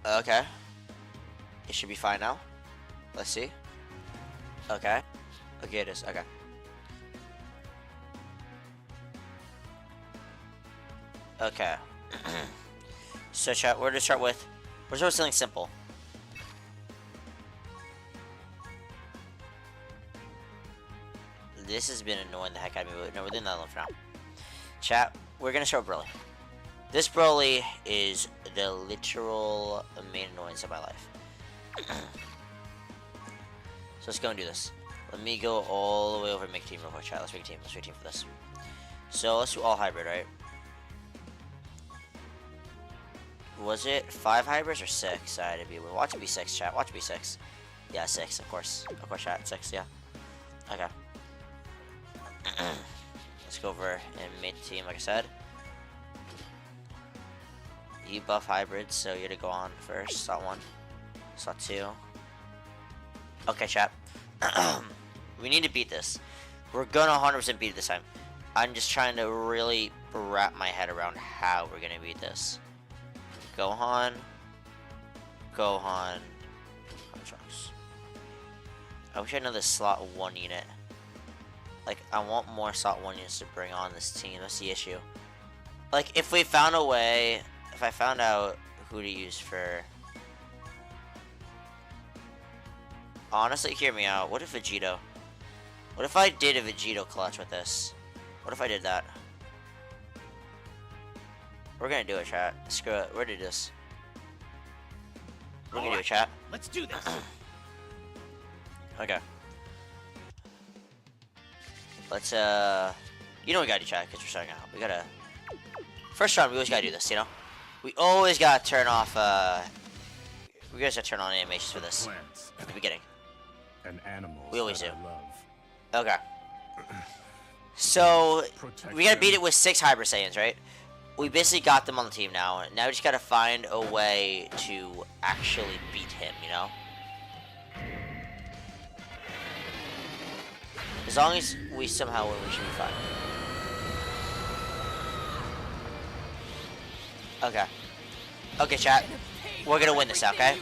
Okay. It should be fine now. Let's see. Okay. Okay, it is. Okay. Okay. So chat, we're gonna start with something simple. This has been annoying the heck out of me, but no, we're doing that one for now. Chat, we're gonna start with Broly. This Broly is the literal main annoyance of my life. So let's go and do this. Let me go all the way over and make a team real quick, chat. Let's make a team. Let's make a team for this. So let's do all hybrid, right? Was it 5 hybrids or 6? Watch it be 6, chat. Watch it be 6. Yeah, 6, of course. Of course, chat. 6, yeah. Okay. Let's go over and make the team, like I said. You buff hybrids, so you're to go on first. Slot 1. Slot 2. Okay, chat. We need to beat this. We're gonna 100% beat it this time. I'm just trying to really wrap my head around how we're gonna beat this. Gohan. Trunks. I wish I had another slot 1 unit. Like, I want more slot 1 units to bring on this team. That's the issue. Like, if we found a way, if I found out who to use for... Honestly, hear me out. What if Vegito? What if I did a Vegito clutch with this? What if I did that? We're gonna do it, chat. Screw it. We're gonna do this. We're gonna do it, chat. Let's do this. Okay. Let's, you know we gotta do, chat, because we're starting out. We gotta... First round, we always gotta do this, you know? We always gotta turn off, we gotta turn on animations for this. At the beginning. And animals we always do. Love. Okay. So, we gotta beat it with 6 Hybrid Saiyans, right? We basically got them on the team now. Now we just gotta find a way to actually beat him, you know? As long as we somehow win, we should be fine. Okay. Okay, chat. We're gonna win this, okay?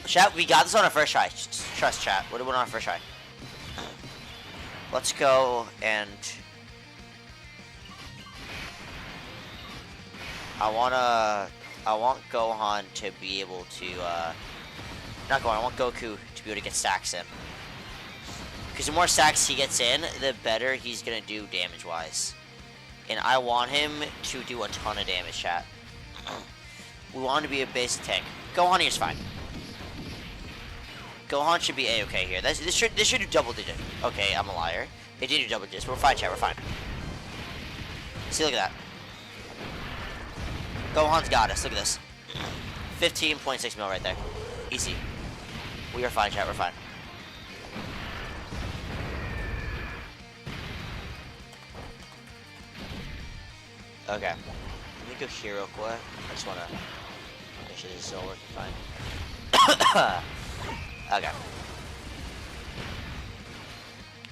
Chat, we got this on our first try. Trust, chat. We're doing it on our first try. Let's go and... I want Gohan to be able to, not Gohan, I want Goku to be able to get stacks in. Because the more stacks he gets in, the better he's gonna do damage-wise. And I want him to do a ton of damage, chat. We want him to be a basic tank. Gohan here's fine. Gohan should be A-okay here. This should do double digit. Okay, I'm a liar. It did do double digits. We're fine, chat. We're fine. See, look at that. Gohan's got us. Look at this. 15.6 mil right there. Easy. We are fine, chat. We're fine. Okay. Let me go here real quick. I just want to make sure this is all working fine. Okay.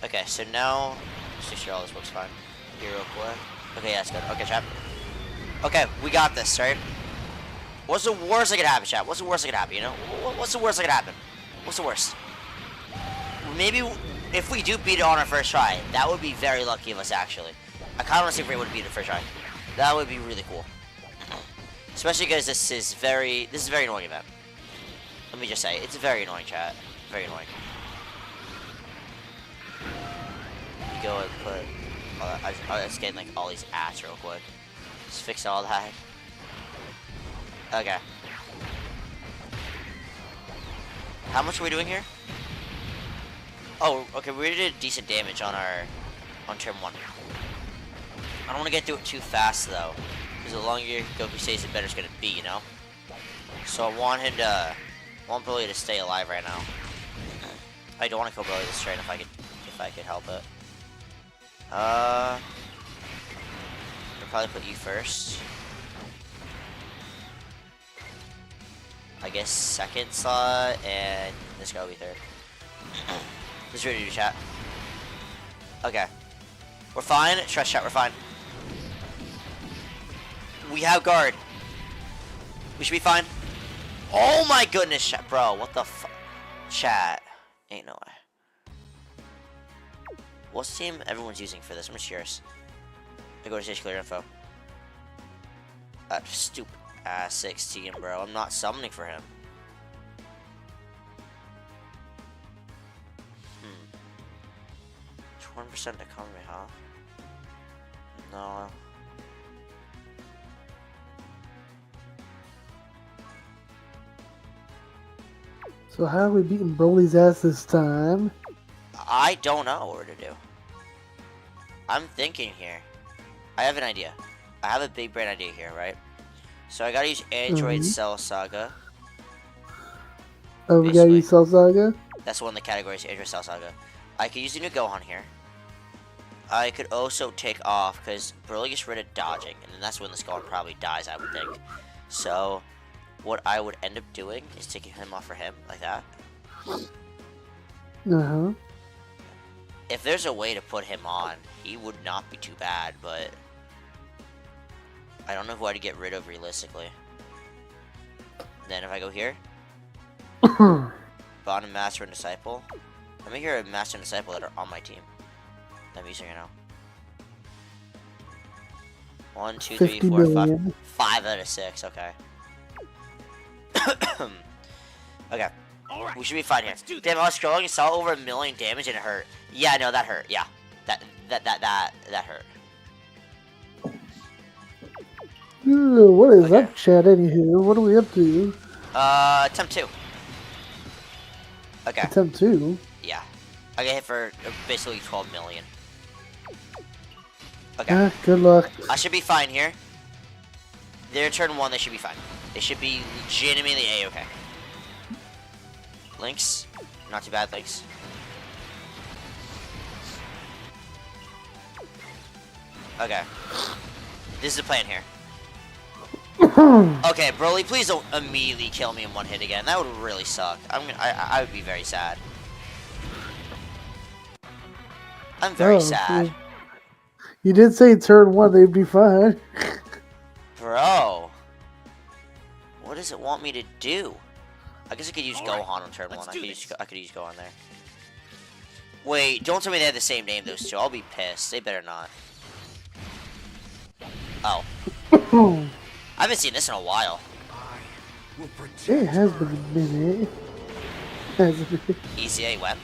Okay, so now, let's make sure all this works fine. Here real quick. Okay, yeah, that's good. Okay, chat. Okay, we got this, right? What's the worst that could happen, chat? What's the worst that could happen, you know? What's the worst that could happen? What's the worst? Maybe if we do beat it on our first try, that would be very lucky of us, actually. I kind of want to see if we would beat it first try. That would be really cool. Especially because this is a very annoying event. Let me just say, it's very annoying, chat. Very annoying. You go and put... I was getting like all these ads real quick. Just fix all that. Okay. How much are we doing here? Oh, okay, we already did decent damage on turn 1. I don't want to get through it too fast though, because the longer Goku stays, the better it's gonna be, you know. So I want Broly to stay alive right now. I don't want to kill Broly this turn if I could help it. I'll probably put you first. I guess second slot, and this guy will be third. This is ready to do, chat. Okay. We're fine. Trust, chat, we're fine. We have guard. We should be fine. Oh my goodness, chat. Bro, what the fuck? Chat. Ain't no way. What's the team everyone's using for this? I'm just curious. I go to stage clear info. Stupid ass 16, bro. I'm not summoning for him. 20% economy, huh? No. So how are we beating Broly's ass this time? I don't know what to do. I'm thinking here. I have an idea. I have a big brain idea here, right? So I gotta use Android Cell Saga. Oh, we gotta use Cell Saga? That's one of the categories, Android Cell Saga. I could use the new Gohan here. I could also take off, because Broly gets rid of dodging, and then that's when this Gohan probably dies, I would think. So, what I would end up doing is taking him off for him, like that. Uh-huh. If there's a way to put him on, he would not be too bad, but I don't know who I'd get rid of realistically. Then if I go here, Bond and Master and Disciple. Let me hear a Master and Disciple that are on my team. I'm using it now. 1, 2, 3, 4, 5. 5 out of 6, okay. Okay. Right. We should be fine here. Damn, I was scrolling and saw over 1 million damage and it hurt. Yeah, no, that hurt. Yeah. That hurt. What is up, chat, anywho? What are we up to? Attempt 2. Okay. Attempt 2? Yeah. I got hit for basically 12 million. Okay. Good luck. I should be fine here. Their turn 1, they should be fine. They should be legitimately A-okay. Lynx. Not too bad, Lynx. Okay. This is the plan here. Okay, Broly, please don't immediately kill me in one hit again. That would really suck. I would be very sad. I'm very sad. You did say turn 1 they'd be fine. Bro. What does it want me to do? I guess I could use Gohan on turn 1. I could use Gohan there. Wait, don't tell me they have the same name, those two. I'll be pissed. They better not. Oh. I haven't seen this in a while. It has been a minute. ECA web.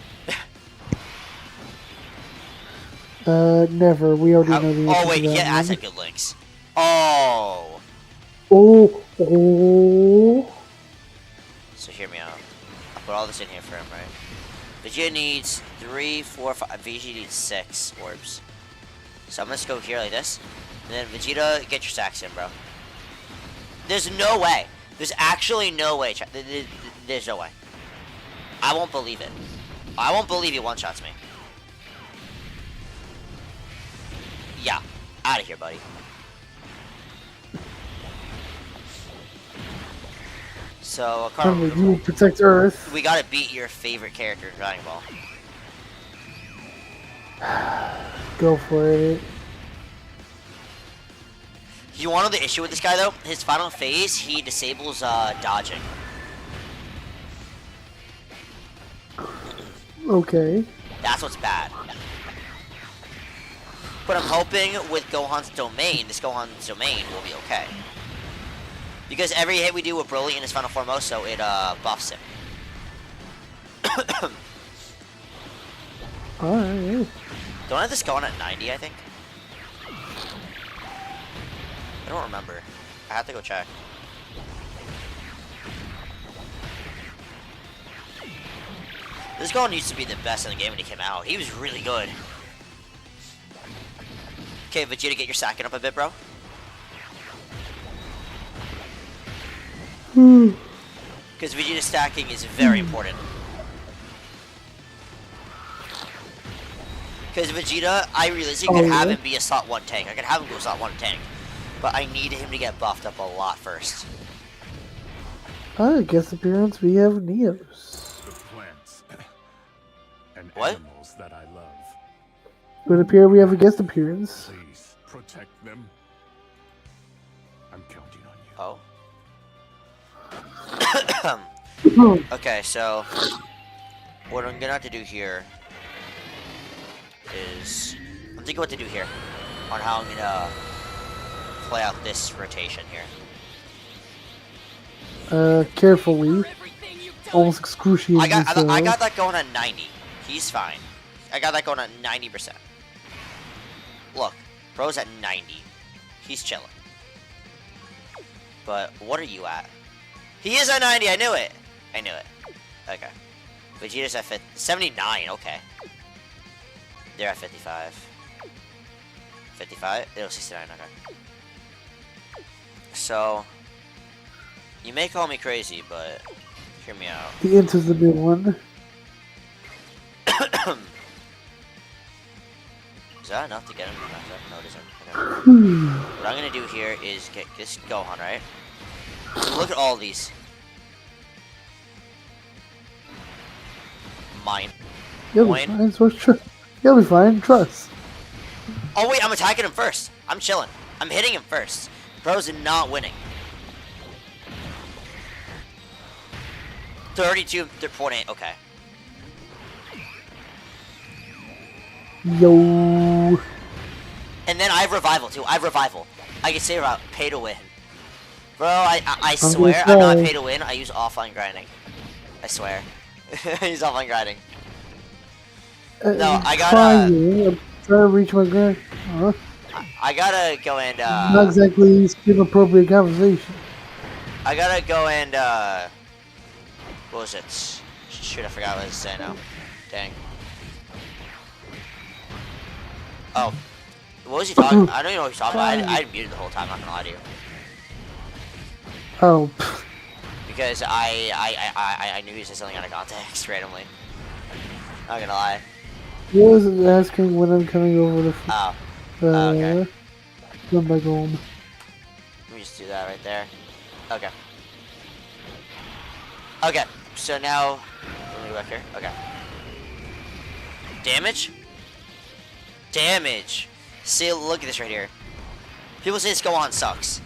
Never. We already know the answer. Oh wait, yeah, that's a good links. Oh. Oh. So hear me out. I'll put all this in here for him, right? Vegeta needs 3, 4, 5. Vegeta needs 6 orbs. So I'm gonna just go here like this. And then Vegeta, get your stacks in, bro. There's no way. There's actually no way. There's no way. I won't believe it. I won't believe he one-shots me. Yeah. Out of here, buddy. So, you protect Earth. We gotta beat your favorite character in Dragon Ball. Go for it. You wanna know the issue with this guy, though? His final phase, he disables dodging. Okay. That's what's bad. But I'm hoping with Gohan's domain, this Gohan's domain will be okay. Because every hit we do with Broly in his final Formoso, it buffs him. Alright. Don't I have this Gohan at 90, I think? I don't remember. I have to go check. This Gohan used to be the best in the game when he came out. He was really good. Okay, Vegeta, get your stacking up a bit, bro. Because Vegeta stacking is very important. Because Vegeta, I realistically could have him be a slot 1 tank. I could have him go slot 1 tank. But I need him to get buffed up a lot first. Guest appearance, we have Neos. The plants and What? animals that I love. It would appear we have a guest appearance. Please protect them. I'm counting on you. Oh. Okay, so what I'm gonna have to do here is I'm thinking what to do here on how I'm gonna play out this rotation here. Carefully. Almost excruciatingly I so. got that going at 90. He's fine. I got that going at 90%. Look, bro's at 90. He's chilling. But what are you at? He is at 90. I knew it. I knew it. Okay. Vegeta's at 79. Okay. They're at 55. 55? It was 69. Okay. So, you may call me crazy, but hear me out. The int is the big one. Is that enough to get him? No, it isn't. Okay. What I'm gonna do here is get this Gohan, right? Look at all these. Mine. You'll be fine, so you'll be fine, trust. Oh wait, I'm attacking him first. I'm chilling. I'm hitting him first. Bro's not winning. 32.8. Okay. Yo. And then I have revival too. I have revival. I can say about pay to win. Bro, I swear I'm not pay to win. I use offline grinding. I swear. I use offline grinding. No, I gotta. I'm trying to reach my grind. I gotta go and. Not exactly skin appropriate conversation. I gotta go and. What was it? Shoot, I forgot what I was saying now. Dang. Oh. What was he talking? I don't even know what he's talking about. I muted the whole time. I'm not gonna lie to you. Oh. Because I knew he said something out of context randomly. Not gonna lie. He was asking when I'm coming over to. Oh. Okay. Come back home. Let me just do that right there. Okay. Okay. So now, let me go back here. Okay. Damage. Damage. See, look at this right here. People say this Gohan sucks.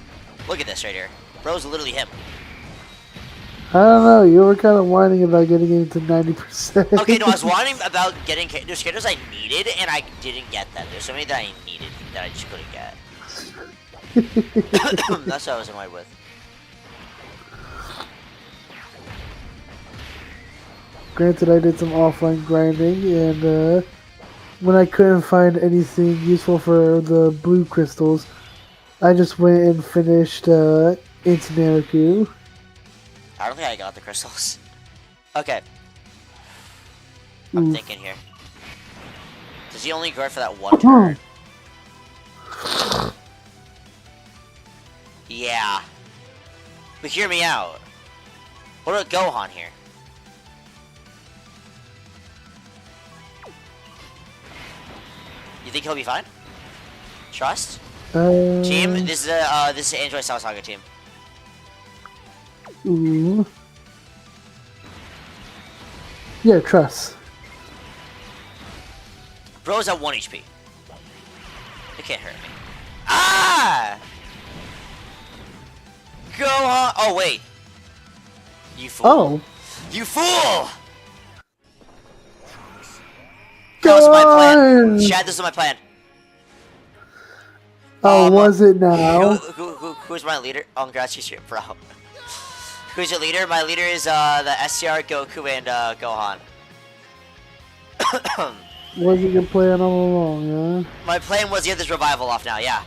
Look at this right here. Bro's literally him. I don't know. You were kind of whining about getting into 90%. Okay, no, I was whining about getting. There's characters I needed, and I didn't get them. There's so many that I needed that I just couldn't get. That's what I was annoyed with. Granted, I did some offline grinding, and when I couldn't find anything useful for the blue crystals, I just went and finished Intinariku. I don't think I got the crystals. Okay. I'm thinking here. Does he only guard for that one turn? Yeah. But hear me out. What about Gohan here? You think he'll be fine? Trust? Team, this is an Android Cell Saga team. Ooh. Yeah, trust. Bro's at 1 HP. It can't hurt me. Ah! Gohan! Oh, wait. You fool. Oh. You fool! That was my plan. Chad, this is my plan. Oh, was it now? Who's my leader? Oh, congrats, you bro. Who's your leader? My leader is the SCR, Goku, and Gohan. Wasn't your plan all along, huh? My plan was to get this revival off now, yeah.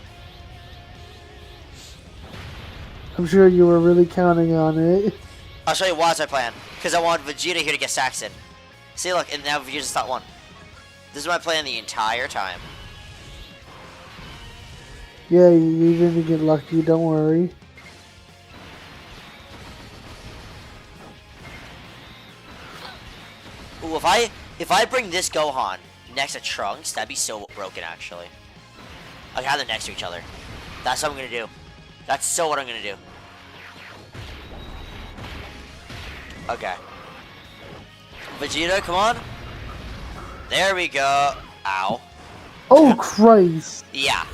I'm sure you were really counting on it. I'll show you why it's my plan. Because I want Vegeta here to get Saxon. See, look, and now Vegeta's not one. This is my plan the entire time. Yeah, you're gonna get lucky, don't worry. Ooh, if I bring this Gohan next to Trunks, that'd be so broken actually. I can have them next to each other. That's what I'm gonna do. That's so what I'm gonna do. Okay. Vegeta, come on. There we go. Ow. Oh, Christ. Yeah.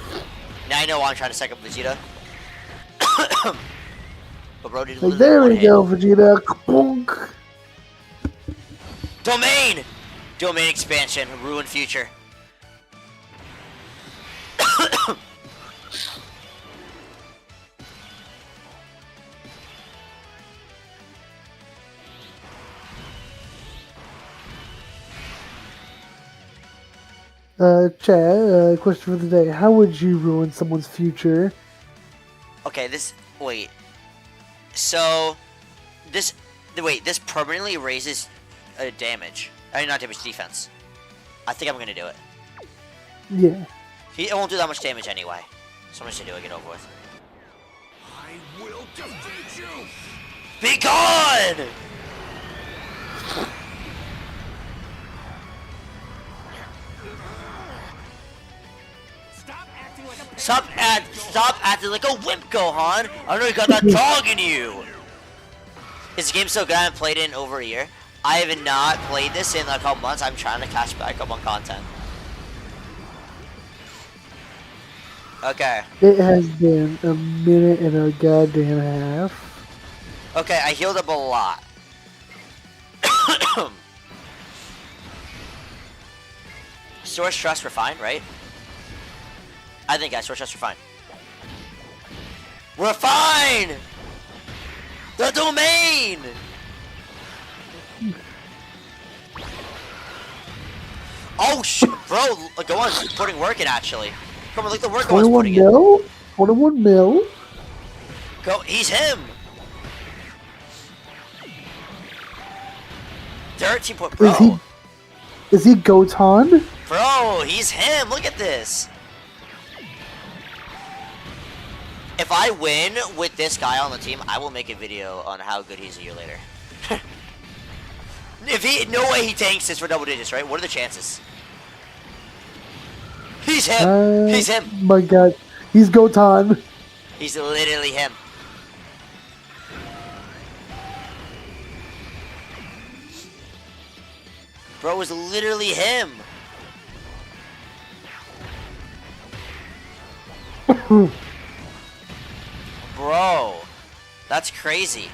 Now I know why I'm trying to psych up Vegeta. But bro did Like, literally there one we hit. go, Vegeta. Bonk. Domain! Domain expansion. Ruin future. Chad, question for the day. How would you ruin someone's future? Okay, wait. So, this permanently raises damage. I mean, not damage, defense. I think I'm gonna do it. Yeah. It won't do that much damage anyway. So I'm just gonna do it, get over with. I will defeat you! Be gone! Stop acting like a wimp, Gohan! I know you got that dog in you! Is the game so good I haven't played it in over a year? I have not played this in like a couple months. I'm trying to catch back up on content. Okay. It has been a minute and a goddamn half. Okay, I healed up a lot. Source trust, we're fine, right? I think, guys, source trust, we're fine. We're fine! The domain! Oh, shit, bro, go on, putting work in, actually. Come on, look at the work I was 21 putting in. mil? 21 mil? Go, he's him! 13 point, bro. Is he Gotan? Bro, he's him, look at this. If I win with this guy on the team, I will make a video on how good he is a year later. No way he tanks this for double digits, right? What are the chances? He's him! He's him! My god. He's Gotan. He's literally him. Bro is literally him. Bro, that's crazy.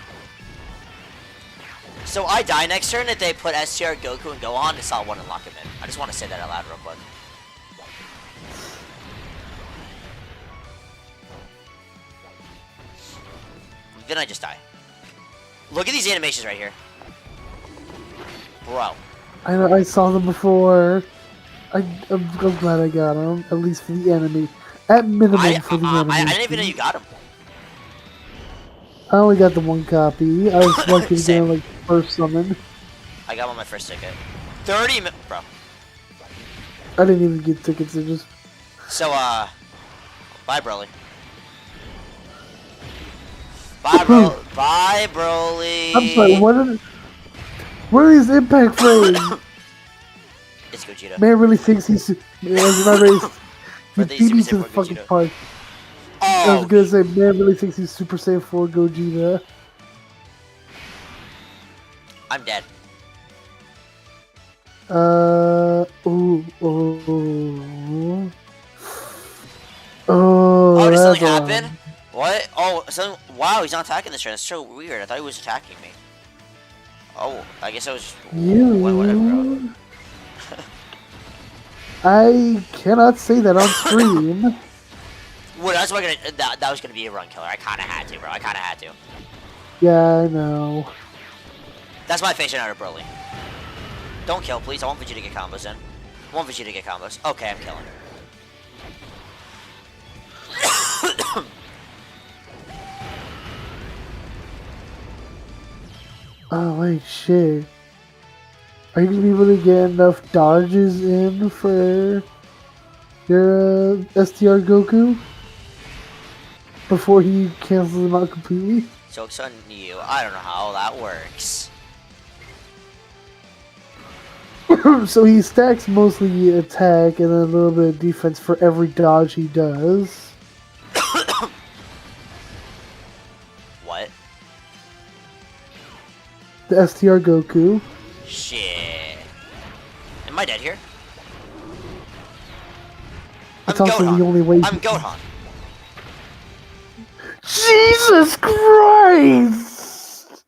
So I die next turn if they put STR, Goku, and Gohan, it's not one and lock him in. I just want to say that out loud real quick. Then I just die. Look at these animations right here. Bro. I saw them before. I'm glad I got them, at least for the enemy. At minimum for the enemy. I didn't even know you got him. I only got the one copy. I was lucky to get like first summon. I got him on my first ticket. 30 minutes, bro. I didn't even get tickets. I just. So bye, Broly. Bye, bro. Bye, Broly. I'm sorry. What are these impact frames? It's Gogeta. Man really thinks he's. He beat me to the fucking punch. I was Oh, gonna say, man really thinks he's Super Saiyan 4 Gogeta. I'm dead. Oh, Oh, did something that's happen? What? Oh, wow, he's not attacking this turn. That's so weird. I thought he was attacking me. Oh, I guess I was. Whatever, bro. I cannot say that on stream. Well, that's what that was gonna be a run killer. I kinda had to, bro. I kinda had to. Yeah, I know. That's my face out of Broly. Don't kill, please. I want Vegeta to get combos in. I want Vegeta to get combos. Okay, I'm killing. Oh, wait, shit. Are you gonna be able to get enough dodges in for your STR Goku? Before he cancels them out completely? Joke's on you. I don't know how that works. So he stacks mostly attack and then a little bit of defense for every dodge he does. What? The STR Goku. Shit. Am I dead here? It's also the only way. I'm Gohan. Jesus Christ!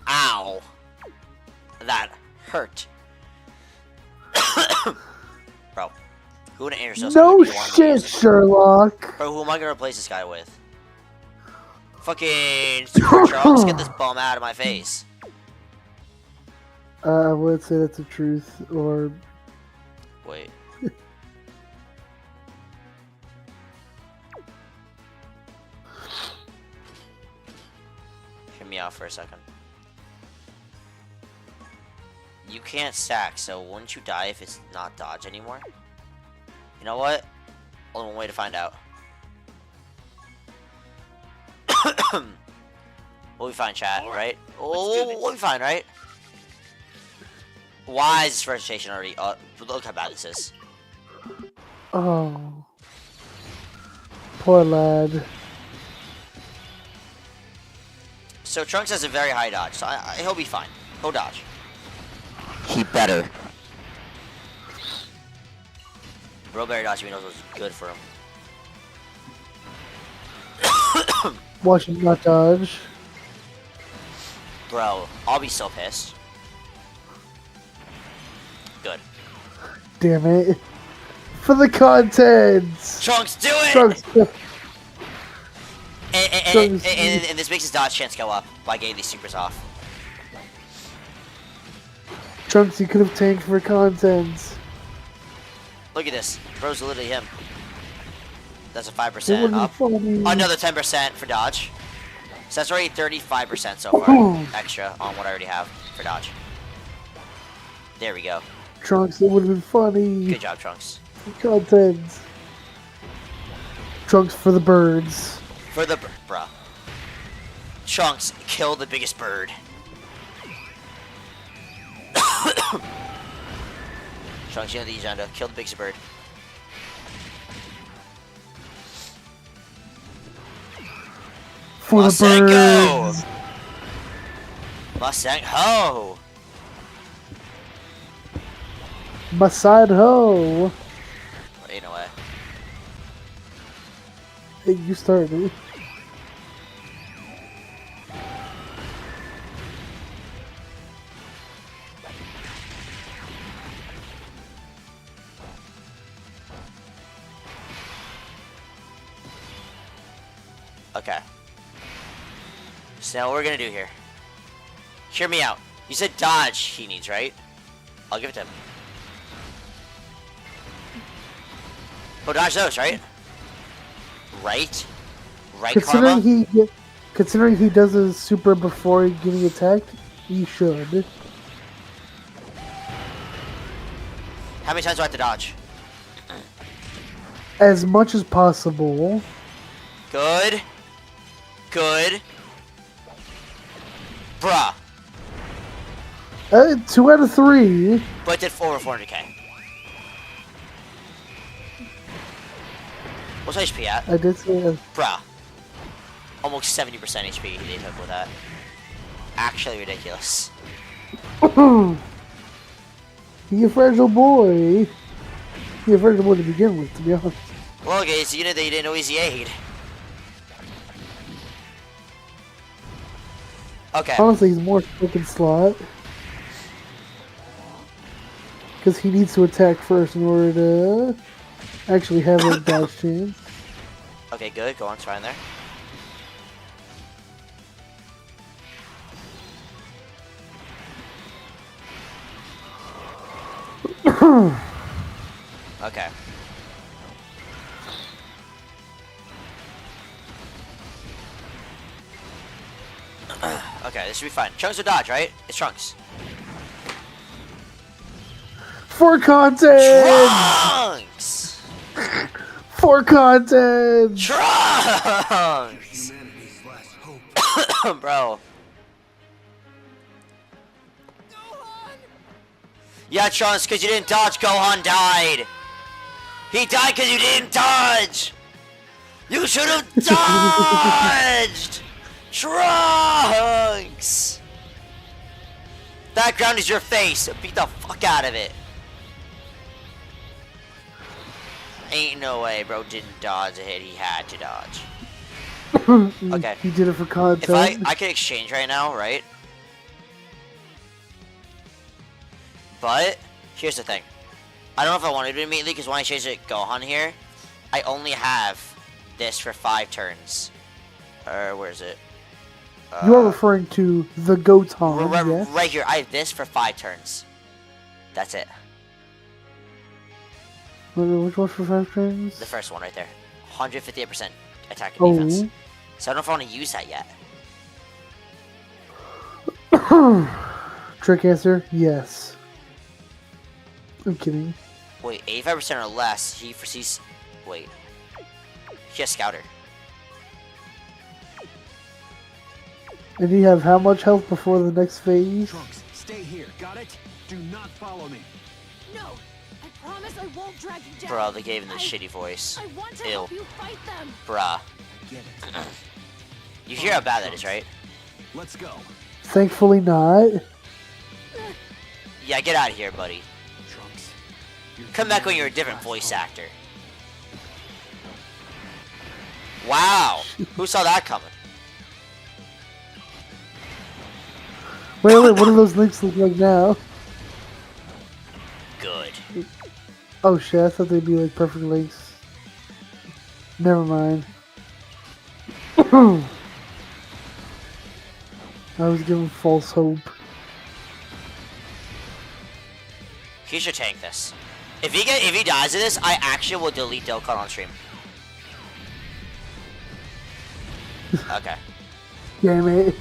Ow. That hurt. Bro, who in Air No shit, Sherlock. Bro, who am I gonna replace this guy with? Fucking Super Charles, get this bum out of my face. I would say that's the truth, or Wait. Hear me out for a second. You can't stack, so wouldn't you die if it's not dodge anymore? You know what? Only one way to find out. We'll be fine, chat, right? We'll be fine, right? Why is this registration already? Look how bad this is. oh, poor lad. So Trunks has a very high dodge, so he'll be fine. He'll dodge. He better. Bro better dodge if he knows what's good for him. Watch him not dodge. Bro, I'll be so pissed. Good. Damn it! For the content. Trunks, do it! Trunks. And this makes his dodge chance go up by getting these supers off. Trunks, you could have tanked for content. Look at this. Bro's literally him. That's a It 5% would be up. funny. Another 10% for dodge. So that's already 35% so far extra on what I already have for dodge. There we go. Trunks, it would have been funny. Good job, Trunks. Content. Trunks for the birds. For the bruh. Trunks, kill the biggest bird. Trunks, you know the agenda. Kill the biggest bird. For the Masengo! birds. Masengo! Masad ho. Ain't no way. Hey, you started. Okay. So now what we're gonna do here. Hear me out. You said dodge he needs, right? I'll give it to him. Oh, dodge those, right? Right? Right, Karma? Considering he does a super before getting attacked, he should. How many times do I have to dodge? As much as possible. Good. Good. Bruh. 2 out of 3. But it did over 400k. What's HP at? I did say that. Bruh. Almost 70% HP he took with that. Actually ridiculous. He a fragile boy. He a fragile boy to begin with, to be honest. Well, okay, so you know that you didn't know easy aid. Okay. Honestly, he's more fucking slot. Because he needs to attack first in order to actually have a dodge chance. Okay, good. Go on, try in there. Okay. Okay, this should be fine. Trunks or dodge, right? It's Trunks. For content! Trunks! For content! Trunks! Humanity's last hope. Bro. Yeah, Trunks, because you didn't dodge, Gohan died. He died because you didn't dodge. You should have dodged. Trunks. That ground is your face. Beat the fuck out of it. Ain't no way, bro didn't dodge a hit he had to dodge. Okay. He did it for If content. I could exchange right now, right? But here's the thing. I don't know if I want to do it immediately because when I change it Gohan here, I only have this for 5 turns. Where is it? You're referring to the Gotan, yes? Right here. I have this for 5 turns. That's it. Which one's for 5 turns? The first one right there. 158% attack and defense. Oh. So I don't know if I want to use that yet. Trick answer, yes. I'm kidding. Wait, 85% or less. He foresees. Wait. He has Scouter. And you have how much health before the next phase? Trunks, stay here. Got it? Do not follow me. No, I promise I won't drag you down. Bruh, they gave him the shitty voice. I want to Ew. help you fight them. Bruh. Get it. You hear how bad that is, right? Let's go. Thankfully not. Yeah, get out of here, buddy. Trunks. Come back when you're a different voice actor. Wow. Who saw that coming? Wait, what do those links look like now? Good. Oh shit, I thought they'd be like perfect links. Never mind. I was given false hope. He should tank this. If he dies to this, I actually will delete Dokkan on stream. Okay. Damn it.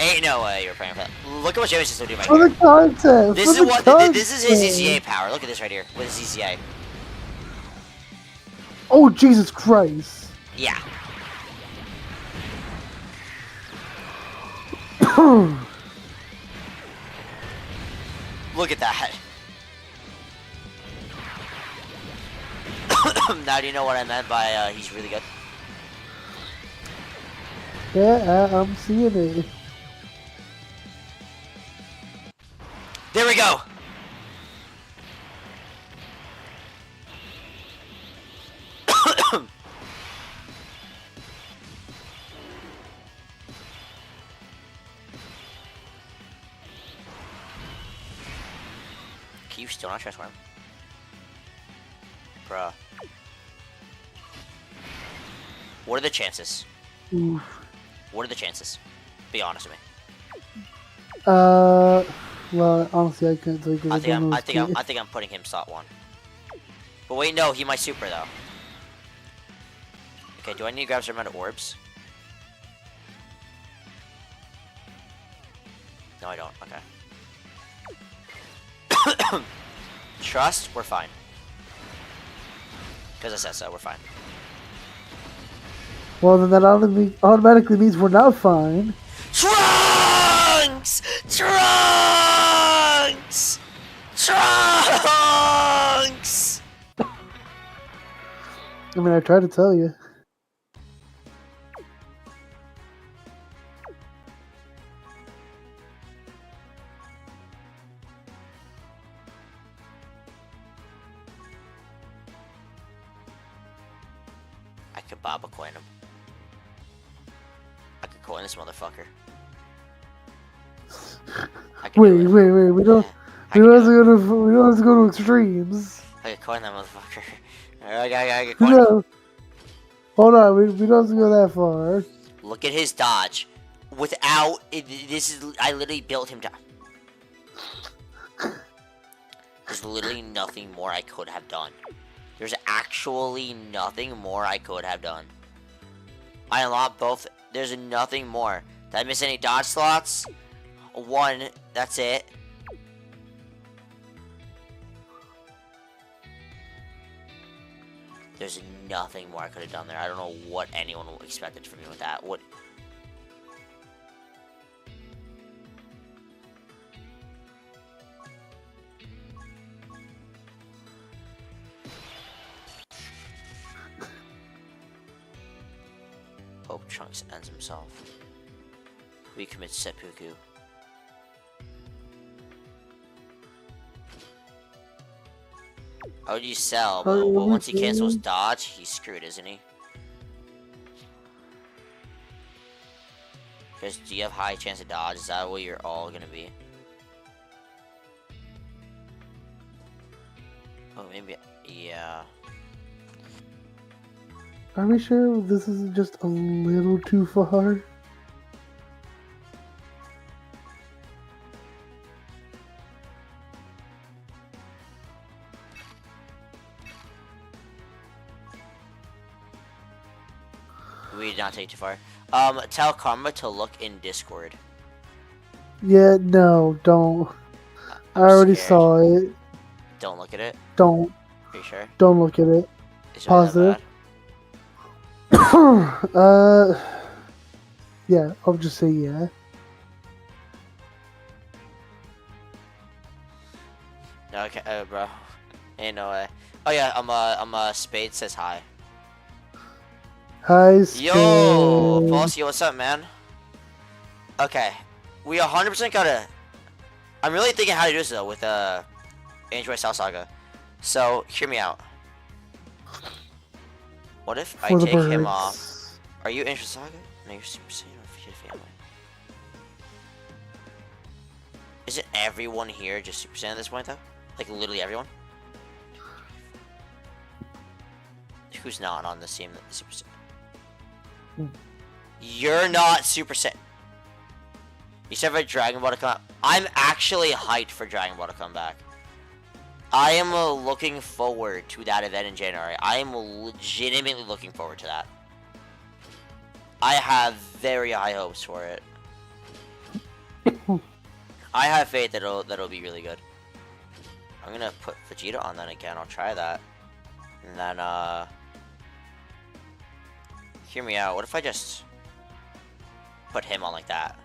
Ain't no way you're praying for that. Look at what James is doing right For the here. content! This for is the what content. this is his EZA power. Look at this right here with his EZA. Oh, Jesus Christ. Yeah. Look at that. Now do you know what I meant by he's really good? Yeah, I'm seeing it. There we go. Can you still not transform? Bruh. What are the chances? Oof. What are the chances? Be honest with me. Well, honestly, I couldn't tell you 'cause I think don't know his key. I think I'm putting him slot 1. But wait, no, he might super though. Okay, do I need to grab some amount of orbs? No, I don't. Okay. Trust, we're fine. Because I said so, we're fine. Well, then that automatically means we're not fine. Trunks! Trunks! Trunks! I mean, I tried to tell you. I could Baba coin him. I could coin this motherfucker. I could do it. Wait. We don't. I We could don't have do to it. go to. We don't have to go to extremes. I could coin that motherfucker. I could coin him. No. Hold on. We don't have to go that far. Look at his dodge. Without this is I literally built him down. There's literally nothing more I could have done. There's actually nothing more I could have done. I unlocked both. There's nothing more. Did I miss any dodge slots? 1. That's it. There's nothing more I could have done there. I don't know what anyone expected from me with that. What? Hope Trunks ends himself. We commit seppuku. How would you sell? Well, once he cancels dodge, he's screwed, isn't he? Because do you have high chance of dodge? Is that what you're all gonna be? Oh, maybe. Yeah. Are we sure this isn't just a little too far? We did not take it too far. Tell Karma to look in Discord. Yeah, no, don't. I I'm already scared. saw it. Don't look at it. Don't. Are you sure? Don't look at it. Is it really that Positive. Yeah, I'll just say yeah. bad? No, okay, bro. Ain't no way. Oh yeah, Spade says hi. Hi, Spade. Yo, Bossy, what's up, man? Okay, we 100% gotta. I'm really thinking how to do this though with Android South Saga. So hear me out. What if I For the take him birds. off? Are you Android Saga? No, you're Super Saiyan or Vegeta family. Isn't everyone here just Super Saiyan at this point though? Like literally everyone? Who's not on this team that is Super Saiyan? You're not Super Saiyan. You said for Dragon Ball to come out. I'm actually hyped for Dragon Ball to come back. I am looking forward to that event in January. I am legitimately looking forward to that. I have very high hopes for it. I have faith that it'll be really good. I'm gonna put Vegeta on that again. I'll try that. And then hear me out. What if I just put him on like that?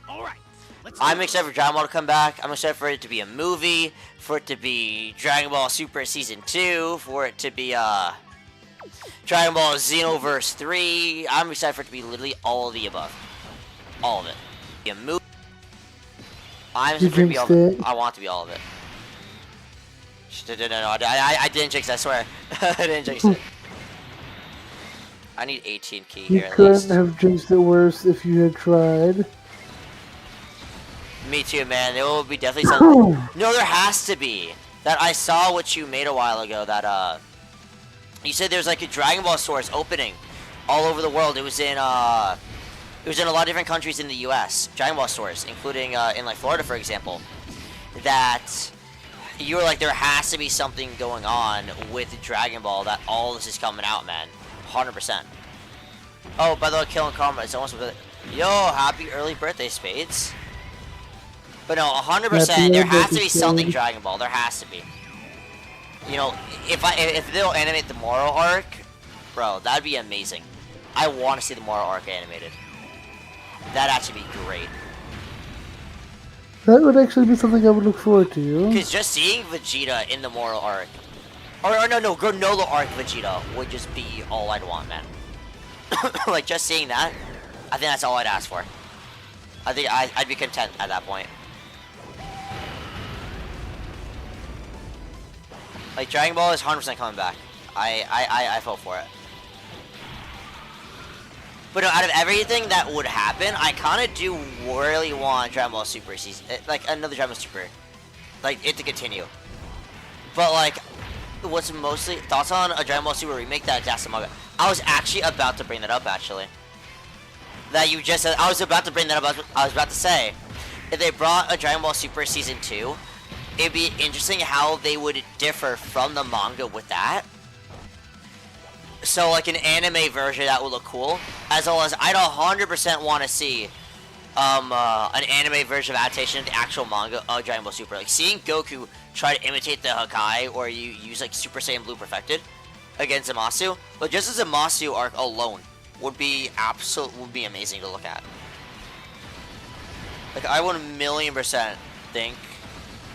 Alright, let's I'm go. excited for Dragon Ball to come back. I'm excited for it to be a movie, for it to be Dragon Ball Super Season 2, for it to be Dragon Ball Xenoverse 3. I'm excited for it to be literally all of the above. All of it. Be a movie. I'm You excited for it to be all jinxed it. I want it to be all of it. No, I didn't jinx it, I swear. I didn't jinx it. I need 18 key You here at couldn't least. have jinxed it worse if you had tried. Me too, man. There will be definitely something. No, there has to be. That I saw what you made a while ago. That you said there's like a Dragon Ball stores opening all over the world. It was in a lot of different countries in the U.S. Dragon Ball stores, including in like Florida, for example. That you were like, there has to be something going on with Dragon Ball. That all this is coming out, man. 100%. Oh, by the way, Killing Karma is almost. Yo, happy early birthday, Spades. But no, 100%. There has to be something Dragon Ball. There has to be. You know, if they'll animate the Moro arc, bro, that'd be amazing. I want to see the Moro arc animated. That'd actually be great. That would actually be something I would look forward to. Because just seeing Vegeta in the Moro arc, or no, Granola arc Vegeta would just be all I'd want, man. Like just seeing that, I think that's all I'd ask for. I think I'd be content at that point. Like Dragon Ball is 100% coming back. I felt for it. But no, out of everything that would happen, I kind of do really want Dragon Ball Super season, like another Dragon Ball Super, like it to continue. But like, what's mostly thoughts on a Dragon Ball Super remake that's a manga? I was actually about to bring that up actually. That you just said, I was about to bring that up. I was about to say, if they brought a Dragon Ball Super season 2, it'd be interesting how they would differ from the manga with that. So like an anime version that would look cool, as well as I'd 100% want to see an anime version of adaptation of the actual manga of Dragon Ball Super. Like seeing Goku try to imitate the Hakai, or you use like Super Saiyan Blue Perfected against Zamasu, but just as a Zamasu arc alone would be amazing to look at. Like I 1,000,000% think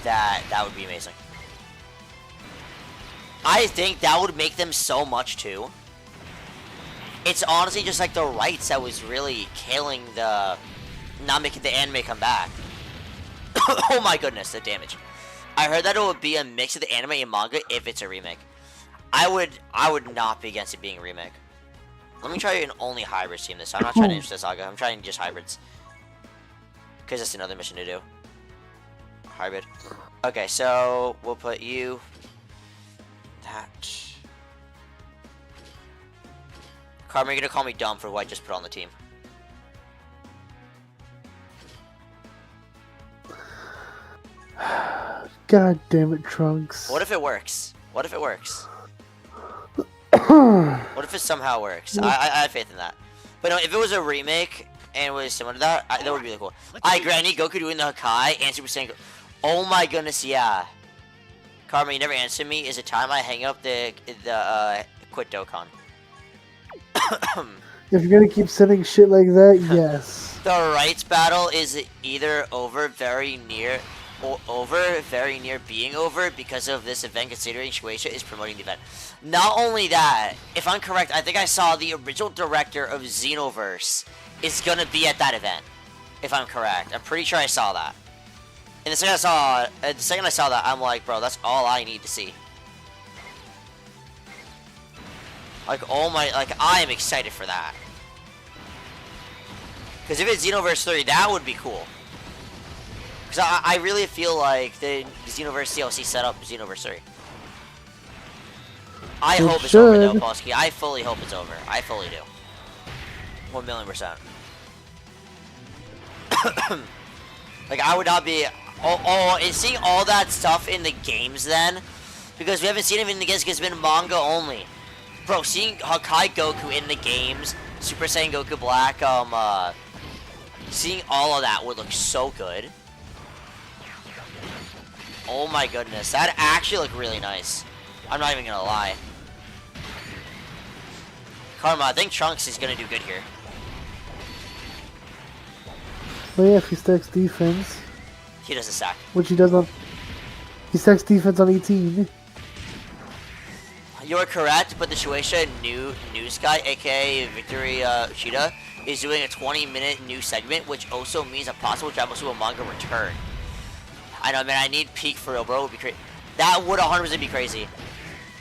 that would be amazing. I think that would make them so much too. It's honestly just like the rights that was really killing the, not making the anime come back. Oh my goodness, the damage. I heard that it would be a mix of the anime and manga if it's a remake. I would not be against it being a remake. Let me try an only hybrids team this time. I'm not trying to enter the saga. I'm trying just hybrids. Because that's another mission to do. Hybrid. Okay, so we'll put you... That... Karma, you're gonna call me dumb for what I just put on the team. God damn it, Trunks. What if it works? What if it works? What if it somehow works? I have faith in that. But no, if it was a remake and it was similar to that, that would be really cool. I agree. I need Goku doing the Hakai and Super Saiyan. Oh my goodness, yeah. Karma, you never answered me. Is it time I hang up the quit Dokkan? If you're gonna keep sending shit like that, yes. The rights battle is either over very near being over because of this event, considering Shueisha is promoting the event. Not only that, if I'm correct, I think I saw the original director of Xenoverse is gonna be at that event. If I'm correct, I'm pretty sure I saw that. And the second I saw that, I'm like, bro, that's all I need to see. Like, oh my, like, I am excited for that. Because if it's Xenoverse 3, that would be cool. Because I really feel like the Xenoverse DLC set up Xenoverse 3. I hope it's over though, Polsky. I fully hope it's over. I fully do. 1,000,000%. Like, I would not be... and seeing all that stuff in the games then, because we haven't seen it in the games because it's been manga only. Bro, seeing Hakai Goku in the games, Super Saiyan Goku Black, seeing all of that would look so good. Oh my goodness, that actually looked really nice. I'm not even gonna lie. Karma, I think Trunks is gonna do good here. Well, yeah, if he stacks defense. He doesn't stack. Which he does on... He stacks defense on 18. You're correct, but the Shueisha news guy, aka Victory Uchida, is doing a 20-minute news segment, which also means a possible Dragon Ball Super manga return. I know, man, I need peak for real, bro. It would be crazy. That would 100% be crazy.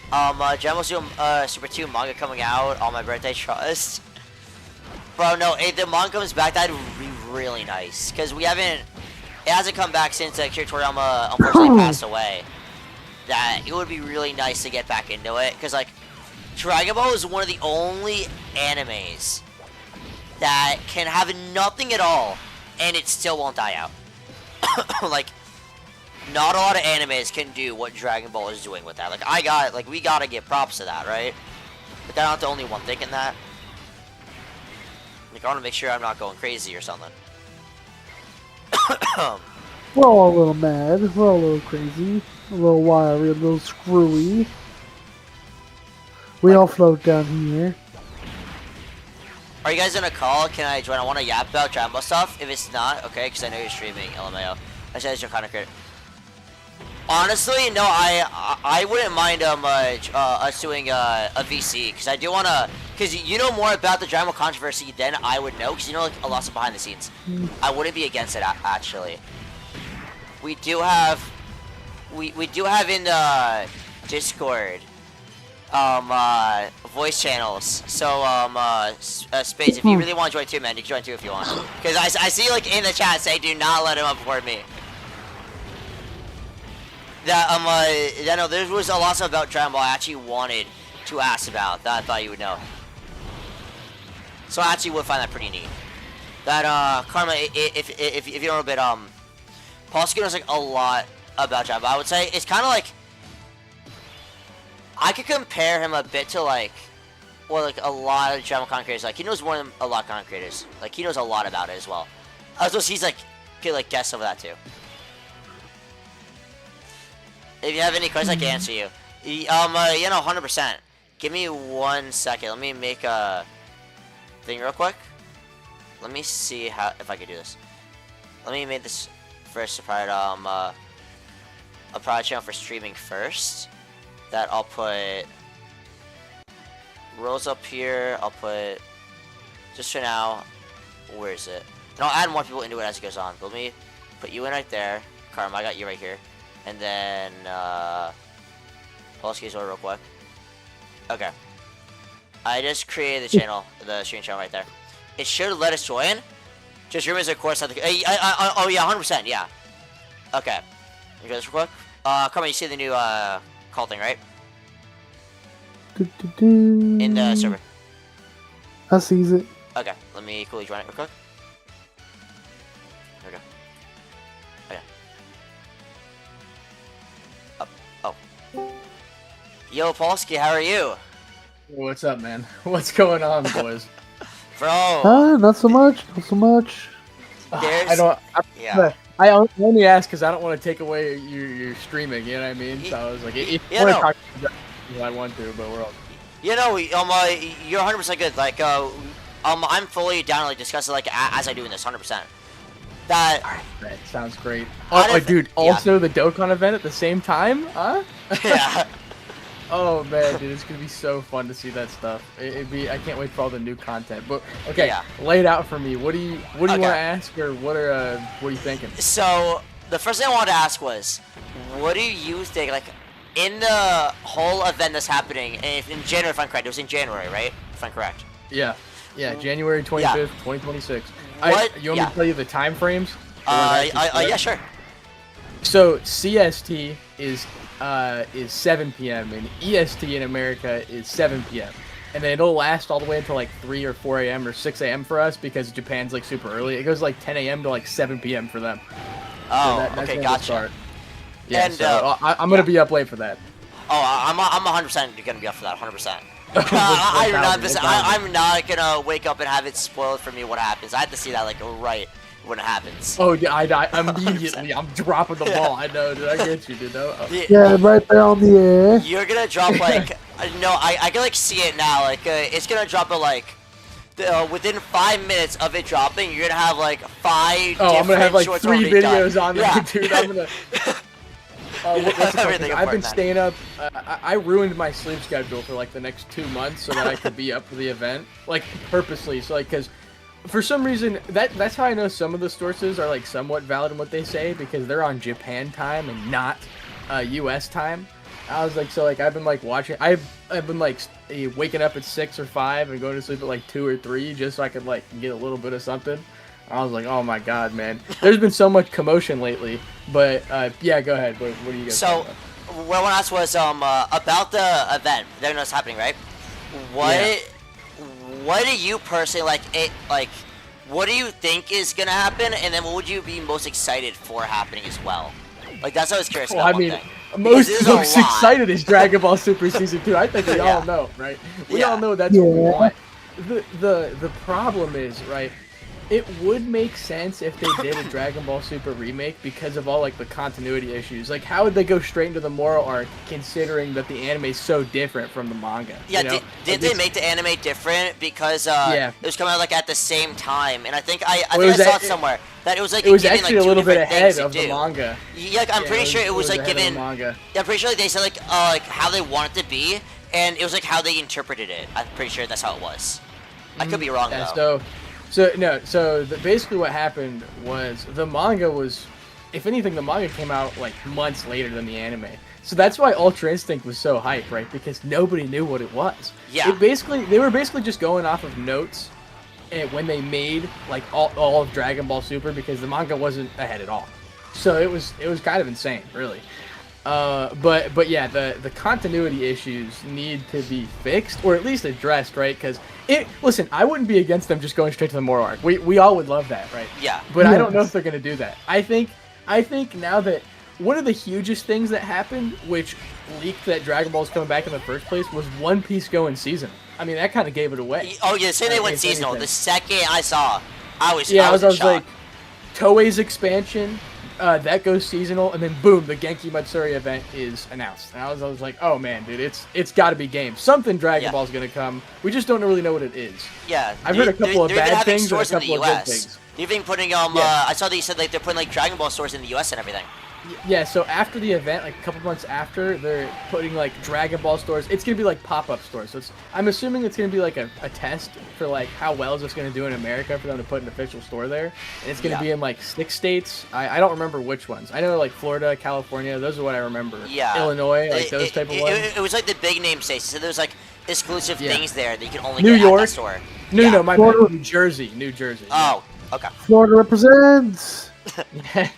Dragon Ball Super 2 manga coming out on my birthday, trust. Bro, no, if the manga comes back, that would be really nice. Because we haven't... It hasn't come back since Kira Toriyama unfortunately passed away. That it would be really nice to get back into it. Because, like, Dragon Ball is one of the only animes that can have nothing at all, and it still won't die out. Like, not a lot of animes can do what Dragon Ball is doing with that. Like, we gotta give props to that, right? But they're not the only one thinking that. Like, I want to make sure I'm not going crazy or something. We're all a little mad. We're all a little crazy. A little wiry. A little screwy. We all float down here. Are you guys in a call? Can I join? I want to yap about Dragon Ball stuff. If it's not, okay, because I know you're streaming, LMAO. I said you're kind of great. Honestly, no, I wouldn't mind us doing a VC, because I do want to, because you know more about the Dragon Ball controversy than I would know, because you know like a lot of behind the scenes. I wouldn't be against it actually. We do have in the Discord voice channels. So Spades, if you really want to join too, man, you can join too if you want. Because I see like in the chat say do not let him upboard me. That no, there was a lot about Dragon Ball I actually wanted to ask about that I thought you would know. So I actually would find that pretty neat. That Karma, if you know a bit, Polsky knows like a lot about Dragon Ball. I would say it's kind of like I could compare him a bit to like, well, like a lot of Dragon Ball content creators. Like he knows more than a lot of content creators. Like he knows a lot about it as well. Also, he's like guests over that too. If you have any questions, I can answer you. You know, 100%. Give me 1 second. Let me make a thing real quick. Let me see if I can do this. Let me make this first a private channel for streaming first. That I'll put rows up here. I'll put just for now. Where is it? And I'll add more people into it as it goes on. But let me put you in right there. Karma, I got you right here. And then, Polsky's order real quick. Okay. I just created the channel, the stream channel right there. It should let us join. Just rumors, of course. Oh yeah, 100%. Yeah. Okay. You guys real quick. Come on. You see the new call thing, right? In the server. I sees it. Okay. Let me quickly join it real quick. There we go. Okay. Oh. Yo, Polsky, how are you? What's up, man? What's going on, boys? Bro. Not so much. Not so much. There's... I don't. Yeah. I only ask because I don't want to take away your streaming. You know what I mean? So I was like, if you want to talk to me, I want to, but we're all. You know, you're 100% good. Like, I'm fully down to like discuss it like as I do in this 100%. That sounds great. Oh, dude! Also, the Dokkan event at the same time, huh? Yeah. Oh man, dude, it's gonna be so fun to see that stuff. I can't wait for all the new content. But okay, lay it out for me. What do you want to ask, or what are you thinking? So the first thing I wanted to ask was, what do you think? Like, in the whole event that's happening in January, if I'm correct, it was in January, right? If I'm correct. Yeah, January 25th, 2026. You want me to tell you the time frames? Yeah, sure. So CST is 7 p.m. and EST in America is 7 p.m. and then it'll last all the way until like 3 or 4 a.m. or 6 a.m. for us because Japan's like super early. It goes like 10 a.m. to like 7 p.m. for them. Oh, so okay, gotcha. Yeah, and, so I'm gonna be up late for that. Oh, I'm 100% gonna be up for that, 100%. I'm not gonna wake up and have it spoiled for me what happens. I have to see that like right when it happens. Oh, yeah, I immediately. I'm dropping the ball. I know. Did I get you? Did I? Yeah, right there on the air. You're gonna drop like no, I can like see it now. Like it's gonna drop at like within 5 minutes of it dropping. You're gonna have like 5. Oh, I'm gonna have like 3 videos done. on there, dude. I'm gonna. I've been staying up. I ruined my sleep schedule for like the next 2 months so that I could be up for the event, like purposely. So like, cause for some reason that's how I know some of the sources are like somewhat valid in what they say because they're on Japan time and not U.S. time. I was like, so like I've been like watching. I've been like waking up at 6 or 5 and going to sleep at like 2 or 3 just so I could like get a little bit of something. I was like, oh my god, man. There's been so much commotion lately. But, yeah, go ahead. What do you guys So, what I want to ask was about the event. They know what's happening, right? What do you personally, what do you think is going to happen? And then what would you be most excited for happening as well? Like, that's what I was curious about. I mean, most excited is Dragon Ball Super Season 2. I think we all know, right? We all know that's what we want. The problem is, right? It would make sense if they did a Dragon Ball Super remake because of all like the continuity issues. Like, how would they go straight into the moral arc considering that the anime is so different from the manga? Yeah, you know? did they make the anime different because it was coming out like at the same time? And I think I saw it somewhere that it was like it was giving, actually like, a little bit ahead of the manga. Yeah, I'm pretty sure it was like given. Yeah, I'm pretty sure they said like how they want it to be, and it was like how they interpreted it. I'm pretty sure that's how it was. I could be wrong though. So basically what happened was the manga was, if anything, the manga came out like months later than the anime. So that's why Ultra Instinct was so hype, right? Because nobody knew what it was. Yeah. They were basically just going off of notes when they made like all of Dragon Ball Super because the manga wasn't ahead at all. So it was kind of insane, really. But yeah, the continuity issues need to be fixed or at least addressed, right? Because listen, I wouldn't be against them just going straight to the moral arc. We all would love that, right? Yeah. But I don't know if they're gonna do that. I think now that one of the hugest things that happened, which leaked that Dragon Ball's coming back in the first place, was One Piece going seasonal. I mean, that kind of gave it away. Oh yeah, say they went seasonal. The second I saw, I was like, Toei's expansion. That goes seasonal, and then boom, the Genki Matsuri event is announced. And I was like, oh man, dude, it's got to be game. Something Dragon Ball's gonna come. We just don't really know what it is. Yeah, I've heard a couple of bad things and a couple of good things. They've been putting I saw that you said like they're putting like Dragon Ball stores in the U.S. and everything. Yeah, so after the event, like a couple months after, they're putting like Dragon Ball stores. It's gonna be like pop-up stores. So I'm assuming it's gonna be like a test for like how well is this gonna do in America for them to put an official store there. And it's gonna be in like 6 states. I don't remember which ones. I know like Florida, California. Those are what I remember. Yeah. Illinois, like those type of ones. It was like the big name states. So there was like exclusive things there that you can only New get York. at that store. No, my bad. New Jersey. Oh. Okay. Florida represents. Yeah.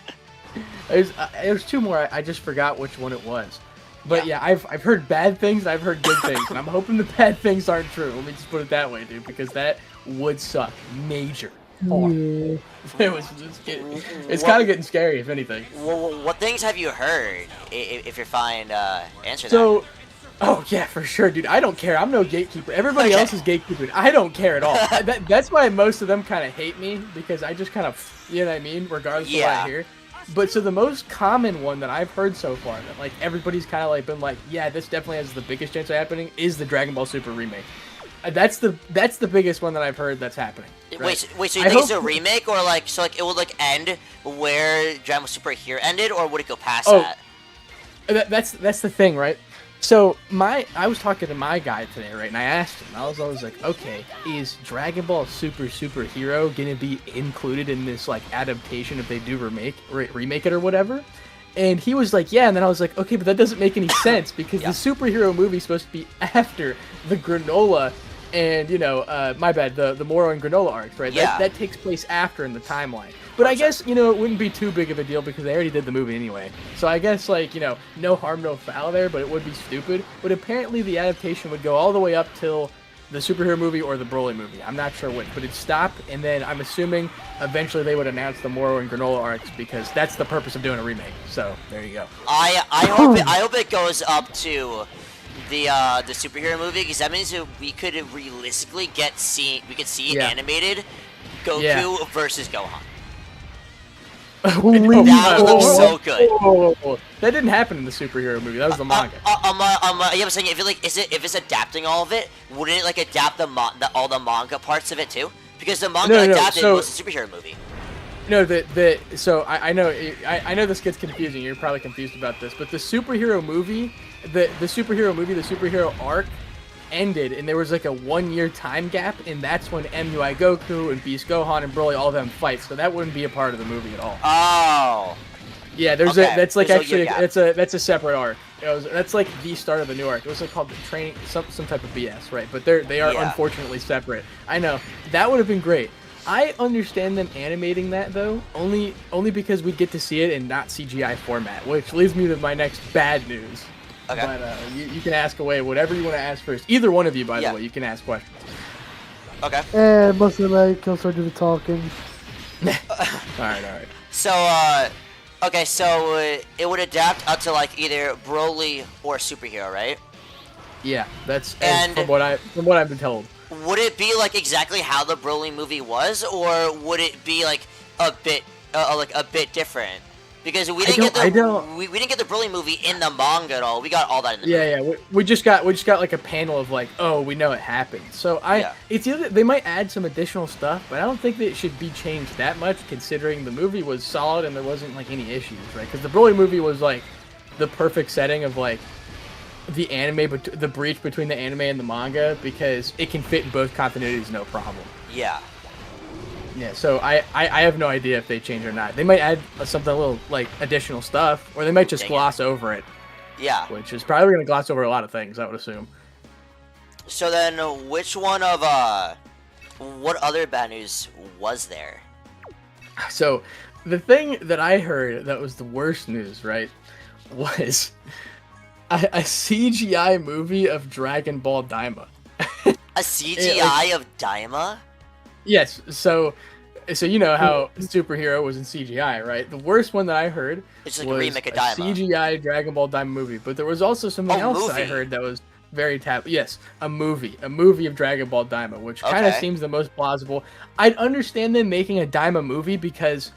There's two more. I just forgot which one it was. But yeah, I've heard bad things. And I've heard good things, and I'm hoping the bad things aren't true. Let me just put it that way, dude, because that would suck major. Hard. Yeah. It's kind of getting scary, if anything. Well, what things have you heard? If you're fine, answer that. So, oh yeah, for sure, dude. I don't care. I'm no gatekeeper. Everybody else is gatekeeping. I don't care at all. That's why most of them kind of hate me, because I just kind of, you know what I mean, regardless of what I hear. But so the most common one that I've heard so far, that like everybody's kind of like been like, yeah, this definitely has the biggest chance of happening, is the Dragon Ball Super remake. That's the biggest one that I've heard that's happening. Right? Wait, so you think it's a remake, or like, so like it would like end where Dragon Ball Super here ended, or would it go past that? That's the thing, right? So I was talking to my guy today, right, and I asked him. I was always like, okay, is Dragon Ball Superhero gonna be included in this like adaptation if they do remake it or whatever? And he was like, yeah. And then I was like, okay, but that doesn't make any sense because the superhero movie is supposed to be after the Granola and my bad, the Moro and Granola arcs, right? Yeah. That takes place after in the timeline. But I guess, it wouldn't be too big of a deal because they already did the movie anyway. So I guess, like, no harm, no foul there, but it would be stupid. But apparently the adaptation would go all the way up till the superhero movie or the Broly movie. I'm not sure which, but it'd stop, and then I'm assuming eventually they would announce the Moro and Granola arcs because that's the purpose of doing a remake. So there you go. I hope it goes up to the superhero movie, because that means that we could realistically see animated Goku versus Gohan. That would look so good. That didn't happen in the superhero movie. That was the manga. I'm saying if it's adapting all of it, wouldn't it like adapt all the manga parts of it too? Because the manga adapted was the superhero movie. No, so I know this gets confusing. You're probably confused about this, but the superhero movie, the superhero arc ended, and there was like a 1-year time gap, and that's when MUI Goku and Beast Gohan and Broly, all of them fight. So that wouldn't be a part of the movie at all. Oh. Yeah, that's a separate arc. That's like the start of the new arc. It was like called the training, some type of BS, right? But they are unfortunately separate. I know that would have been great. I understand them animating that though, only because we get to see it in not CGI format, which leads me to my next bad news. Okay. But you can ask away whatever you want to ask first. Either one of you, by the way, you can ask questions. Okay. And mostly like I'll start doing the talking. All right. So it would adapt up to like either Broly or superhero, right? Yeah, that's from what I've been told. Would it be like exactly how the Broly movie was, or would it be like a bit different? Because we didn't get the Broly movie in the manga at all. We got all that in the movie. Yeah. We just got like a panel of like, oh, we know it happened. So it's either they might add some additional stuff, but I don't think that it should be changed that much considering the movie was solid and there wasn't like any issues, right? Because the Broly movie was like the perfect setting of like the anime, but the breach between the anime and the manga, because it can fit in both continuities, no problem. Yeah. Yeah, so I have no idea if they change or not. They might add something a little, like, additional stuff, or they might just gloss over it. Yeah. Which is probably going to gloss over a lot of things, I would assume. So then, which one of, what other bad news was there? So, the thing that I heard that was the worst news, right, was a CGI movie of Dragon Ball Daima. A CGI of Daima? Yes, so you know how Superhero was in CGI, right? The worst one that I heard it's like was a remake of Daima. CGI Dragon Ball Daima movie, but there was also something else I heard that was very Yes, a movie of Dragon Ball Daima, which kind of seems the most plausible. I'd understand them making a Daima movie because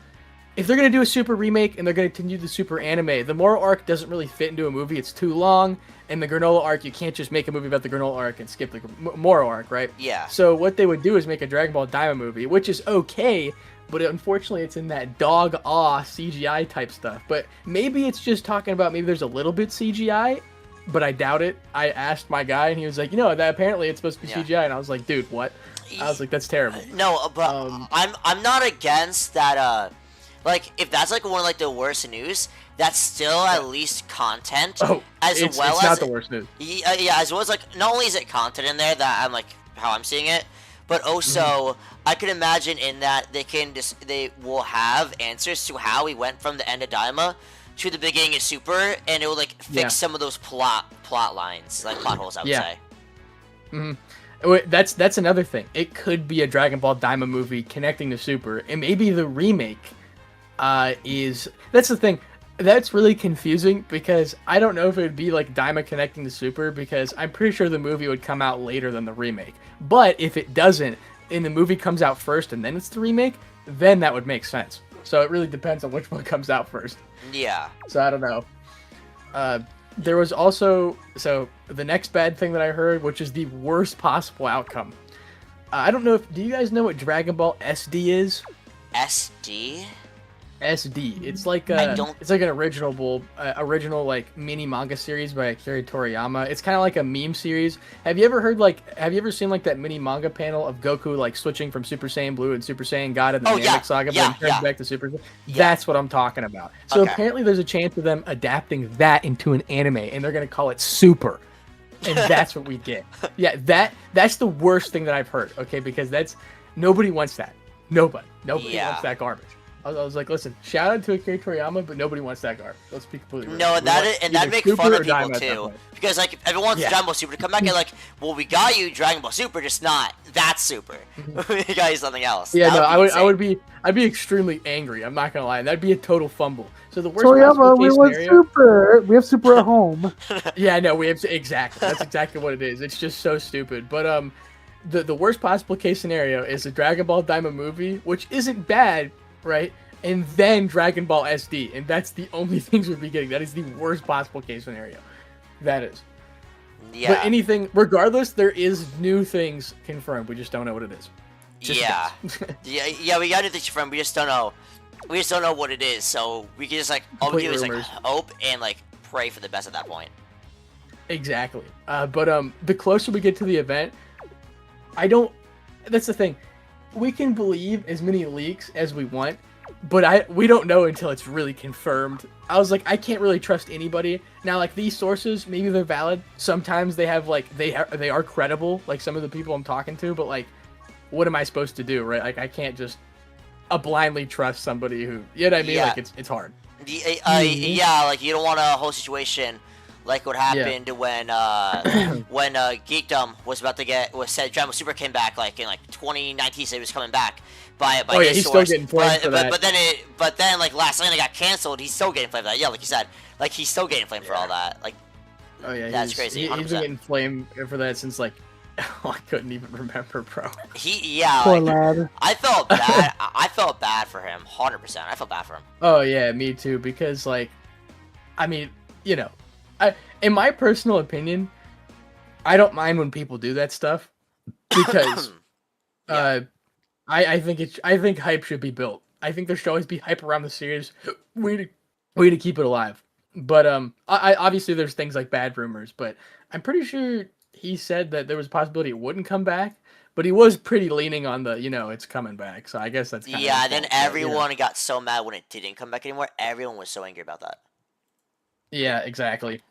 if they're gonna do a Super remake and they're gonna continue the Super anime, the Moro arc doesn't really fit into a movie. It's too long. And the Granola arc, you can't just make a movie about the Granola arc and skip the Moro arc, right? Yeah. So what they would do is make a Dragon Ball Daima movie, which is okay, but unfortunately it's in that dog-aw CGI type stuff. But maybe it's just talking about maybe there's a little bit CGI, but I doubt it. I asked my guy, and he was like, that apparently it's supposed to be CGI, and I was like, dude, what? I was like, that's terrible. No, but I'm not against that. Like, if that's like one of like the worst news, that's still at least content. It's not the worst news. Yeah, as well as like not only is it content in there that I'm like how I'm seeing it, but also I can imagine in that they will have answers to how we went from the end of Daima to the beginning of Super, and it will like fix some of those plot lines, like plot holes, I would say. That's another thing. It could be a Dragon Ball Daima movie connecting to Super, and maybe the remake is. That's the thing. That's really confusing because I don't know if it would be like Daima connecting to Super, because I'm pretty sure the movie would come out later than the remake. But if it doesn't, and the movie comes out first and then it's the remake, then that would make sense. So it really depends on which one comes out first. Yeah. So I don't know. There was also the next bad thing that I heard, which is the worst possible outcome. I don't know do you guys know what Dragon Ball SD is? SD? SD. It's like it's like an original like mini manga series by Akira Toriyama. It's kind of like a meme series. Have you ever seen like that mini manga panel of Goku like switching from Super Saiyan Blue and Super Saiyan God in the Namek Saga, but then turns back to Super Saiyan? That's what I'm talking about. So apparently there's a chance of them adapting that into an anime, and they're gonna call it Super, and that's what we get. Yeah, that's the worst thing that I've heard. Okay, because nobody wants that. Nobody wants that garbage. I was like, listen, shout out to Akira Toriyama, but nobody wants that garbage. Let's be completely real. No, that makes fun of people too. Because like everyone wants Dragon Ball Super to come back and like, well, we got you Dragon Ball Super, just not that Super. We got you something else. Yeah, I'd be extremely angry. I'm not gonna lie, that'd be a total fumble. So the worst Toriyama, we want Super. We have Super at home. Yeah, no, we have exactly. That's exactly what it is. It's just so stupid. But the worst possible case scenario is a Dragon Ball Daima movie, which isn't bad. Right, and then Dragon Ball SD, and that's the only things we'd be getting. That is the worst possible case scenario. That is. Yeah. But anything, regardless, there is new things confirmed. We just don't know what it is. Yeah, we got new things confirmed. We just don't know. We just don't know what it is. So we can just like all we do is like hope and like pray for the best at that point. Exactly. But the closer we get to the event, that's the thing. We can believe as many leaks as we want, but we don't know until it's really confirmed. I was like, I can't really trust anybody. Now, like, these sources, maybe they're valid. Sometimes they have, like, they are credible, like some of the people I'm talking to, but, like, what am I supposed to do, right? Like, I can't just blindly trust somebody who, you know what I mean? Like, it's hard. Yeah, like, you don't want a whole situation like what happened when Geekdom was about to said Dragon Ball Super came back like in like 2019, said he was coming back by his he's source. Still getting flamed for that. But then like last night it got canceled. He's still getting flamed for that. Yeah, like you said, like he's still getting flamed for all that. Like, that's crazy. He's been getting flamed for that since like I couldn't even remember, bro. Poor lad. I felt bad. I felt bad for him, 100%. I felt bad for him. Oh yeah, me too. Because like, I mean, you know. In my personal opinion, I don't mind when people do that stuff because I think hype should be built. I think there should always be hype around the series. Way to keep it alive. But I obviously there's things like bad rumors, but I'm pretty sure he said that there was a possibility it wouldn't come back. But he was pretty leaning on the, it's coming back. So I guess that's kind of then everyone got so mad when it didn't come back anymore. Everyone was so angry about that. Yeah, exactly.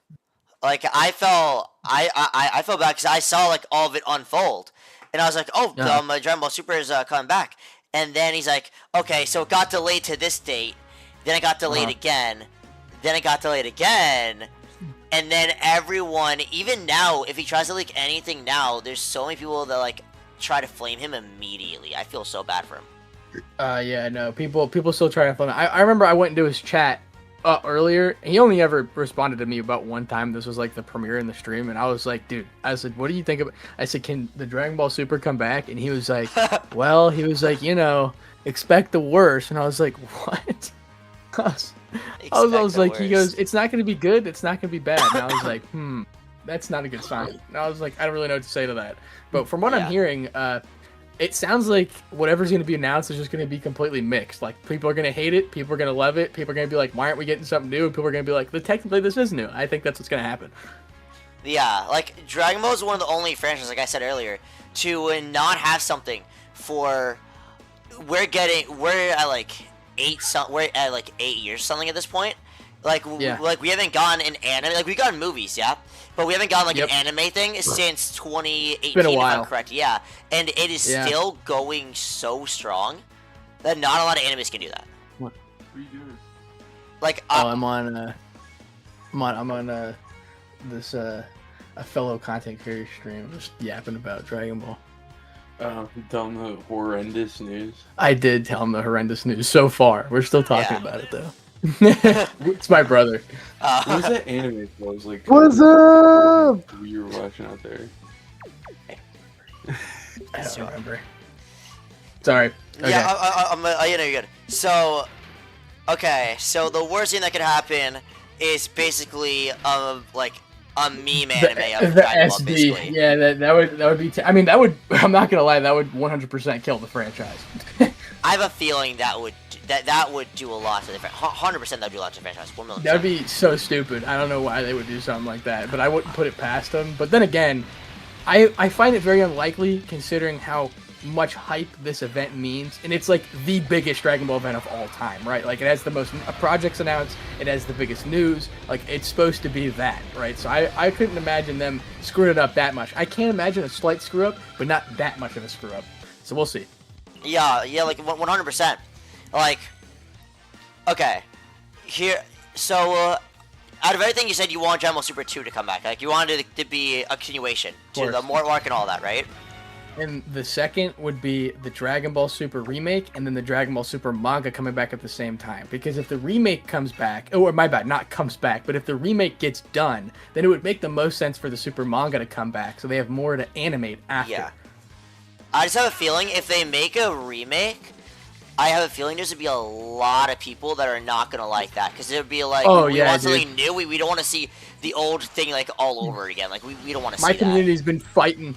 Like I felt bad because I saw like all of it unfold, and I was like, "Oh, Dragon Ball Super is coming back." And then he's like, "Okay, so it got delayed to this date, then it got delayed again, then it got delayed again, and then everyone, even now, if he tries to leak anything now, there's so many people that like try to flame him immediately. I feel so bad for him." Yeah, no, people still try to flame him. I remember I went into his chat. Earlier, he only ever responded to me about one time. This was like the premiere in the stream, and I was like, dude, I said, what do you think of? I said, can the Dragon Ball Super come back? And he was like, well, expect the worst. And I was like, what? I was like, he goes, it's not going to be good. It's not going to be bad. And I was like, that's not a good sign. And I was like, I don't really know what to say to that. But from what I'm hearing, it sounds like whatever's going to be announced is just going to be completely mixed. Like, people are going to hate it, people are going to love it, people are going to be like, why aren't we getting something new? And people are going to be like, technically this is new. I think that's what's going to happen. Yeah, like, Dragon Ball is one of the only franchises, like I said earlier, to not have something for... We're at like 8 years or something at this point, Like, Yeah. like we haven't gotten an anime. Like, we've gotten movies, yeah, but we haven't gotten like Yep. an anime thing since 2018. It's been a If while. I'm correct, yeah, and it is Yeah. still going so strong that not a lot of animes can do that. What are you doing? Like, Oh, I'm on this a fellow content creator stream, just yapping about Dragon Ball. Tell them the horrendous news. I did tell him the horrendous news so far. We're still talking Yeah. about it though. It's my brother. What was that anime that was like? What's up? You were watching out there. I don't remember. Sorry. Okay. Yeah, you know, you're good. So, okay, so the worst thing that could happen is basically like a meme anime of the Dragon Ball, SD. basically. Yeah, that would be. I mean, that would. I'm not gonna lie. That would 100% kill the franchise. I have a feeling that would do a lot to the franchise. 100% that would do a lot to the franchise. 1 million. That would be so stupid. I don't know why they would do something like that, but I wouldn't put it past them. But then again, I find it very unlikely considering how much hype this event means, and it's like the biggest Dragon Ball event of all time, right? Like, it has the most projects announced, it has the biggest news, like, it's supposed to be that, right? So I couldn't imagine them screwing it up that much. I can't imagine a slight screw up, but not that much of a screw up. So we'll see. Yeah, like 100%. Like, okay, here. So, out of everything you said, you want Dragon Ball Super 2 to come back. Like, you wanted it to be a continuation to the Mort arc and all that, right? And the second would be the Dragon Ball Super remake, and then the Dragon Ball Super manga coming back at the same time. Because if the remake comes back, or my bad, not comes back, but if the remake gets done, then it would make the most sense for the Super manga to come back, so they have more to animate after. Yeah. I just have a feeling if they make a remake, I have a feeling there's gonna be a lot of people that are not gonna like that, because it would be like, Oh, we yeah, want dude. something new. We don't want to see the old thing like all over again. Like, we don't want to see My that. community's been fighting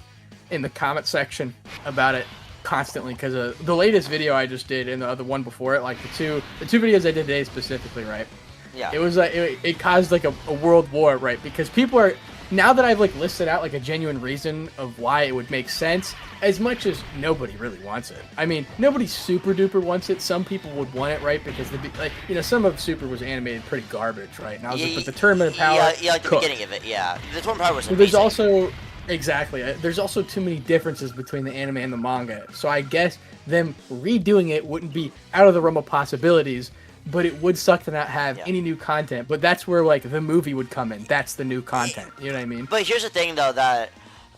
in the comment section about it constantly, because the latest video I just did and the one before it, like the two videos I did today specifically, right? Yeah. It was like it caused like a world war, right? Because people are, now that I've like listed out like a genuine reason of why it would make sense, as much as nobody really wants it. I mean, nobody super duper wants it. Some people would want it, right? Because like, you know, some of Super was animated pretty garbage, right? And I was like, but the Tournament of Power, yeah, like the cooked. beginning of it, yeah. The Tournament of Power was But amazing. there's also exactly there's also too many differences between the anime and the manga, so I guess them redoing it wouldn't be out of the realm of possibilities, but it would suck to not have any new content. But that's where like the movie would come in. That's the new content, you know what I mean? But here's the thing, though, that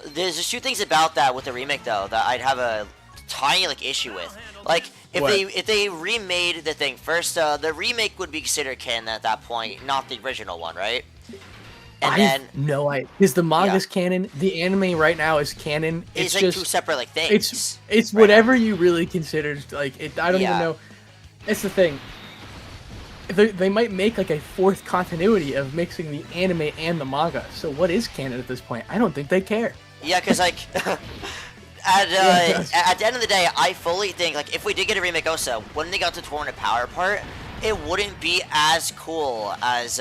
there's just two things about that with the remake, though, that I'd have a tiny like issue with. Like, if they remade the thing first, the remake would be considered canon at that point, not the original one, right? And because the manga's canon, the anime right now is canon. it's like just two separate like things. It's right whatever you really consider. Like, I don't even Yeah. know. It's the thing. They might make like a fourth continuity of mixing the anime and the manga. So what is canon at this point? I don't think they care. Yeah, because like at the end of the day, I fully think like if we did get a remake also, when they got to Tournament of Power part, it wouldn't be as cool as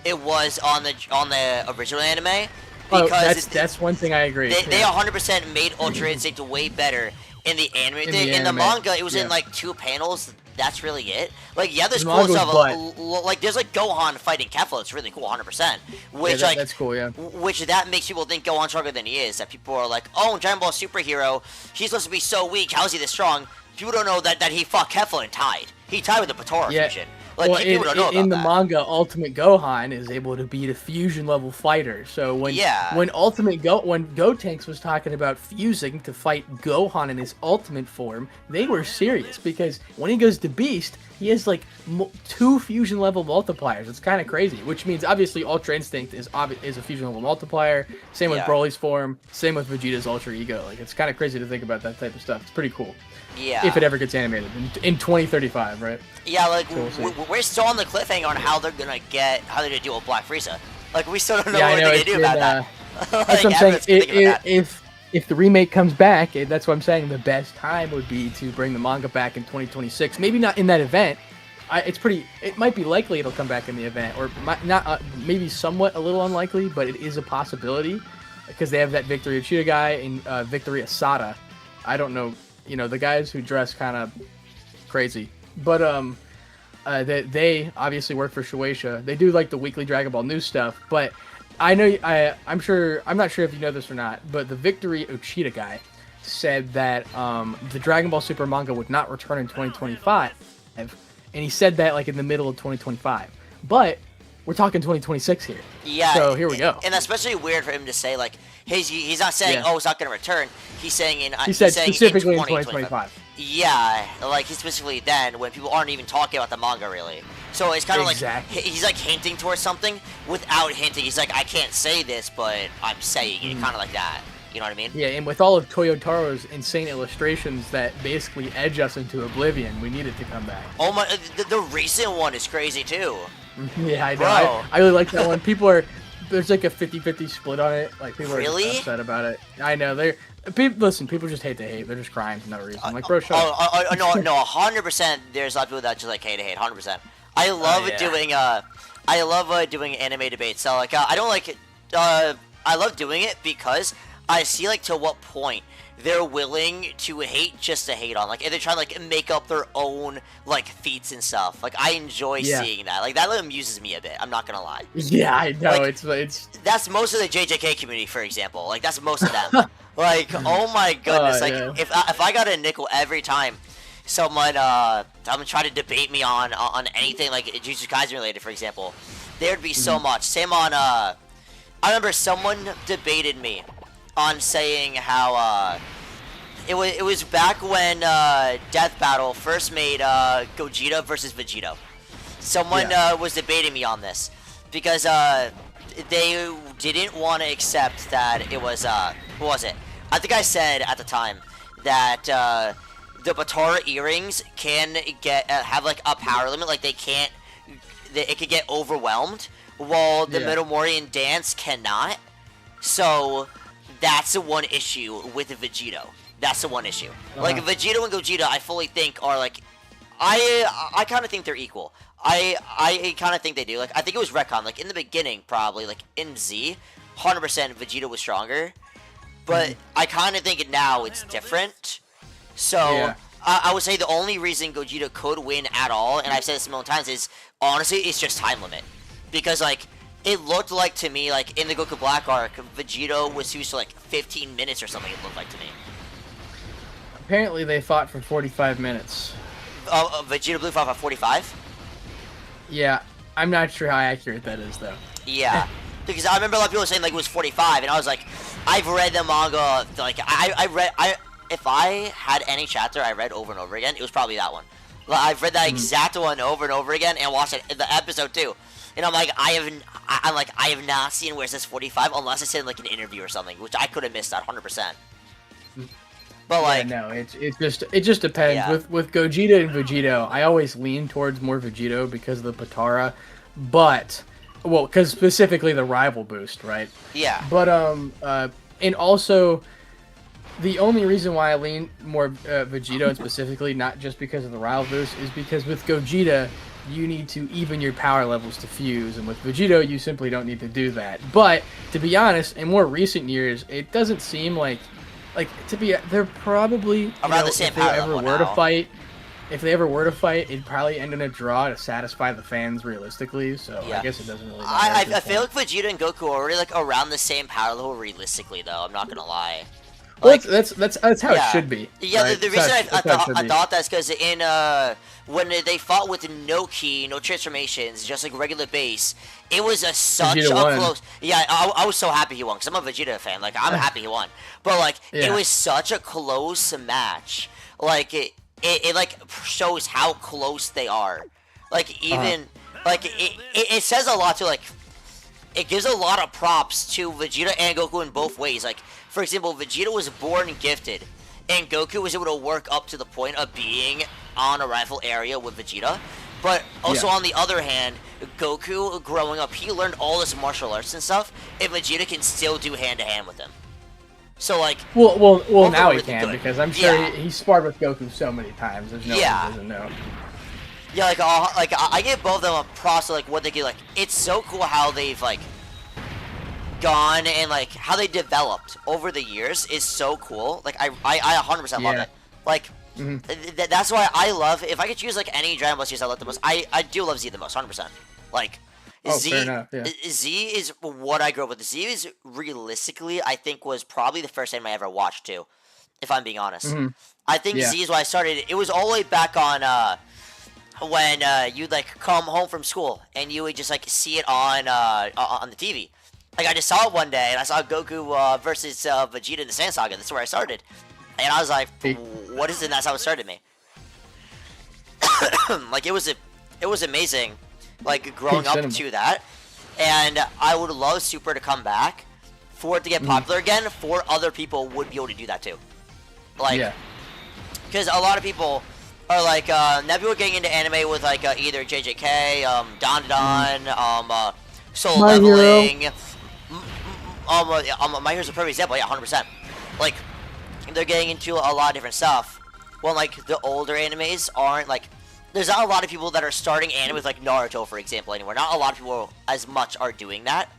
it was on the original anime. Because That's one thing I agree. They 100% made Ultra Instinct way better in the anime thing. In the manga, it was in like 2 panels. That's really it. Like, yeah, there's The cool manga was stuff. Like, there's like Gohan fighting Kefla. It's really cool, 100%. Which that's cool. Yeah. Which that makes people think Gohan's stronger than he is. That people are like, oh, Dragon Ball superhero, he's supposed to be so weak. How is he this strong? People don't know that he fought Kefla and tied. He tied with the Potara fusion. Like, well, people don't know about in the that. manga, Ultimate Gohan is able to beat a fusion level fighter. So when Gotenks was talking about fusing to fight Gohan in his ultimate form, they were serious, because when he goes to Beast, he has like 2 fusion level multipliers. It's kind of crazy, which means obviously Ultra Instinct is a fusion level multiplier. Same with Broly's form. Same with Vegeta's Ultra Ego. Like, it's kind of crazy to think about that type of stuff. It's pretty cool. Yeah. If it ever gets animated in 2035, right? Yeah, like So we're still on the cliffhanger on how they're gonna deal with Black Frieza. Like, we still don't know Yeah, what I know, they're gonna do about that. That's what I'm saying. If the remake comes back, that's what I'm saying. The best time would be to bring the manga back in 2026. Maybe not in that event. It might be likely it'll come back in the event, or not. Maybe somewhat a little unlikely, but it is a possibility, because they have that Victory Uchida guy and Victory Asada. I don't know, the guys who dress kind of crazy, but that they obviously work for Shueisha. They do like the weekly Dragon Ball news stuff, but I'm not sure if you know this or not, but the Victory Uchida guy said that the Dragon Ball Super manga would not return in 2025, and he said that like in the middle of 2025. But we're talking 2026 here. Yeah. So here we go. And especially weird for him to say like he's not saying it's not going to return. He's saying he said specifically in 2025. Yeah, like he specifically then when people aren't even talking about the manga really. So it's kind of like he's like hinting towards something without hinting. He's like, I can't say this, but I'm saying it, kind of like that. You know what I mean? Yeah, and with all of Toyotaro's insane illustrations that basically edge us into oblivion, we need it to come back. Oh my, the recent one is crazy too. Yeah, I know. I really like that one. There's like a 50-50 split on it. Like people are just upset about it. I know people just hate to hate. They're just crying for no reason. I'm like, bro, shut up. No, 100%. There's a lot of people that just like hate to hate. 100%. I love doing anime debates. So like I don't like it. I love doing it because I see like to what point they're willing to hate just to hate on. Like if they're trying to like make up their own like feats and stuff. Like I enjoy seeing that. Like that amuses me a bit. I'm not gonna lie. Yeah, I know. Like, it's that's most of the JJK community, for example. Like that's most of them. Like oh my goodness. If I got a nickel every time someone try to debate me on anything like Jujutsu Kaisen related, for example, there'd be so much. Same on I remember someone debated me on saying how it was back when Death Battle first made Gogeta versus Vegito. Someone was debating me on this because they didn't want to accept that it was what was it? I think I said at the time that the Batara earrings can have like a power limit, like it could get overwhelmed, while the Midamorian dance cannot. So that's the one issue with Vegito. That's the one issue. Like Vegito and Gogeta, I fully think are like, I kind of think they're equal. I kind of think they do. Like I think it was retcon. Like in the beginning, probably like in Z, 100% Vegeta was stronger. But I kind of think now it's different. So I would say the only reason Gogeta could win at all, and I've said this a million times, is honestly it's just time limit. Because like it looked like to me, like in the Goku Black arc, Vegito was used to like 15 minutes or something. It looked like to me. Apparently they fought for 45 minutes. Vegeta Blue fought for 45. Yeah, I'm not sure how accurate that is though. Yeah, because I remember a lot of people saying like it was 45, and I was like, I've read the manga. Like if I had any chapter I read over and over again, it was probably that one. Like, I've read that exact one over and over again, and watched it, the episode too. And I'm like, I have not seen where it says 45 unless it's in like an interview or something, which I could have missed that 100%. But like, no, it just depends. Yeah. With Gogeta and Vegito, I always lean towards more Vegito because of the Patara, but because specifically the rival boost, right? Yeah. But and also the only reason why I lean more Vegito, and specifically not just because of the rival boost, is because with Gogeta you need to even your power levels to fuse, and with Vegito you simply don't need to do that. But to be honest, in more recent years, it doesn't seem like they're probably around the same power level now. If they ever were to fight, it'd probably end in a draw to satisfy the fans realistically. So I guess it doesn't really matter. I feel like Vegeta and Goku are already like around the same power level realistically, though. I'm not gonna lie. Well, like, that's how it should be. Yeah, right? the reason I thought that's because in when they fought with no ki, no transformations, just like regular base, it was such a close. Yeah, I was so happy he won because I'm a Vegeta fan. Like I'm happy he won, but like it was such a close match. Like it like shows how close they are. Like even like it says a lot to like. It gives a lot of props to Vegeta and Goku in both ways. Like, for example, Vegeta was born gifted, and Goku was able to work up to the point of being on a rival area with Vegeta. But also on the other hand, Goku, growing up, he learned all this martial arts and stuff, and Vegeta can still do hand-to-hand with him. So, like... Well, now he can, because I'm sure he sparred with Goku so many times. There's no one who doesn't know. Yeah, like I give both of them a props to like what they do. Like it's so cool how they've like gone and like how they developed over the years is so cool. Like I 100% love it. Like That's why I love. If I could choose like any Dragon Ball series I love the most, I do love Z the most, 100%. Like, Z, fair enough, yeah. Z is what I grew up with. Z is realistically, I think, was probably the first anime I ever watched too, if I'm being honest. I think Yeah. Z is why I started. It was all the way back on when you'd like come home from school and you would just like see it on the TV. Like I just saw it one day and I saw Goku versus Vegeta in the Sand Saga. That's where I started, and I was like, "What is it?" And that's how it started me. Like it was amazing. Like growing up to that, and I would love Super to come back, for it to get popular again. For other people would be able to do that too, like, because a lot of people are like now people are getting into anime with like either JJK, Don Solo My Hero. Leveling. My Hero's a perfect example. Yeah, 100%. Like they're getting into a lot of different stuff. Well, like the older animes aren't like. There's not a lot of people that are starting anime with like Naruto, for example, anymore. Not a lot of people as much are doing that.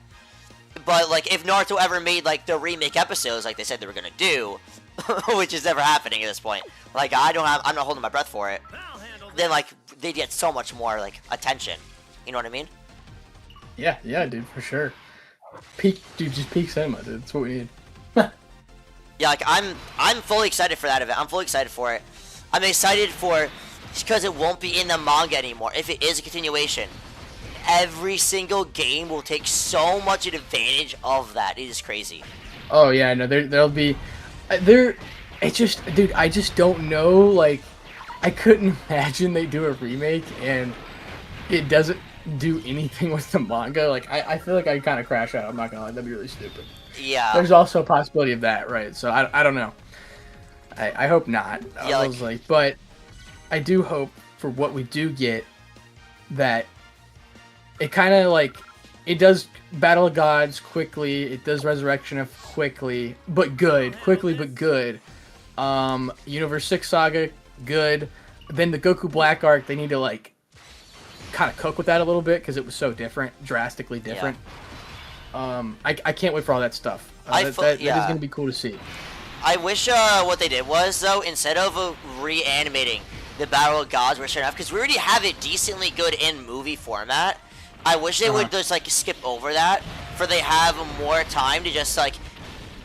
But like, if Naruto ever made like the remake episodes, like they said they were gonna do, which is never happening at this point. Like I'm not holding my breath for it. Then like they get so much more like attention. You know what I mean? Yeah, dude, for sure. Just peak cinema, dude. That's what we need. Yeah, like I'm fully excited for that event. I'm fully excited for it. I'm excited for. Because it won't be in the manga anymore. If it is a continuation, every single game will take so much advantage of that. It is crazy. Oh yeah, no, there'll be, it's just, dude, I just don't know. Like, I couldn't imagine they do a remake and it doesn't do anything with the manga. Like, I feel like I'd kind of crash out. I'm not gonna lie, that'd be really stupid. Yeah. There's also a possibility of that, right? So I don't know. I hope not. Yeah, I was like, but. I do hope for what we do get that it kind of like it does Battle of Gods quickly, it does Resurrection of quickly but good. Universe 6 Saga good. Then the Goku Black arc, they need to like kind of cook with that a little bit because it was so different, drastically different. Yeah. I can't wait for all that stuff. That is going to be cool to see. I wish what they did was though, instead of reanimating the Battle of Gods, we're starting off because we already have it decently good in movie format. I wish they would just like skip over that, for they have more time to just like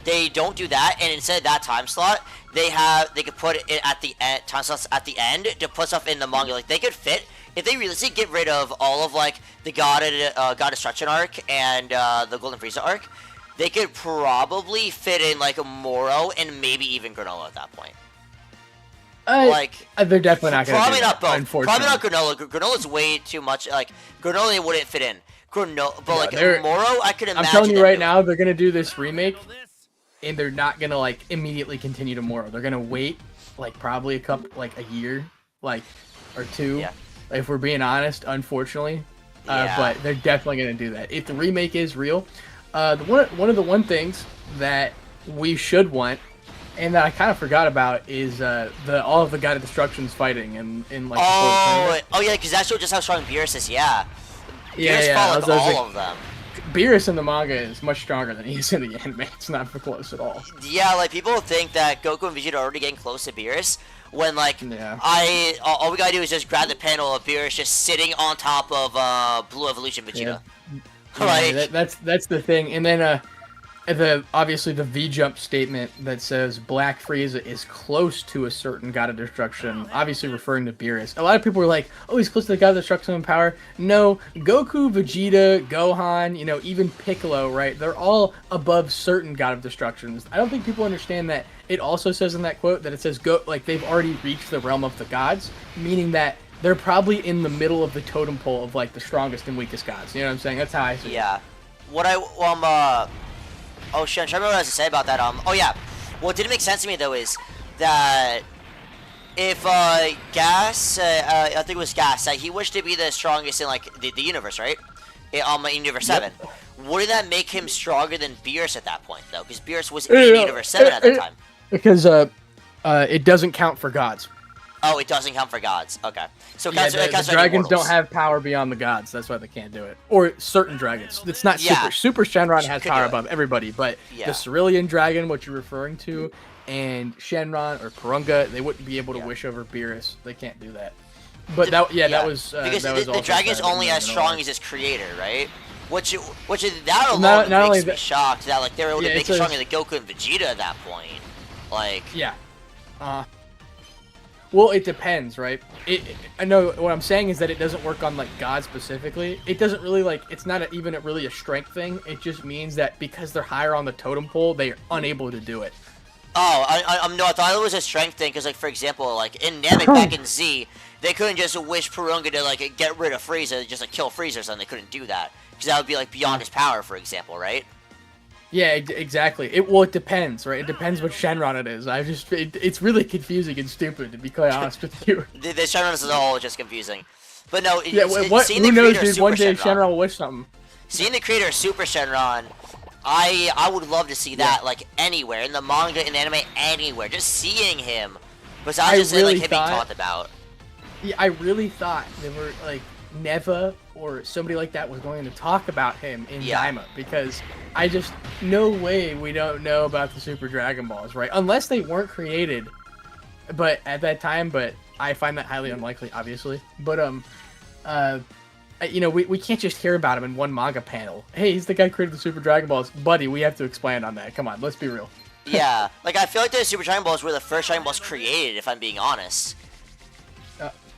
they don't do that, and instead of that time slot, they could put it at the end, time slots at the end to put stuff in the manga. Like they could fit if they realistically get rid of all of like the God Destruction arc and the Golden Frieza arc. They could probably fit in like a Moro and maybe even Granola at that point. They're definitely not going to. Probably not both. Unfortunately, probably not Granola. Granola's way too much. Like Granola wouldn't fit in. But like Moro, I could imagine. I'm telling you right now, they're going to do this remake, and they're not going to like immediately continue to Moro. They're going to wait like probably a year, like or two. Yeah. If we're being honest, unfortunately, but they're definitely going to do that. If the remake is real, one of the things that we should want. And that I kind of forgot about is all of the God of Destruction's fighting in like. Oh yeah, because that's just how strong Beerus is. Yeah. Beerus followed all of them. Beerus in the manga is much stronger than he is in the anime. It's not close at all. Yeah, like people think that Goku and Vegeta are already getting close to Beerus, when like all we gotta do is just grab the panel of Beerus just sitting on top of Blue Evolution Vegeta. Yeah. Like that's the thing, and then obviously the V-Jump statement that says Black Frieza is close to a certain God of Destruction, obviously referring to Beerus. A lot of people were like, oh, he's close to the God of Destruction in power. No, Goku, Vegeta, Gohan, even Piccolo, right? They're all above certain God of Destructions. I don't think people understand that it also says in that quote that it says they've already reached the realm of the gods, meaning that they're probably in the middle of the totem pole of like the strongest and weakest gods. You know what I'm saying? That's how I see it. Yeah. Oh shit, I'm trying to remember what I was to say about that. Oh yeah, what didn't make sense to me though is that if Gas, I think it was Gas, he wished to be the strongest in like the universe, right? In Universe 7. Wouldn't that make him stronger than Beerus at that point though? Because Beerus was in Universe 7 at that time. Because it doesn't count for gods. Oh, it doesn't count for gods. Okay. So the dragons don't have power beyond the gods. That's why they can't do it. Or certain dragons. It's not Super. Super Shenron has power above everybody, but the Cerulean dragon, what you're referring to, and Shenron or Porunga, they wouldn't be able to Yeah. wish over Beerus. They can't do that. But that was because that was the also dragon is said in only the as strong Manila. as its creator, right? Which that alone Not only makes me that- shocked that like they were able to Yeah, make it it stronger says- than Goku and Vegeta at that point. Like, Yeah. Well, it depends, right? I know what I'm saying is that it doesn't work on like God specifically. It doesn't really like it's not even really a strength thing. It just means that because they're higher on the totem pole, they're unable to do it. oh, no, I thought it was a strength thing because like for example, like in Namek back in Z, they couldn't just wish Porunga to like get rid of Frieza, just like kill Frieza or something. They couldn't do that because that would be like beyond his power, for example, right? Yeah, exactly. It depends, right? It depends what Shenron it is. It's really confusing and stupid to be quite honest with you. The Shenron as a whole is just confusing. But no, Yeah, seeing who the knows, creator of dude? Super One day Shenron, Shenron will wish something. seeing the creator of Super Shenron, I would love to see that like anywhere in the manga, in anime, anywhere. Just seeing him, besides I just really like him being thought- talked about. Yeah, I really thought they were like Neva or somebody like that was going to talk about him in Yeah. Daima because I just no way we don't know about the Super Dragon Balls, right? Unless they weren't created, but at that time. But I find that highly unlikely, obviously. But you know, we can't just hear about him in one manga panel. Hey, he's the guy who created the Super Dragon Balls, buddy. We have to expand on that. Come on, let's be real. Yeah, like I feel like the Super Dragon Balls were the first Dragon Balls created, if I'm being honest.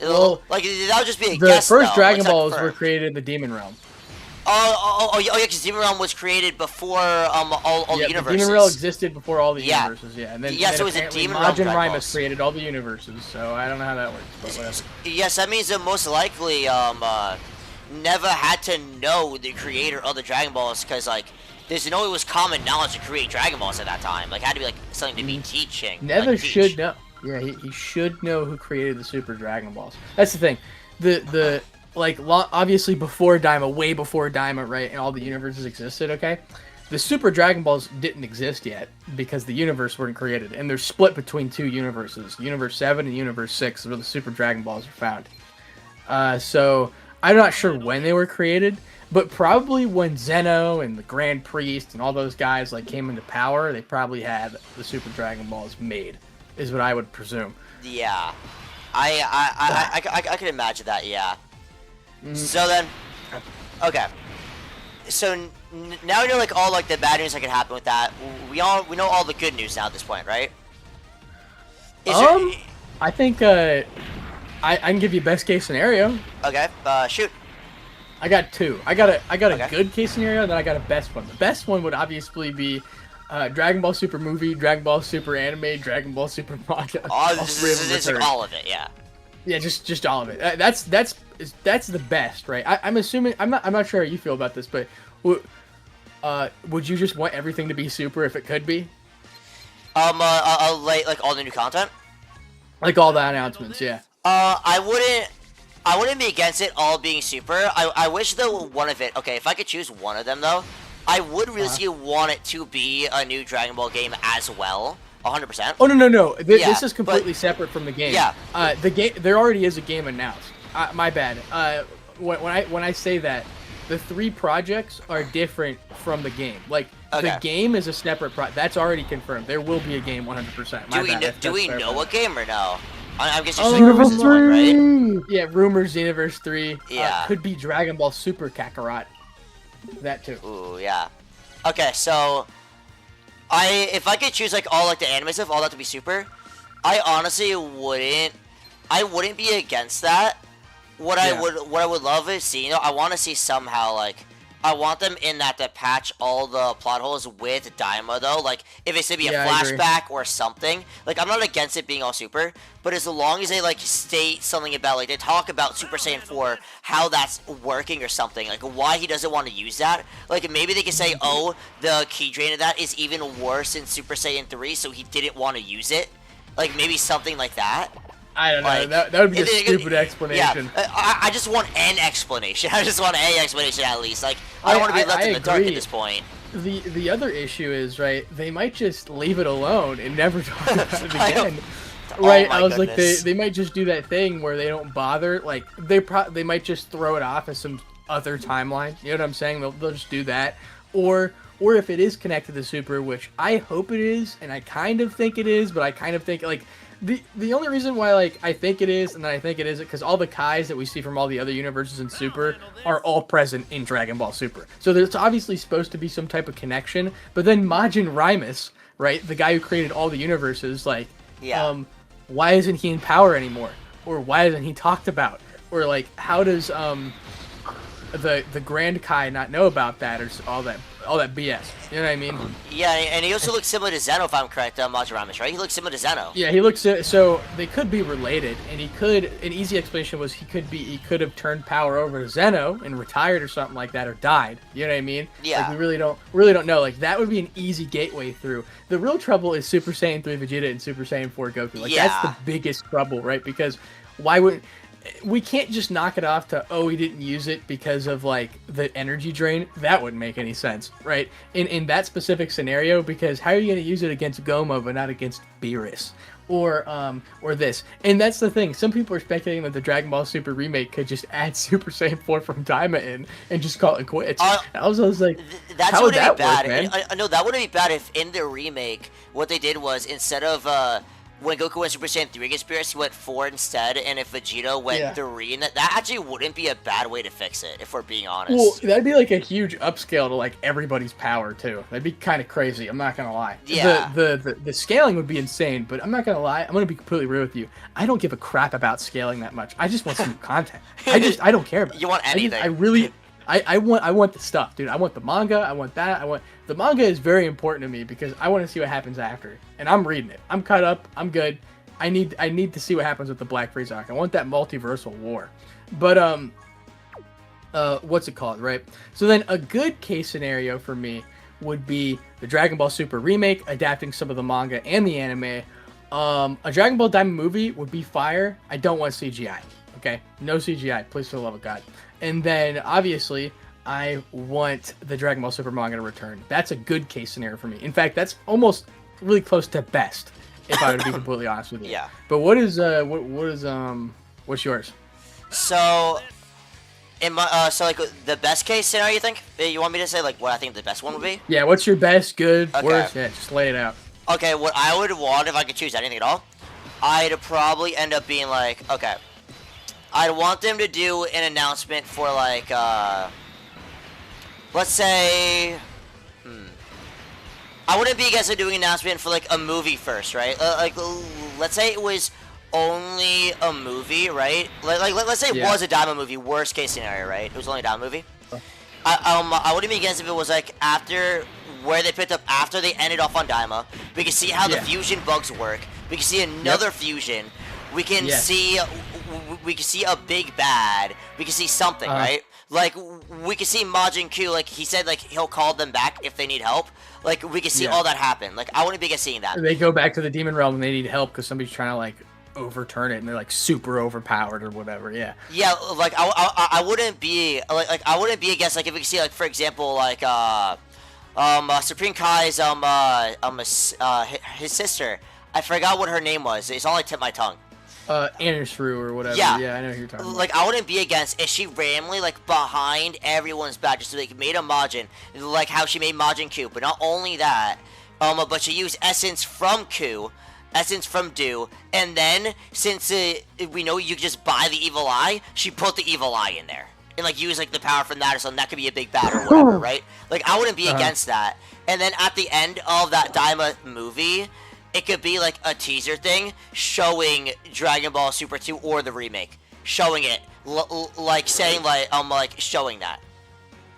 Well, like that would just be a the guess. first though. Dragon It's not Balls were confirmed. created in the Demon Realm. Oh, yeah, because Demon Realm was created before all Yeah, the the universes. Demon Realm existed before all the Yeah. universes, yeah. And then, Yeah, and so it was a apparently Demon Realm Majin Dragon Raimus Balls. created all the universes, so I don't know how that works, but whatever. Yes, that means that most likely Neva had to know the creator of the Dragon Balls because like there's no it was common knowledge to create Dragon Balls at that time. Like it had to be like something to be teaching. Neva like, teach. should know. Yeah, he should know who created the Super Dragon Balls. That's the thing. The like obviously before Daima, way before Daima, right, and all the universes existed. Okay, the Super Dragon Balls didn't exist yet because the universe weren't created, and they're split between two universes, Universe 7 and Universe 6, where the Super Dragon Balls are found. So I'm not sure when they were created, but probably when Zeno and the Grand Priest and all those guys like came into power, they probably had the Super Dragon Balls made, is what I would presume. Yeah, I could imagine that. Yeah. So then, okay. So now we know like all like the bad news that could happen with that. We know all the good news now at this point, right? Is there- I think I can give you best case scenario. okay. Shoot. I got two. I got a Okay. good case scenario, and then I got a best one. The best one would obviously be Dragon Ball Super movie, Dragon Ball Super anime, Dragon Ball Super manga. All, All three of them this is like return. all of it. Yeah. Yeah, just all of it. That's the best, right? I'm assuming I'm not sure how you feel about this, but would you just want everything to be super if it could be? Like all the new content. Like all the announcements, yeah. I wouldn't be against it all being super. I wish though one of it. Okay, if I could choose one of them though, I would really want it to be a new Dragon Ball game as well. 100%. Oh no! Yeah, This is completely but- separate from the game. Yeah. The game there already is a game announced. My bad. When I say that, the three projects are different from the game. Like Okay. the game is a separate project. That's already confirmed. There will be a game 100%. Do we know what game or no? I'm guessing Oh, just Universe like one, right? 3! Yeah, rumors. Universe 3. Yeah. Could be Dragon Ball Super Kakarot. That too. Ooh, yeah. Okay, so if I could choose like all like the anime stuff, all that to be super, I honestly wouldn't. I wouldn't be against that. What I would love is see. I want to see somehow like. I want them in that to patch all the plot holes with Daima though. Like if it's to be a Yeah, I agree. flashback or something. Like I'm not against it being all super, but as long as they like state something about like they talk about Super Saiyan 4, how that's working or something, like why he doesn't want to use that. Like maybe they can say, oh, the key drain of that is even worse in Super Saiyan 3, so he didn't want to use it. Like maybe something like that. I don't know. Like, That would be a stupid Yeah, explanation. I just want an explanation. I just want an explanation at least. Like I don't want to be left in the dark at agree. this point. The other issue is, right, they might just leave it alone and never talk about it I don't- again. Right, my I was like, goodness. they might just do that thing where they don't bother. Like they might just throw it off as some other timeline. You know what I'm saying? They'll just do that, or or if it is connected to Super, which I hope it is, and I kind of think it is, but I kind of think like the only reason why like I think it is, and then I think it isn't, because all the Kais that we see from all the other universes in Super are all present in Dragon Ball Super. So there's obviously supposed to be some type of connection. But then Majin Raimus, right, the guy who created all the universes, like, why isn't he in power anymore? Or why isn't he talked about? Or like, how does the Grand Kai not know about that, or all that BS? You know what I mean? Yeah, and he also looks similar to Zeno, if I'm correct, Majiramis, right? He looks similar to Zeno. Yeah, he looks so they could be related, and he could. An easy explanation was he could have turned power over to Zeno and retired or something like that, or died. You know what I mean? Yeah. Like, we really don't know. Like, that would be an easy gateway through. The real trouble is Super Saiyan 3 Vegeta and Super Saiyan 4 Goku. Like, that's the biggest trouble, right? Because why would we can't just knock it off to, oh, he didn't use it because of like the energy drain. That wouldn't make any sense, right? In that specific scenario, because how are you going to use it against Goma but not against Beerus? Or this. And that's the thing. Some people are speculating that the Dragon Ball Super remake could just add Super Saiyan 4 from Daima in and just call it quits. I was like, that's how would that be bad. work, man? I know that wouldn't be bad if in the remake what they did was, instead of when Goku went Super Saiyan 3 against Beerus, he went 4 instead, and if Vegeta went 3, and that actually wouldn't be a bad way to fix it, if we're being honest. Well, that'd be like a huge upscale to like everybody's power too. That'd be kind of crazy. I'm not gonna lie. Yeah. The scaling would be insane, but I'm not gonna lie. I'm gonna be completely real with you. I don't give a crap about scaling that much. I just want some content. I don't care about. You want anything? I want the stuff, dude. I want the manga. I want that. The manga is very important to me because I want to see what happens after, and I'm reading it. I'm caught up. I'm good. I need to see what happens with the Black Frieza arc. I want that multiversal war. But what's it called, right? So then a good case scenario for me would be the Dragon Ball Super remake, adapting some of the manga and the anime. A Dragon Ball Diamond movie would be fire. I don't want CGI. Okay, no CGI, please, for the love of God. And then obviously I want the Dragon Ball Super manga to return. That's a good case scenario for me. In fact, that's almost really close to best, if I were to be completely honest with you. Yeah. But what's yours? So, in my like the best case scenario, you think? You want me to say like what I think the best one would be? Yeah. What's your best, good, worst? Yeah, just lay it out. Okay. What I would want if I could choose anything at all, I'd probably end up being like, okay, I'd want them to do an announcement for like, let's say, I wouldn't be against doing an announcement for like a movie first, right? Like, let's say it was only a movie, right? Let's say it was a Daima movie, worst case scenario, right? It was only a Daima movie. I wouldn't be against if it was like after where they picked up after they ended off on Daima. We can see how the fusion bugs work. We can see another fusion. We can see a big bad. We can see something, right? Like, we can see Majin Q, like, he said, like, he'll call them back if they need help. Like, we can see all that happen. Like, I wouldn't be against seeing that. They go back to the Demon Realm and they need help because somebody's trying to, like, overturn it and they're, like, super overpowered or whatever, yeah. Yeah, like, I wouldn't be, like, I wouldn't be against, like, if we could see, like, for example, like, Supreme Kai's, his sister. I forgot what her name was. It's on, like, tip my tongue. Anishru or whatever. Yeah, I know who you're talking about. Like, I wouldn't be against if she randomly, like, behind everyone's back, just like made a Majin, like how she made Majin Q. But not only that, but she used essence from Q, essence from Do, and then since we know you can just buy the evil eye, she put the evil eye in there and like use like the power from that or something. That could be a big bad or whatever, right? Like, I wouldn't be against that. And then at the end of that Daima movie, it could be like a teaser thing showing Dragon Ball Super 2 or the remake, showing it, like saying like showing that,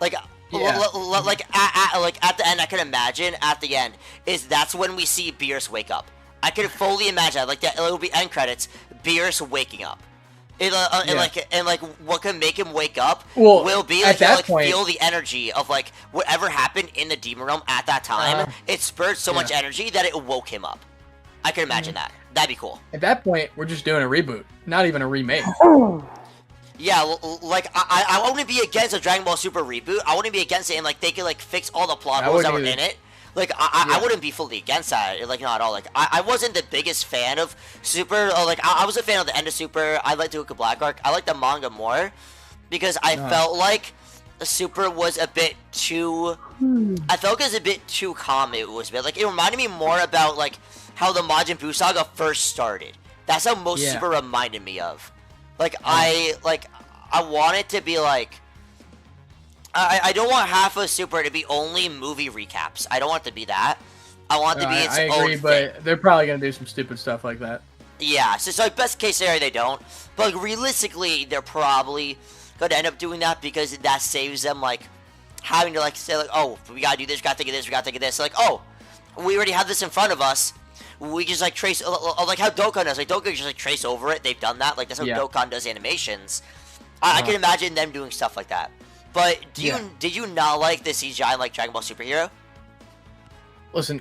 like like at the end. I can imagine at the end that's when we see Beerus wake up. I can fully imagine that, like that. It will be end credits, Beerus waking up. And like what can make him wake up will be like he'll like feel the energy of like whatever happened in the Demon Realm at that time. It spurred so much energy that it woke him up. I can imagine that. That'd be cool. At that point, we're just doing a reboot, not even a remake. Yeah, like I wouldn't be against a Dragon Ball Super reboot. I wouldn't be against it, and like they could like fix all the plot holes that were in it. Like, I wouldn't be fully against that, like, not at all. Like, I wasn't the biggest fan of Super. Like, I was a fan of the end of Super. I liked the Goku Black arc. I liked the manga more because I felt like Super was a bit too. I felt it was a bit too calm. It was a bit like it reminded me more about like how the Majin Buu saga first started. That's how most Super reminded me of. Like I want it to be like. I don't want half of Super to be only movie recaps. I don't want it to be that. I want it to be its own thing. I agree, but they're probably gonna do some stupid stuff like that. Yeah, so like best case scenario they don't, but like realistically they're probably gonna end up doing that because that saves them like having to like say like, oh, we gotta do this, we gotta think of this, we gotta think of this. Like, oh, we already have this in front of us. We just like trace like how Dokkan does. Like Dokkan just like trace over it. They've done that. Like that's how Dokkan does animations. I can imagine them doing stuff like that. But did you not like the CGI like Dragon Ball Superhero? Listen,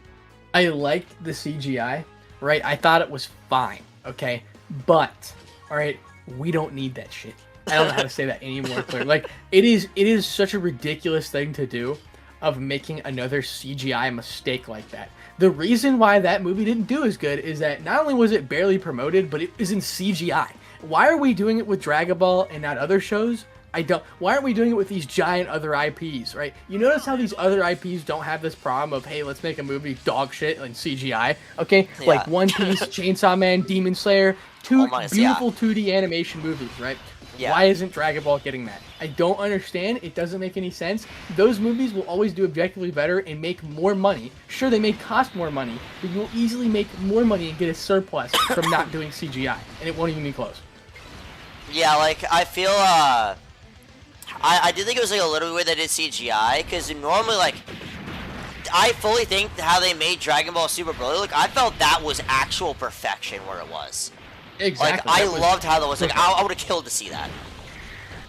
I liked the CGI, right? I thought it was fine, okay? But, all right, we don't need that shit. I don't know how to say that any more clear. Like, it is such a ridiculous thing to do of making another CGI mistake like that. The reason why that movie didn't do as good is that not only was it barely promoted, but it was in CGI. Why are we doing it with Dragon Ball and not other shows? Why aren't we doing it with these giant other IPs, right? You notice how these other IPs don't have this problem of, hey, let's make a movie dog shit and CGI, okay? Yeah. Like One Piece, Chainsaw Man, Demon Slayer, beautiful 2D animation movies, right? Yeah. Why isn't Dragon Ball getting that? I don't understand. It doesn't make any sense. Those movies will always do objectively better and make more money. Sure, they may cost more money, but you will easily make more money and get a surplus from not doing CGI, and it won't even be close. Yeah, like, I feel, I did think it was like a little weird that they did CGI, because normally, like, I fully think how they made Dragon Ball Super Broly look, I felt that was actual perfection where it was. Exactly. Like, I loved how that was, like, I would have killed to see that.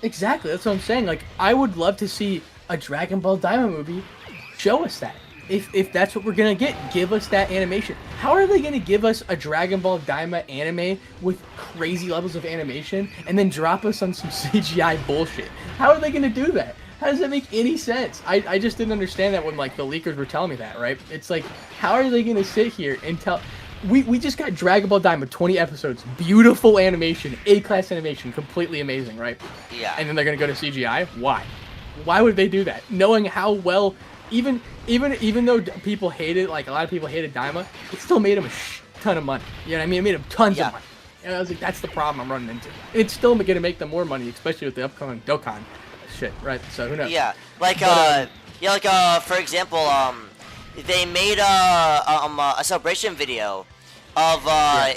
Exactly, that's what I'm saying. Like, I would love to see a Dragon Ball Daima movie show us that. If that's what we're gonna get, give us that animation. How are they gonna give us a Dragon Ball Daima anime with crazy levels of animation and then drop us on some CGI bullshit? How are they gonna do that? How does that make any sense? I just didn't understand that when like the leakers were telling me that, right? It's like, how are they gonna sit here and tell... We just got Dragon Ball Daima, 20 episodes, beautiful animation, A-class animation, completely amazing, right? Yeah. And then they're gonna go to CGI? Why? Why would they do that? Knowing how well... Even though people hated, like a lot of people hated Daima, it still made him a ton of money. You know what I mean? It made him tons of money. And I was like, that's the problem I'm running into. It's still going to make them more money, especially with the upcoming Dokkan shit, right? So who knows? Yeah, like for example, they made a celebration video of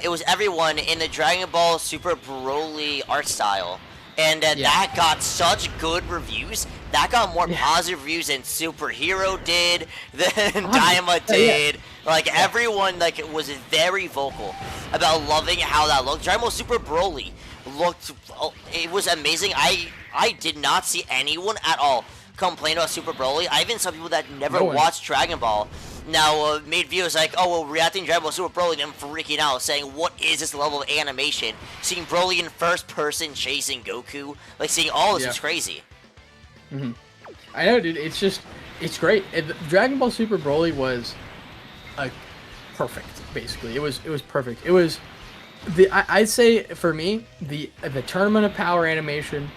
it was everyone in the Dragon Ball Super Broly art style. And that got such good reviews. That got more positive reviews than Superhero did, than Daima did. Like, everyone, like, was very vocal about loving how that looked. Dragon Ball Super Broly looked... It was amazing. I did not see anyone at all complain about Super Broly. I even saw people that never watched Dragon Ball now made videos like, oh, well, reacting to Dragon Ball Super Broly and freaking out, saying, what is this level of animation? Seeing Broly in first person chasing Goku, like, seeing all this is crazy. Mm-hmm. I know, dude. It's just, it's great. Dragon Ball Super Broly was perfect, basically. It was perfect. It was, I'd say, for me, the Tournament of Power animation,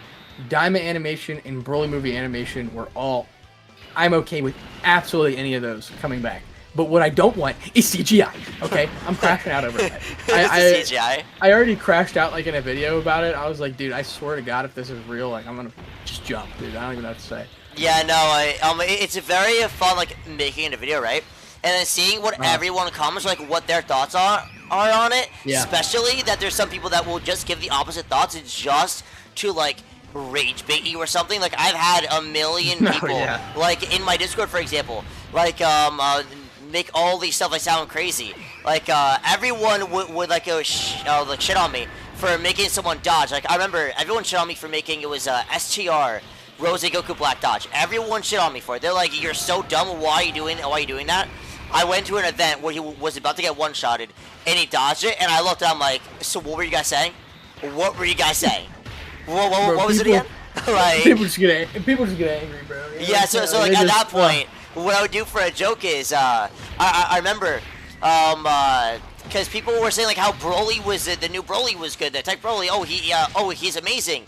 Daima animation, and Broly movie animation were all... I'm okay with absolutely any of those coming back. But what I don't want is CGI, okay? I'm crashing out over that. CGI? I already crashed out, like, in a video about it. I was like, dude, I swear to God, if this is real, like, I'm gonna just jump, dude. I don't even know what to say. Yeah, no, it's a very fun, like, making a video, right? And then seeing what everyone comments, like, what their thoughts are on it. Yeah. Especially that there's some people that will just give the opposite thoughts just to, like, rage bait you or something. Like, I've had a million people, like, in my Discord, for example, like, make all these stuff like sound crazy. Like, everyone would like, like, shit on me for making someone dodge. Like, I remember everyone shit on me for making, it was, STR, Rose Goku Black dodge. Everyone shit on me for it. They're like, you're so dumb, why are you doing that? I went to an event where he was about to get one-shotted, and he dodged it, and I looked at him like, so what were you guys saying? What were you guys saying? What was it again? Like, people just get angry, bro. You know? Yeah, so like at that point, what I would do for a joke is, I remember, because people were saying like how Broly was the new Broly was good, the type Broly. Oh, he's amazing.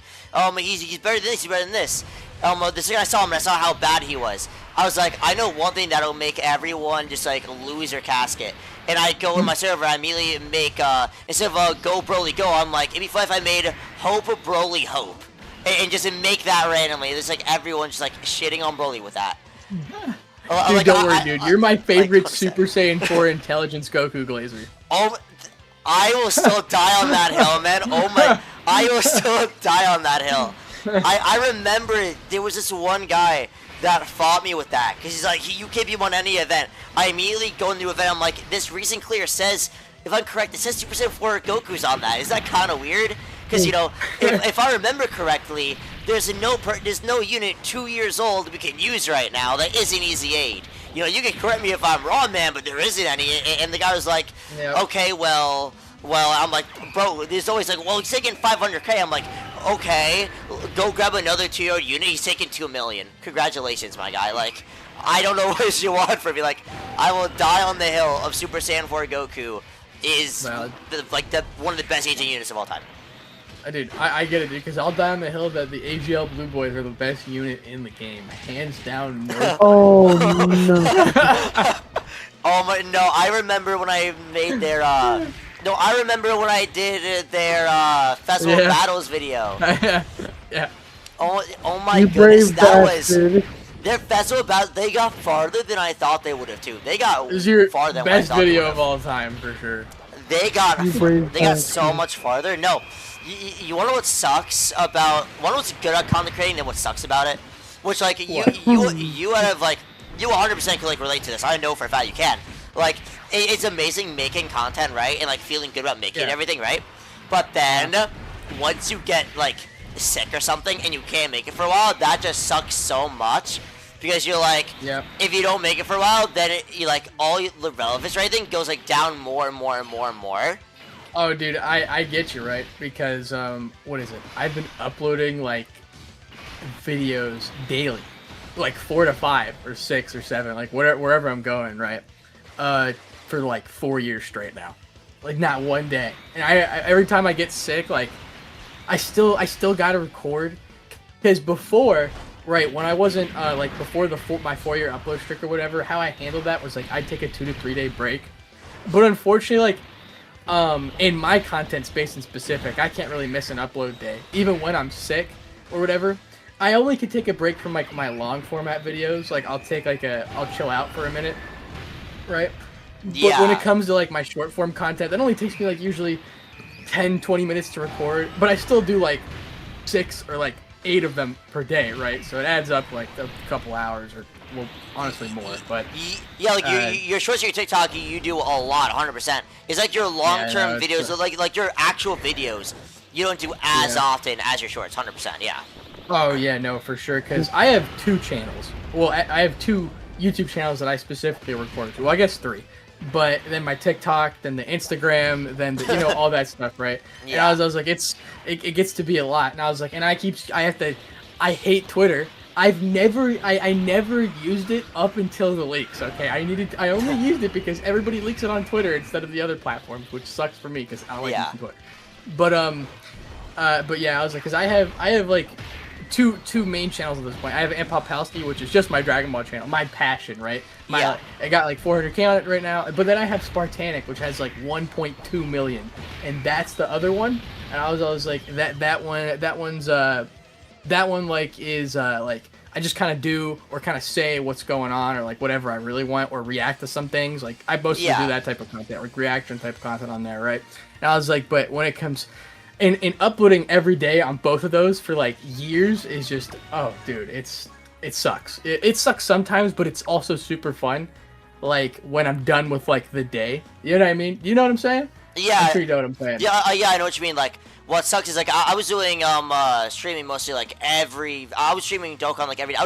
He's better than this. He's better than this. The second I saw him and I saw how bad he was, I was like, I know one thing that'll make everyone just like lose their casket. And I go in my server, I immediately make instead of go Broly go, I'm like, it'd be fun if I made Hope Broly Hope, and just make that randomly. There's like everyone just like shitting on Broly with that. Dude, like, don't worry, dude. You're my favorite like, Super Saiyan 4 Intelligence Goku Glazer. Oh, I will still die on that hill, man. Oh my, I will still die on that hill. I remember there was this one guy that fought me with that because he's like, you can't be on any event. I immediately go into the event. I'm like, this recent clear says, if I'm correct, it says 2% for Goku's on that. Is that kind of weird? Because, you know, if I remember correctly, there's no unit 2 years old we can use right now that isn't Easy Aid. You know, you can correct me if I'm wrong, man, but there isn't any. And the guy was like, okay, well, I'm like, bro, there's always like, well, he's taking 500K. I'm like, okay, go grab another 2-year unit. He's taking 2 million. Congratulations, my guy. Like, I don't know what you want from me. Like, I will die on the hill of Super Saiyan 4 Goku is one of the best agent units of all time. Dude, I get it, dude, because I'll die on the hill that the AGL Blue Boys are the best unit in the game. Hands down, no. Oh, no. Oh, my, no, I remember when I made their, no, I remember when I did their, Festival of Battles video. Yeah. Oh my You goodness, brave that bastard. was... Their Festival of Battles, they got farther than I thought they would have, too. They got This is your farther than what I best thought they video would of have. all time, for sure. They got brave so bastard. much farther. No, you wanna know what sucks about? Wanna know what's good at content creating and what sucks about it? Which like you have like you 100% can like relate to this. I know for a fact you can. Like it's amazing making content, right, and like feeling good about making everything, right? But then once you get like sick or something and you can't make it for a while, that just sucks so much. Because you're like, if you don't make it for a while, then you like all the relevance or anything goes like down more and more and more and more. Oh, dude, I get you, right? Because, what is it? I've been uploading, like, videos daily. Like, 4 to 5, or 6 or 7, like, wherever I'm going, right? For, like, 4 years straight now. Like, not one day. And I every time I get sick, like, I still gotta record. Because before... Right, when I wasn't, like, before my 4-year upload streak or whatever, how I handled that was, like, I'd take a 2 to 3 day break. But unfortunately, like, in my content space in specific, I can't really miss an upload day. Even when I'm sick or whatever, I only can take a break from, like, my long format videos. Like, I'll take, like, I'll chill out for a minute, right? Yeah. But when it comes to, like, my short form content, that only takes me, like, usually 10, 20 minutes to record. But I still do, like, 6 or, like, 8 of them per day, right? So it adds up like a couple hours, or well, honestly more. But yeah, like your shorts, your TikTok, you do a lot, 100%. It's like your long-term videos, like your actual videos, you don't do as often as your shorts, 100%. Yeah. Oh yeah, no, for sure. Because I have 2 channels. Well, I have 2 YouTube channels that I specifically record to. Well, I guess 3. But then my TikTok, then the Instagram, then the, all that stuff, right? Yeah. And I was like, it gets to be a lot. And I was like, and I hate Twitter. I never used it up until the leaks. Okay, I only used it because everybody leaks it on Twitter instead of the other platforms, which sucks for me because I don't like using Twitter. But yeah, I was like, because I have like two main channels at this point. I have Ampopalski, which is just my Dragon Ball channel, my passion, right? I got like 400K on it right now. But then I have Spartanic, which has like 1.2 million, and that's the other one. And I was like, that one like is like I just kind of do or kind of say what's going on or like whatever I really want or react to some things. Like I mostly do that type of content, like reaction type of content on there, right? And I was like, but when it comes in uploading every day on both of those for like years is just, oh dude, it sucks. It sucks sometimes, but it's also super fun. Like when I'm done with like the day, you know what I mean? You know what I'm saying? Yeah. I'm sure you know what I'm saying. Yeah, I know what you mean. Like what sucks is like I was doing streaming mostly like I was streaming Dokkan like every day.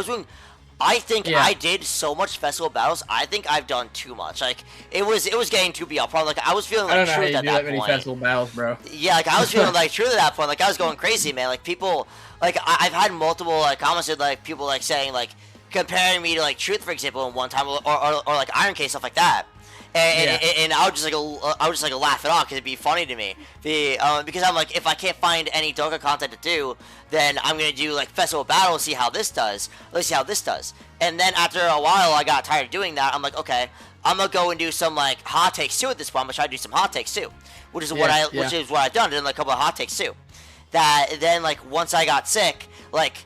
I think I did so much festival battles. I think I've done too much. Like it was getting too BL. Probably like I was feeling like truth at that point. Festival battles, bro. Yeah, like I was feeling like truth at that point. Like I was going crazy, man. Like people, like I've had multiple like comments with like people like saying like comparing me to like Truth, for example, in one time or like Iron K, stuff like that. And I would just like laugh it off because it'd be funny to me. Because I'm like, if I can't find any Dokkan content to do, then I'm gonna do like festival battle, see how this does. Let's see how this does. And then after a while, I got tired of doing that. I'm like, okay, I'm gonna go and do some like hot takes too at this point. I'm gonna try to do some hot takes too, which is what I've done. I did like a couple of hot takes too. That then like once I got sick, like.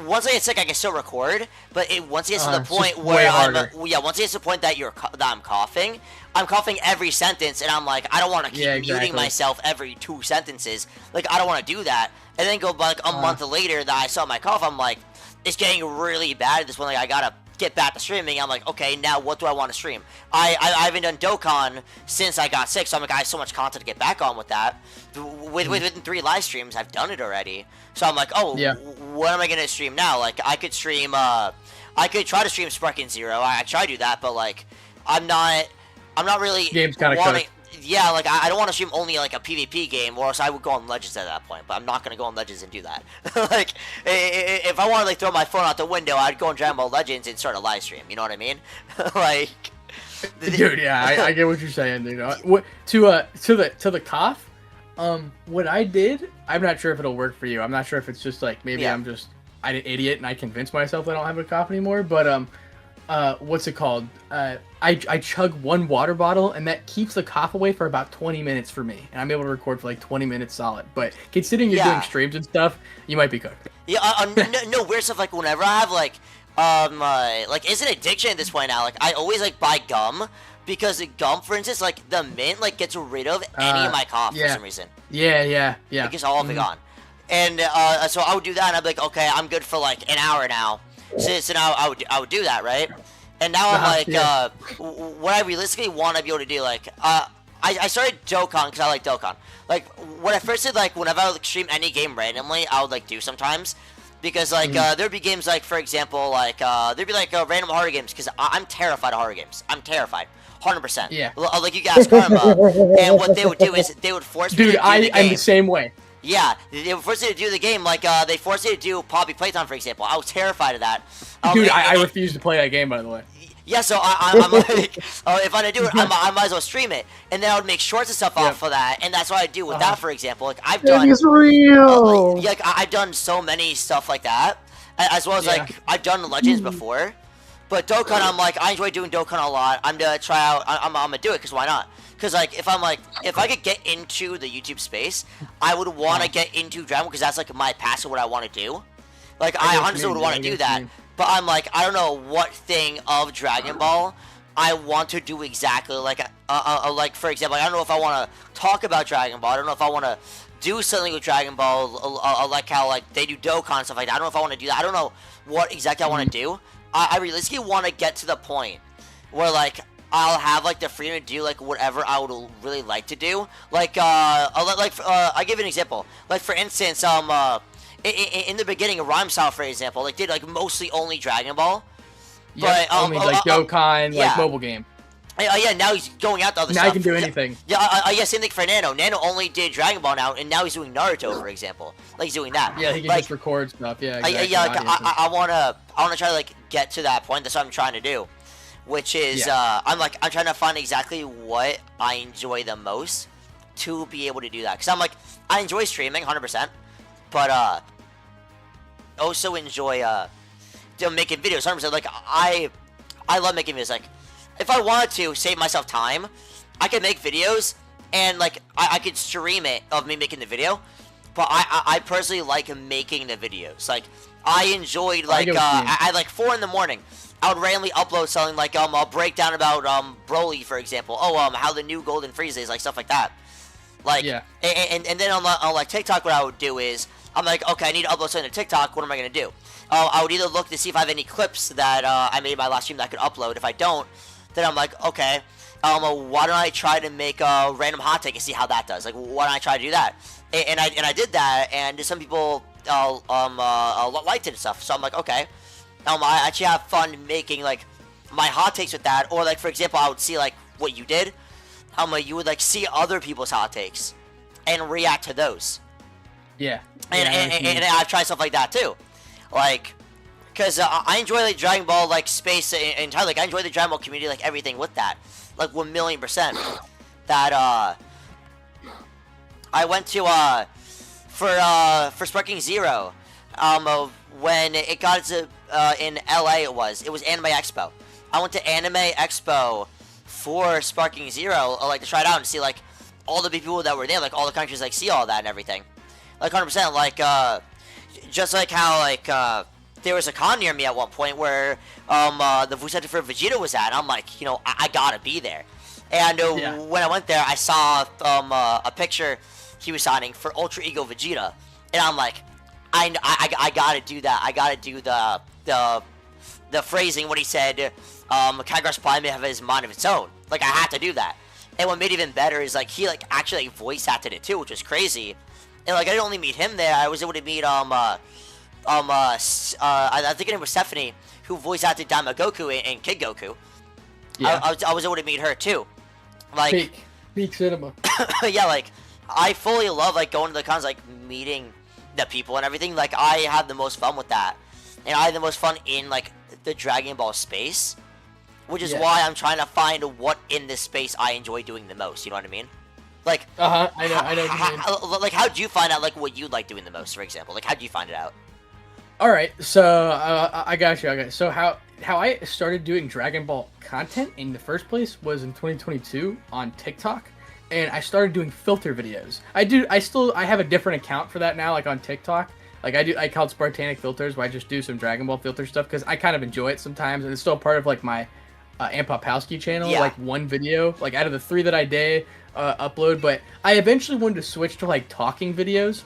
Once I get sick, I can still record, but once it gets to the point where once it gets to the point that I'm coughing every sentence, and I'm like, I don't want to keep muting myself every 2 sentences. Like, I don't want to do that. And then go like a month later that I saw my cough, I'm like, it's getting really bad at this point. Like, I gotta get back to streaming. I'm like, okay, now what do I want to stream? I haven't done Dokkan since I got sick, so I'm like, I have so much content to get back on with that. Within 3 live streams, I've done it already. So I'm like, oh, what am I gonna stream now? Like, I could stream, I could try to stream Sparking Zero. I try to do that, but like, I'm not really game's kind of cooked. Yeah, like I don't want to stream only like a PvP game, or else I would go on Legends at that point. But I'm not gonna go on Legends and do that. Like, if I want to like throw my phone out the window, I'd go on Dragon Ball Legends and start a live stream. You know what I mean? Like, dude, yeah, I get what you're saying. You know, what to the cough. What I did, I'm not sure if it'll work for you. I'm not sure if it's just like maybe I'm just an idiot and I convinced myself that I don't have a cough anymore. But what's it called? I chug 1 water bottle, and that keeps the cough away for about 20 minutes for me, and I'm able to record for like 20 minutes solid. But considering you're doing streams and stuff, you might be cooked. Yeah, no weird stuff. Like whenever I have like it's an addiction at this point now. Like I always like buy gum. Because the gum, for instance, like the mint, like gets rid of any of my cough for some reason. Yeah. It gets all of it gone. And so I would do that, and I'd be like, okay, I'm good for like an hour now. So now I would do that, right? And now I'm like, what I realistically want to be able to do, like, I started Dokkan because I like Dokkan. Like when I first did, like whenever I would like, stream any game randomly, I would like do sometimes. Because like there'd be games like, for example, like there'd be like random horror games. Because I'm terrified of horror games. I'm terrified. 100%. Yeah. Like you guys, Karma, and what they would do is they would force me to do the game. I'm the same way. Yeah, they would force me to do the game. Like they forced me to do Poppy Playtime, for example. I was terrified of that. Dude, I refuse to play that game, by the way. Yeah, so I'm like, if I'm gonna do it, I might as well stream it, and then I would make shorts and stuff off of that, and that's what I do with that, for example. Like I've done, it's real. Like I've done so many stuff like that, as well as like I've done Legends before. But Dokkan, I'm like, I enjoy doing Dokkan a lot. I'm gonna try out. I'm gonna do it because why not? Because like, if I could get into the YouTube space, I would want to get into Dragon because that's like my passion, what I want to do. Like I honestly would want to do that. But I'm like, I don't know what thing of Dragon Ball I want to do exactly. Like, like for example, I don't know if I want to talk about Dragon Ball. I don't know if I want to do something with Dragon Ball, like how like they do Dokkan and stuff like that. I don't know if I want to do that. I don't know what exactly I want to do. I realistically want to get to the point where like I'll have like the freedom to do like whatever I would really like to do. Like I give an example. Like for instance, in the beginning of Rhyme Style, for example, like did like mostly only Dragon Ball. Yeah, but only like Dokkan, like mobile game. Yeah, now he's going out to other now stuff. Now he can do anything. Yeah, same thing for Nano. Nano only did Dragon Ball now, and now he's doing Naruto, for example. Like he's doing that. Yeah, he can just record stuff. Yeah, exactly. I wanna try to like get to that point. That's what I'm trying to do, which is I'm trying to find exactly what I enjoy the most to be able to do that. Cause I'm like I enjoy streaming 100%, but also enjoy making videos 100%. Like I love making videos. Like if I wanted to save myself time, I could make videos and like I could stream it of me making the video. But I personally like making the videos. Like I enjoyed like at like 4 in the morning, I would randomly upload something like a breakdown about Broly, for example. How the new Golden Frieza is, like stuff like that. Like and then on like TikTok, what I would do is I'm like, okay, I need to upload something to TikTok. What am I gonna do? I would either look to see if I have any clips that I made in my last stream that I could upload. If I don't, then I'm like, okay, why don't I try to make a random hot take and see how that does? Like, why don't I try to do that? And I did that, and some people liked it and stuff. So I'm like, okay, I actually have fun making like my hot takes with that. Or like, for example, I would see like what you did. You would like see other people's hot takes and react to those. Yeah. And I've tried stuff like that too. Like, Because I enjoy like Dragon Ball like space entirely. Like I enjoy the Dragon Ball community, like everything with that, like 1,000,000%. That I went to for Sparking Zero, when it got to in LA. It was Anime Expo. I went to Anime Expo for Sparking Zero, like to try it out and see like all the people that were there, like all the countries, like see all that and everything, like 100%. Like just like how like there was a con near me at one point where the voice actor for Vegeta was at, and I'm like, you know, I gotta be there. And when I went there, I saw a picture he was signing for Ultra Ego Vegeta, and I'm like, I gotta do that. I gotta do the phrasing when he said, Kagura's Prime may have his mind of its own. Like I had to do that. And what made it even better is like he like actually like, voice acted it too, which was crazy. And like I didn't only meet him there, I was able to meet I think her name was Stephanie, who voice acted Daima Goku in Kid Goku. Yeah. I was able to meet her too. Like peak cinema. yeah, like I fully love like going to the cons, like meeting the people and everything. Like I have the most fun with that, and I have the most fun in like the Dragon Ball space, which is why I'm trying to find what in this space I enjoy doing the most. You know what I mean? Like I know what you mean. Like how'd you find out like what you like doing the most, for example? Like how'd you find it out? All right, so I got you. Okay, so how I started doing Dragon Ball content in the first place was in 2022 on TikTok, and I started doing filter videos. I have a different account for that now, like on TikTok. Like I call it Spartanic Filters, where I just do some Dragon Ball filter stuff because I kind of enjoy it sometimes, and it's still part of like my Ampopowski channel. Yeah. Like one video, like out of the 3 that I upload, but I eventually wanted to switch to like talking videos.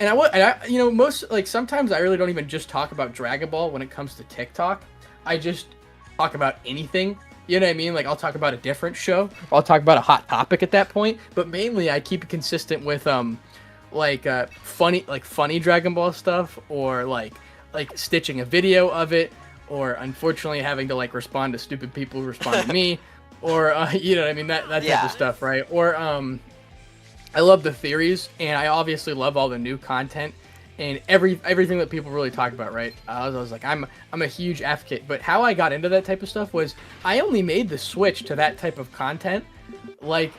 And I, you know, most, like, sometimes I really don't even just talk about Dragon Ball when it comes to TikTok. I just talk about anything, you know what I mean? Like, I'll talk about a different show, or I'll talk about a hot topic at that point, but mainly I keep it consistent with, funny Dragon Ball stuff, or, like stitching a video of it, or, unfortunately, having to, like, respond to stupid people who respond to me, or, you know what I mean? That type of stuff, right? Or, I love the theories, and I obviously love all the new content and everything that people really talk about, right? I was like, I'm a huge advocate, but how I got into that type of stuff was I only made the switch to that type of content. Like,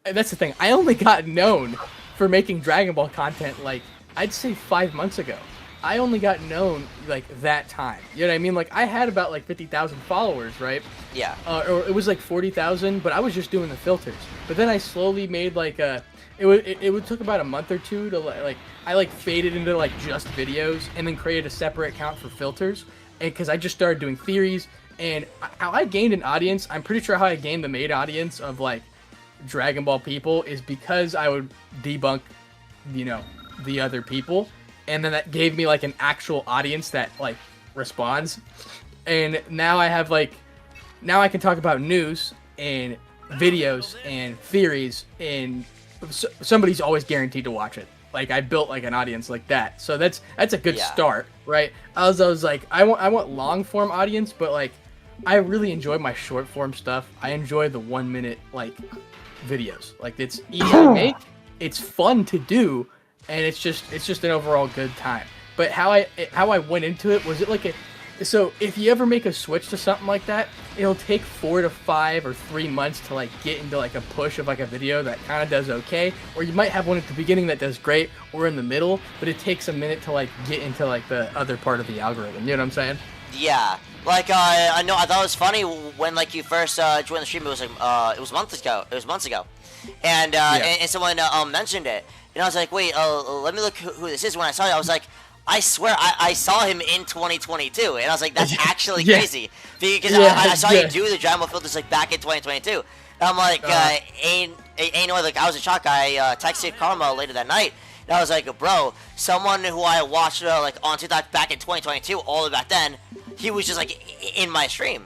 that's the thing. I only got known for making Dragon Ball content, like, I'd say 5 months ago. I only got known, like, that time. You know what I mean? Like, I had about, like, 50,000 followers, right? Yeah. Or it was, like, 40,000, but I was just doing the filters. But then I slowly made, like, it would took about a month or two to, like, I, like, faded into, like, just videos and then created a separate account for filters. And because I just started doing theories. And how I gained an audience, I'm pretty sure how I gained the main audience of, like, Dragon Ball people is because I would debunk, you know, the other people. And then that gave me, like, an actual audience that, like, responds. And now I have, like, now I can talk about news and videos and theories, and somebody's always guaranteed to watch it. Like, I built, like, an audience like that. So that's a good start, right? I was like, I want long form audience, but, like, I really enjoy my short form stuff. I enjoy the 1 minute, like, videos. Like, it's easy to make, it's fun to do, and it's just an overall good time. But how I went into it was, it like so if you ever make a switch to something like that, it'll take 4 to 5 or 3 months to, like, get into, like, a push of, like, a video that kind of does okay, or you might have one at the beginning that does great, or in the middle, but it takes a minute to, like, get into, like, the other part of the algorithm. You know what I'm saying? Yeah. Like, I thought it was funny when, like, you first joined the stream. It was like it was months ago, and and someone mentioned it, and I was like, wait, let me look who this is. When I saw it, I was like, I swear I saw him in 2022, and I was like, that's actually crazy, because I saw you do the Dragon Ball filters, like, back in 2022. And I'm like, ain't no, like, I was in shock. I texted Karma later that night, and I was like, bro, someone who I watched like on TikTok back in 2022, all the way back then, he was just, like, in my stream.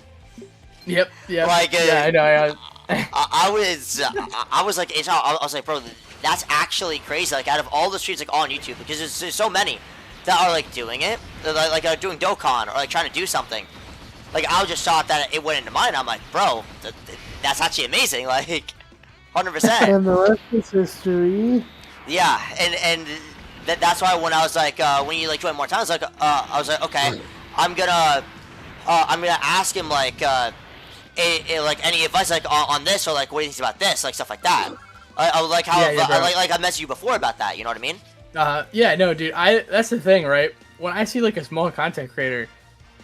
Yep. Like, I know. I was like, I was like, bro, that's actually crazy. Like, out of all the streams, like, on YouTube, because there's so many that are, like, doing it, like doing Dokkan, or, like, trying to do something. Like, I just thought that it went into mine. I'm like, bro, that's actually amazing. Like, 100%. And the rest is history. Yeah, and that's why when I was like, when you, like, joined more times, like, I was like, okay, I'm gonna ask him like like any advice like on this, or like what he thinks about this, like stuff like that. I like how I messaged you before about that. You know what I mean? Yeah, no, dude. That's the thing, right? When I see like a small content creator,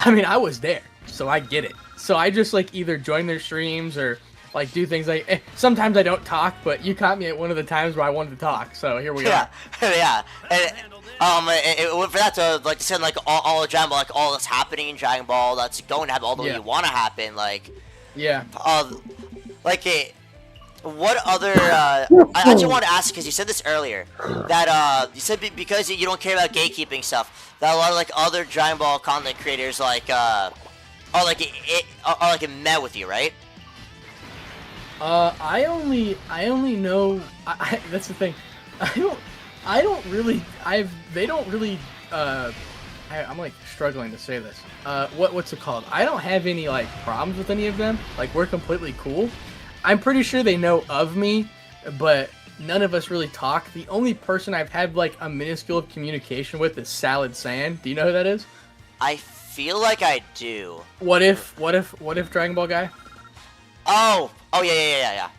I mean, I was there, so I get it. So I just like either join their streams or like do things like. Sometimes I don't talk, but you caught me at one of the times where I wanted to talk. So here we are. Yeah. And, for that to like send like all the Dragon Ball, like all that's happening in Dragon Ball, that's going to happen, all the way you want to happen, like. Yeah. Like what other? I actually want to ask because you said this earlier that you said because you don't care about gatekeeping stuff, that a lot of like other Dragon Ball content creators like are met with you, right? I only know. That's the thing. I don't really. They don't really. I'm like struggling to say this. What's it called? I don't have any like problems with any of them. Like we're completely cool. I'm pretty sure they know of me, but none of us really talk. The only person I've had like a minuscule of communication with is Salad Sand. Do you know who that is? I feel like I do. What if Dragon Ball guy? Oh yeah.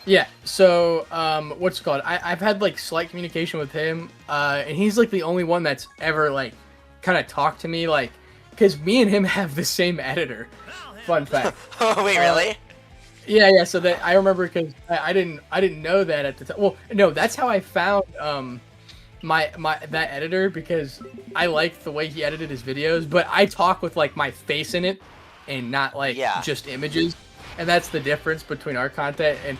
Yeah, so, what's it called? I've had, like, slight communication with him, and he's, like, the only one that's ever, like, kind of talked to me, like, because me and him have the same editor. Fun fact. Oh, wait, really? Yeah, so that, I remember, because I didn't know that at the time. Well, no, that's how I found, that editor, because I liked the way he edited his videos, but I talk with, like, my face in it, and not, like, just images, and that's the difference between our content, and...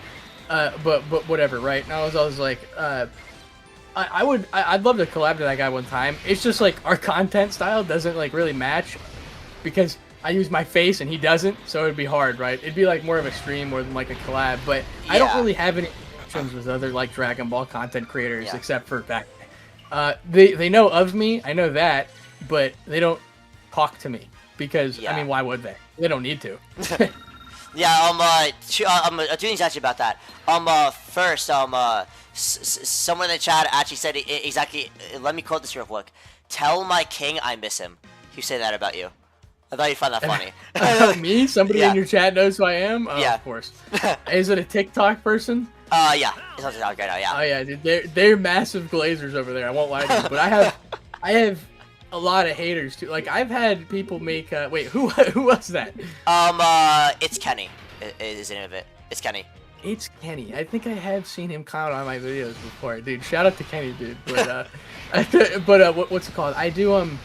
but whatever, right? And I was like, I'd love to collab to that guy one time. It's just like our content style doesn't like really match because I use my face and he doesn't, so it'd be hard, right? It'd be like more of a stream more than like a collab. But I don't really have any connections with other like Dragon Ball content creators except for that. They know of me, I know that, but they don't talk to me because I mean, why would they? They don't need to. Yeah, two things actually about that. First, someone in the chat actually said exactly. Let me quote this real quick. Tell my king I miss him. You say that about you. I thought you'd find that funny. Me? Somebody in your chat knows who I am? Oh, of course. Is it a TikTok person? Yeah. It's on TikTok right now. Yeah. Oh yeah, dude, they're massive glazers over there. I won't lie to you, but I have a lot of haters too. Like I've had people make. Wait, who was that? It's Kenny. Is the name of it? It's Kenny. It's Kenny. I think I have seen him comment on my videos before, dude. Shout out to Kenny, dude. But what's it called? I do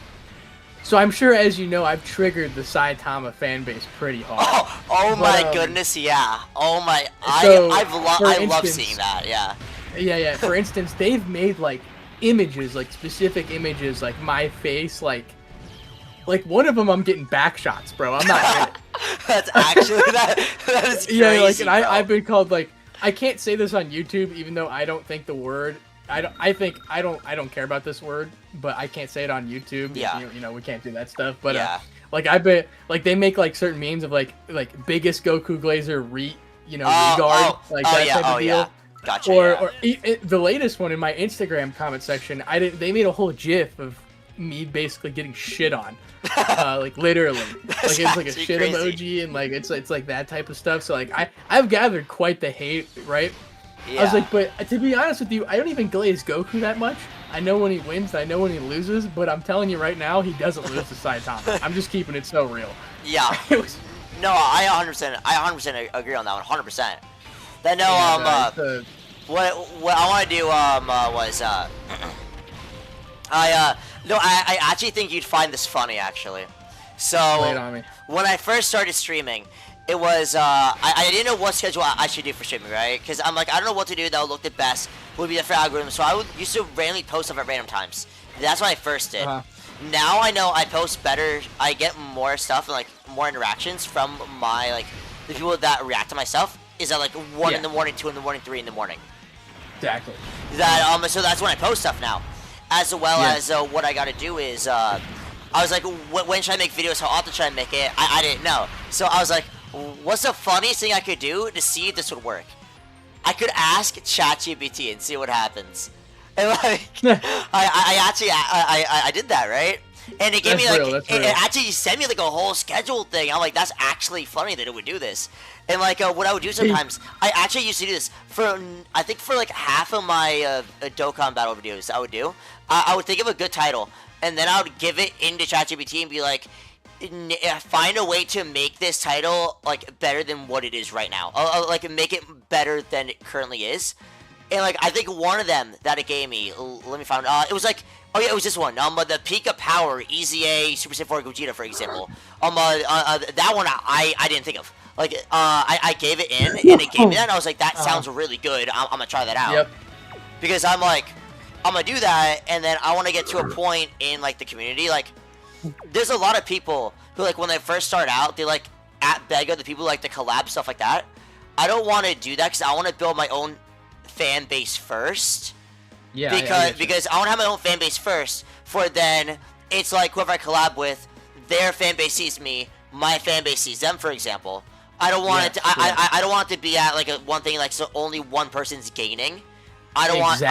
So I'm sure, as you know, I've triggered the Saitama fan base pretty hard. Oh my goodness, yeah. Oh my, so, I love seeing that. Yeah. Yeah. For instance, they've made like images, like specific images, like my face, like one of them I'm getting back shots, bro. I'm not in it. That's actually that is crazy. Yeah, like, and I've been called like, I can't say this on YouTube, even though I don't think the word. I don't care about this word, but I can't say it on YouTube. Yeah. You know, we can't do that stuff. But like I bet, like they make like certain memes of like biggest Goku Glazer regard, like that type of deal. Yeah. Gotcha. Or the latest one in my Instagram comment section, they made a whole GIF of me basically getting shit on, like literally, like it's like a shit crazy emoji and like it's like that type of stuff. So like I've gathered quite the hate, right? Yeah. I was like, but to be honest with you, I don't even glaze Goku that much. I know when he wins, I know when he loses, but I'm telling you right now, he doesn't lose to Saitama. I'm just keeping it so real. Yeah. No, I 100% agree on that one, 100%. Then what I want to do was I actually think you'd find this funny actually. So lay it on me. When I first started streaming, it was I didn't know what schedule I should do for streaming, right? Because I'm like, I don't know what to do that would look the best, would be the for algorithm. So I used to randomly post stuff at random times. That's what I first did. Now I know I post better. I get more stuff and like more interactions from my like the people that react to my stuff. Is at like 1 in the morning, 2 in the morning, 3 in the morning. Exactly. That so that's when I post stuff now, as well as what I gotta do is I was like, when should I make videos? How often should I make it? I didn't know, so I was like, what's the funniest thing I could do to see if this would work? I could ask ChatGPT and see what happens. And like, I actually did that, right? And it gave That's me real, like, that's real. it actually sent me like a whole schedule thing. I'm like, that's actually funny that it would do this. And like, what I would do sometimes, I actually used to do this for, I think for like half of my Dokkan battle videos I would do. I would think of a good title, and then I would give it into ChatGPT and be like, find a way to make this title like better than what it is right now. Like make it better than it currently is. And like, I think one of them that it gave me, let me find. It was like, oh yeah, it was this one. The Peak of Power, Easy A, Super Saiyan 4 Gogeta, for example. That one I didn't think of. Like, I gave it in, and it gave me that, and I was like, that sounds really good. I'm gonna try that out. Yep. Because I'm like, I'm gonna do that, and then I want to get to a point in like the community. Like, there's a lot of people who like when they first start out, they like beg other people like to collab, stuff like that. I don't want to do that because I want to build my own fan base first. Yeah. Because I want to have my own fan base first. For then it's like whoever I collab with, their fan base sees me, my fan base sees them. For example, I don't want it to. I don't want it to be at like one thing like so only one person's gaining. I don't want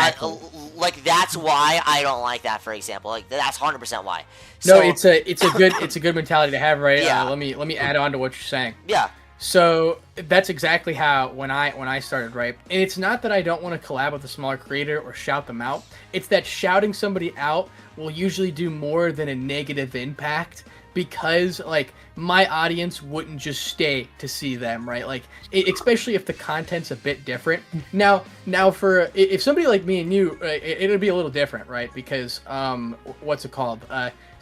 like that's why I don't like that. For example, like that's 100% why. So, No, it's a good mentality to have, right? Yeah. Let me add on to what you're saying. Yeah. So that's exactly how when I started, right? And it's not that I don't want to collab with a smaller creator or shout them out. It's that shouting somebody out will usually do more than a negative impact because like my audience wouldn't just stay to see them, right? Like especially if the content's a bit different. Now for if somebody like me and you, it'll be a little different, right? Because what's it called?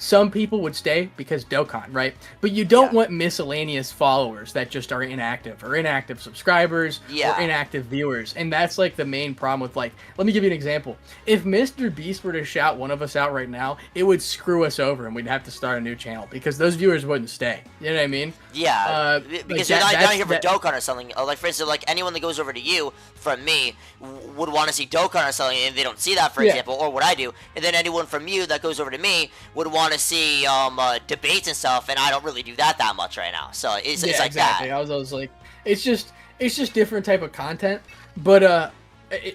Some people would stay because Dokkan, right? But you don't want miscellaneous followers that just are inactive or inactive subscribers or inactive viewers. And that's like the main problem with like, let me give you an example. If Mr. Beast were to shout one of us out right now, it would screw us over and we'd have to start a new channel because those viewers wouldn't stay. You know what I mean? Yeah, because you're not down here for Dokkan or something. Like for instance, like anyone that goes over to you from me would want to see Dokkan or something, and they don't see that, for example, or what I do. And then anyone from you that goes over to me would want to see debates and stuff, and I don't really do that much right now. So it's like exactly. that. I was like, it's just different type of content, but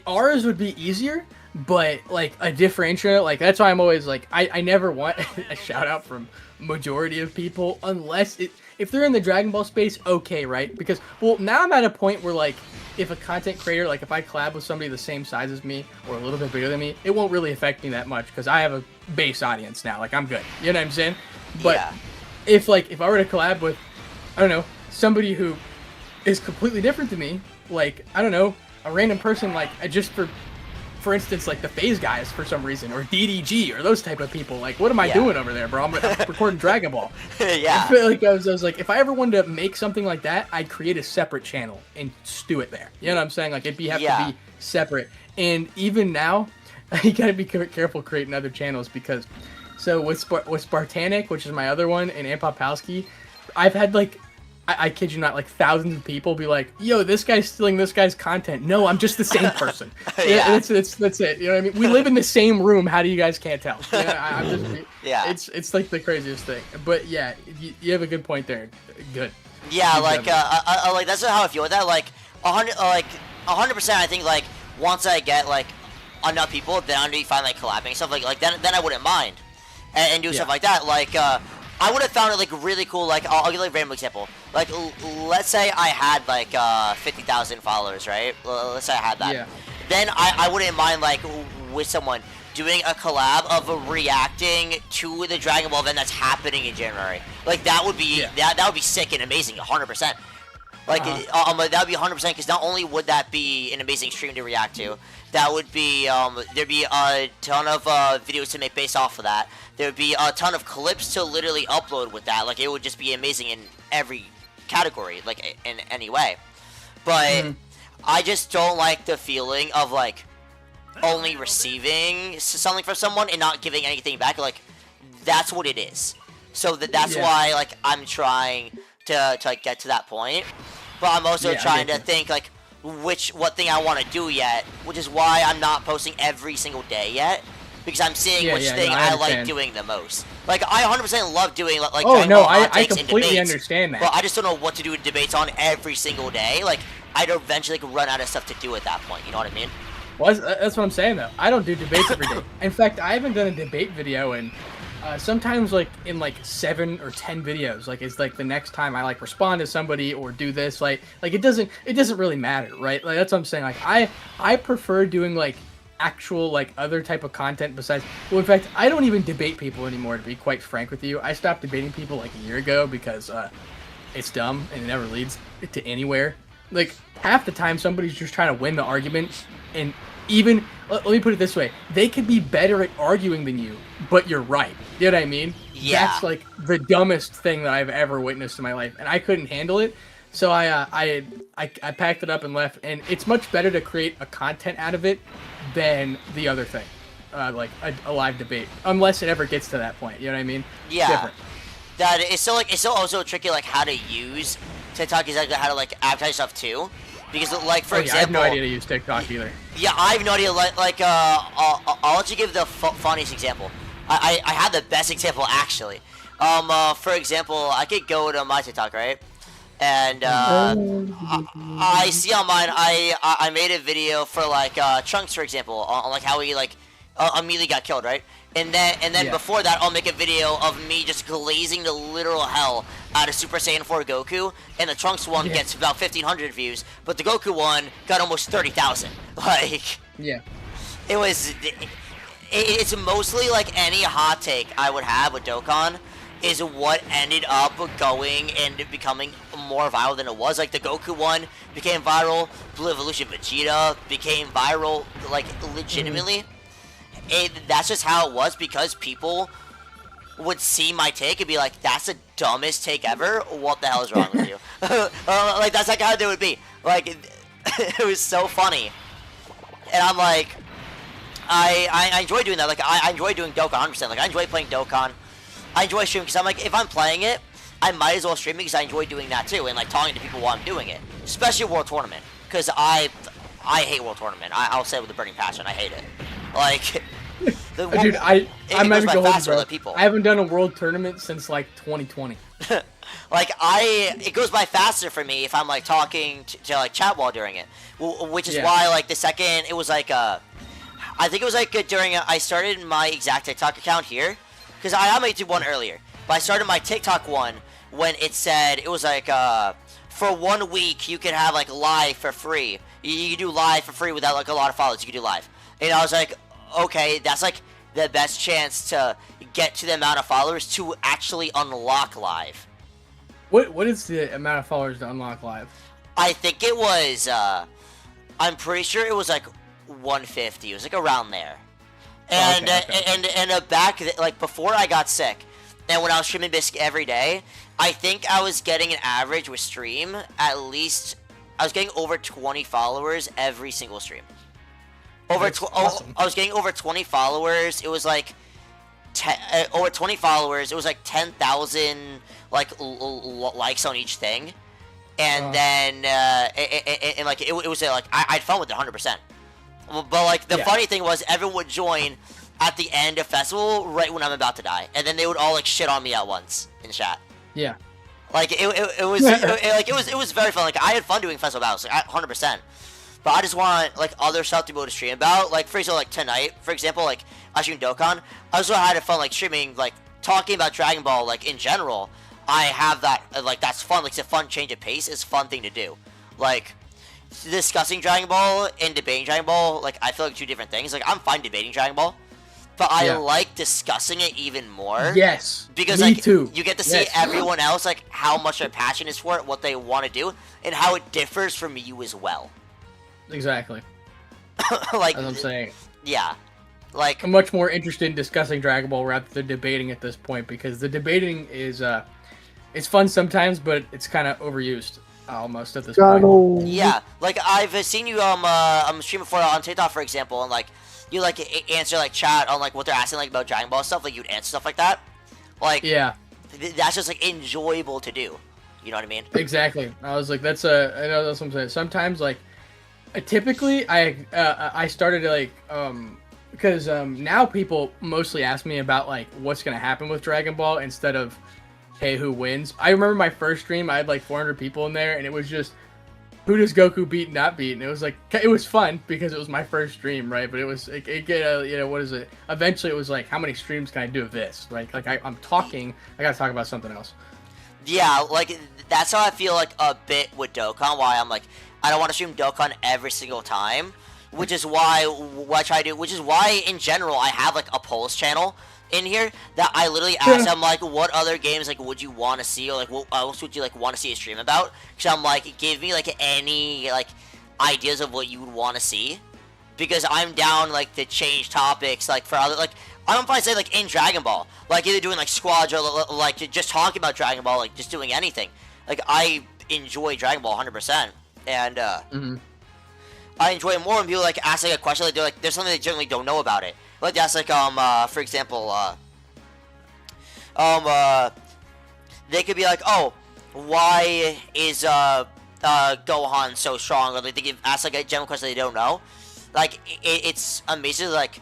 ours would be easier. But like a differential, like that's why I'm always like I never want a shout out from majority of people unless if they're in the Dragon Ball space, okay, right? Because well now I'm at a point where like if a content creator, like if I collab with somebody the same size as me or a little bit bigger than me, it won't really affect me that much because I have a base audience now. Like I'm good, you know what I'm saying? But if I were to collab with, I don't know, somebody who is completely different to me, like I don't know, a random person, like just for instance, like the Phase guys for some reason, or DDG, or those type of people. Like, what am I doing over there, bro? I'm recording Dragon Ball. Yeah. I feel like I was like, if I ever wanted to make something like that, I'd create a separate channel and stew it there. You know what I'm saying? Like, have to be separate. And even now, you gotta be careful creating other channels because, so with Spartanic, which is my other one, and Ampopowski, I've had like, I kid you not, like thousands of people be like, yo, this guy's stealing this guy's content. No, I'm just the same person. That's it. You know what I mean? We live in the same room. How do you guys can't tell? I'm just, it's like the craziest thing. But yeah, you have a good point there. Good. Yeah, like like that's how I feel with that. Like 100%. I think like once I get like enough people, then I'm gonna be fine like collabing stuff like then I wouldn't mind and do stuff like that. Like I would have found it like really cool. Like I'll give like a random example. Like let's say I had like 50,000 followers, right? Let's say I had that. Yeah. Then I wouldn't mind like with someone doing a collab of reacting to the Dragon Ball event that's happening in January. Like that would be that would be sick and amazing, 100%. Like that would be 100% because not only would that be an amazing stream to react to, that would be there'd be a ton of videos to make based off of that. There would be a ton of clips to literally upload with that. Like it would just be amazing in every category, like in any way. But I just don't like the feeling of like only receiving something from someone and not giving anything back. Like that's what it is. So that's why like I'm trying to like get to that point. But I'm also trying to think like what thing I want to do yet, which is why I'm not posting every single day yet. Because I'm seeing which thing I like doing the most. Like, I 100% love doing, like, I completely understand that. But I just don't know what to do with debates on every single day. Like, I'd eventually run out of stuff to do at that point. You know what I mean? Well, that's what I'm saying, though. I don't do debates every day. In fact, I haven't done a debate video in, sometimes like in like 7 or 10 videos, like it's like the next time I like respond to somebody or do this, like it doesn't really matter, right? Like that's what I'm saying. Like I prefer doing like actual like other type of content besides. Well, in fact, I don't even debate people anymore. To be quite frank with you, I stopped debating people like a year ago because it's dumb and it never leads to anywhere. Like half the time, somebody's just trying to win the argument, and even let me put it this way: they could be better at arguing than you, but you're right. You know what I mean? Yeah. That's like the dumbest thing that I've ever witnessed in my life, and I couldn't handle it. So I packed it up and left. And it's much better to create a content out of it than the other thing, like a live debate, unless it ever gets to that point. You know what I mean? Yeah. Different. That it's still also tricky, like how to use TikTok, exactly how to like advertise stuff too, because like for example, I have no idea to use TikTok either. Yeah, I have no idea. I'll let you give the funniest example. I had the best example actually. For example, I could go to my TikTok, right? And I see on mine, I made a video for like Trunks, for example, on like how he like immediately got killed, right? And then Yeah. before that, I'll make a video of me just glazing the literal hell out of Super Saiyan 4 Goku, and the Trunks one Yeah. gets about 1,500 views, but the Goku one got almost 30,000. Like, Yeah. it was, it's mostly like any hot take I would have with Dokkan is what ended up going and becoming more viral than it was. Like the Goku one became viral, Blue Evolution Vegeta became viral, like legitimately. That's just how it was, because people would see my take and be like, that's the dumbest take ever, what the hell is wrong with you? Like that's like how they would be. Like it was so funny. And I'm like, I enjoy doing that. Like I enjoy doing Dokkan 100%. Like I enjoy playing Dokkan. I enjoy streaming because I'm like, if I'm playing it, I might as well stream it because I enjoy doing that too, and like talking to people while I'm doing it, especially World Tournament, because I hate World Tournament. I'll say it with a burning passion. I hate it. Like, Dude, I'm not even going faster bro. than people. I haven't done a world tournament since like 2020. Like it goes by faster for me if I'm like talking to like chat while doing it, which is Yeah. why like the second it was like I think it was like during I started my exact TikTok account here, because I made one earlier, but I started my TikTok one when it said it was like for 1 week you could have like live for free. You could do live for free without like a lot of followers. You could do live, and I was like, okay, that's like the best chance to get to the amount of followers to actually unlock live. What is the amount of followers to unlock live? I think it was, I'm pretty sure it was like 150. It was like around there. And Okay. back, like before I got sick, and when I was streaming Biscuit every day, I think I was getting an average with stream, at least, I was getting over 20 followers every single stream. That's awesome. I was getting over 20 followers. It was like over 20 followers. It was like 10,000 like likes on each thing, and then and like it was like I had fun with it 100%. But like the funny thing was, everyone would join at the end of festival right when I'm about to die, and then they would all like shit on me at once in chat. Yeah. Like it was it was very fun. Like I had fun doing festival battles, like 100%. But I just want like other stuff to be able to stream about. Like for example, like tonight, for example, like I streamed Dokkan. I also had fun like streaming, like talking about Dragon Ball, like in general. I have that like that's fun. Like it's a fun change of pace. It's a fun thing to do. Like discussing Dragon Ball and debating Dragon Ball, like I feel like two different things. Like I'm fine debating Dragon Ball, but I like discussing it even more. Yes. Because me like too. you get to see everyone else, like how much their passion is for it, what they want to do, and how it differs from you as well. Exactly. Like As I'm saying. yeah, like I'm much more interested in discussing Dragon Ball rather than debating at this point, because the debating is it's fun sometimes, but it's kind of overused almost at this point. Donald. yeah, like I've seen you streaming before on TikTok, for example, and like you like answer like chat on like what they're asking like about Dragon Ball stuff, like you'd answer stuff like that. Like Yeah. That's just like enjoyable to do. You know what I mean? Exactly. I was like, I know that's what I'm saying. Sometimes like, typically I started like because now people mostly ask me about like what's gonna happen with Dragon Ball instead of hey, who wins. I remember my first stream, I had like 400 people in there, and it was just who does Goku beat and not beat? And it was like, it was fun because it was my first stream, right? But it was, what is it? Eventually it was like, how many streams can I do of this? Like I'm talking, I gotta talk about something else. Yeah, like, that's how I feel like a bit with Dokkan, why I'm like, I don't want to stream Dokkan every single time, which is why, in general, I have, like, a polls channel in here that I literally ask them, like, what other games, like, would you want to see, or, like, what else would you, like, want to see a stream about? Because I'm like, give me, like, any, like, ideas of what you would want to see, because I'm down, like, to change topics, like, for other, like, I don't find say, like, in Dragon Ball, like, either doing, like, squads, or, like, just talking about Dragon Ball, like, just doing anything. Like, I enjoy Dragon Ball 100%, and, I enjoy it more when people, like, ask, like, a question, like, they're like, there's something they generally don't know about it. Like, that's, like, for example, they could be like, oh, why is, Gohan so strong? Or, like, they can ask, like, a general question they don't know. Like, it's amazing to, like,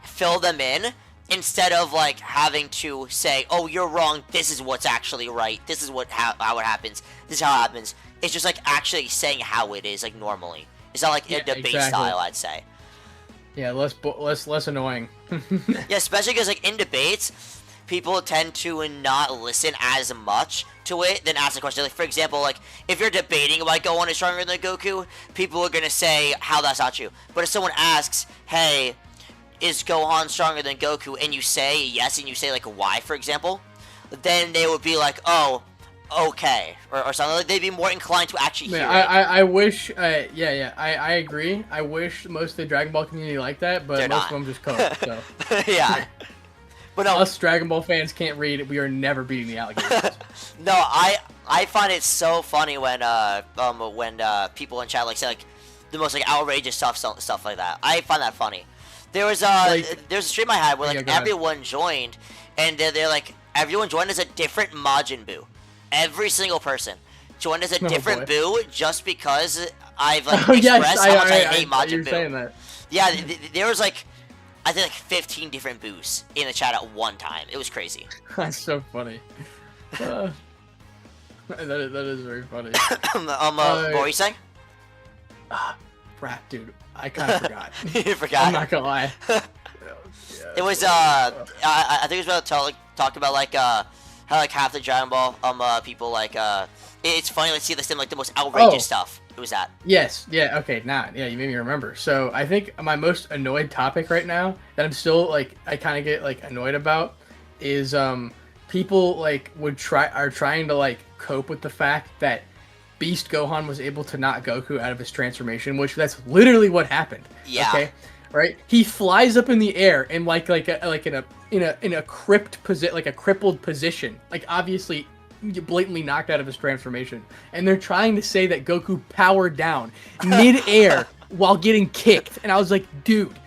fill them in, instead of, like, having to say, oh, you're wrong, this is what's actually right, this is how it happens, this is how it happens. It's just, like, actually saying how it is, like, normally. It's not, like, a debate style, I'd say. Yeah, less annoying. Yeah, especially because, like, in debates, people tend to not listen as much to it than ask the question. Like, for example, like, if you're debating about Gohan is stronger than Goku, people are gonna say how that's not true. But if someone asks, hey, is Gohan stronger than Goku, and you say yes, and you say, like, why, for example, then they would be like, oh, okay, or something. Like, they'd be more inclined to actually hear it. I wish, I agree. I wish most of the Dragon Ball community like that, but most of them just code, so. Yeah. But no, us Dragon Ball fans can't read. We are never beating the alligators. No, I find it so funny when people in chat, like, say, like, the most, like, outrageous stuff like that. I find that funny. There was there's a stream I had where, like, everyone joined, and they're like, everyone joined as a different Majin Buu. Every single person joined as a different Buu, just because I've, like, expressed how much I hate Majin Buu. Saying that. Yeah, there was, like, I think, like, 15 different Boos in the chat at one time. It was crazy. That's so funny. That is very funny. What were you saying? Crap, dude. I kind of forgot. You forgot? I'm not gonna lie. It was, I think it was about to, like, talk about, like, how, like, half the Dragon Ball, people, like, it's funny to see this in, like, the most outrageous stuff. It was that. Yes, yeah, okay, yeah, you made me remember. So, I think my most annoyed topic right now, that I'm still, like, I kind of get, like, annoyed about, is, people, like, are trying to, like, cope with the fact that Beast Gohan was able to knock Goku out of his transformation, which that's literally what happened. Yeah. Okay? Right? He flies up in the air in in a crippled position. Like, obviously blatantly knocked out of his transformation. And they're trying to say that Goku powered down mid-air while getting kicked. And I was like, dude,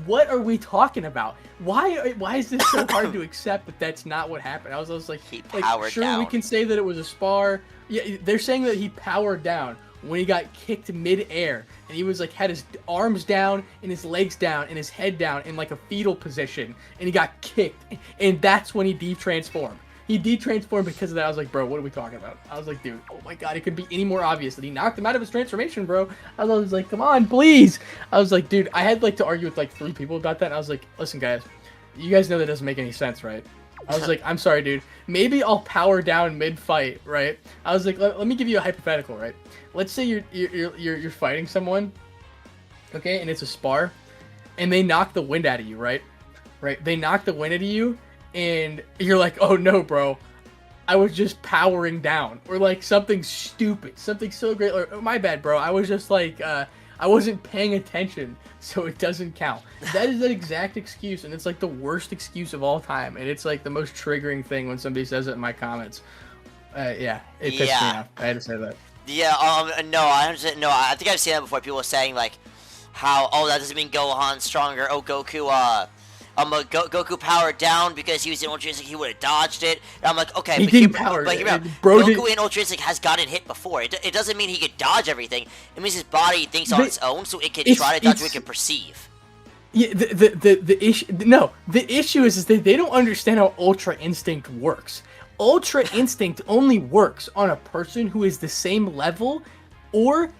what are we talking about? Why is this so hard to accept that that's not what happened? I was like, sure, down. We can say that it was a spar. Yeah, they're saying that he powered down when he got kicked mid-air, and he was like, had his arms down and his legs down and his head down in like a fetal position, and he got kicked, and that's when he de-transformed. He de-transformed because of that. I was like, bro, what are we talking about? I was like, dude, oh my god, it could be any more obvious that he knocked him out of his transformation, bro. I was like, come on, please. I was like, dude, I had like to argue with like 3 people about that, and I was like, listen, guys, you guys know that doesn't make any sense, right? I was like, I'm sorry, dude. Maybe I'll power down mid-fight, right? I was like, let me give you a hypothetical, right? Let's say you're fighting someone, okay, and it's a spar, and they knock the wind out of you, right? Right? They knock the wind out of you, and you're like, oh no, bro, I was just powering down, or like something stupid, something so great, or oh, my bad, bro, I was just like, I wasn't paying attention, so it doesn't count. That is that exact excuse, and it's like the worst excuse of all time, and it's like the most triggering thing when somebody says it in my comments. Yeah, it pissed me off. I had to say that. Yeah, no, I understand. No, I think I've seen that before. People were saying, like, how, oh, that doesn't mean Gohan's stronger. Oh, Goku powered down because he was in Ultra Instinct, he would have dodged it. And I'm like, okay, he but didn't power. Goku in Ultra Instinct has gotten hit before. It doesn't mean he could dodge everything. It means his body thinks on its own, so it can try to dodge what it can perceive. Yeah, the issue is that they don't understand how Ultra Instinct works. Ultra Instinct only works on a person who is the same level or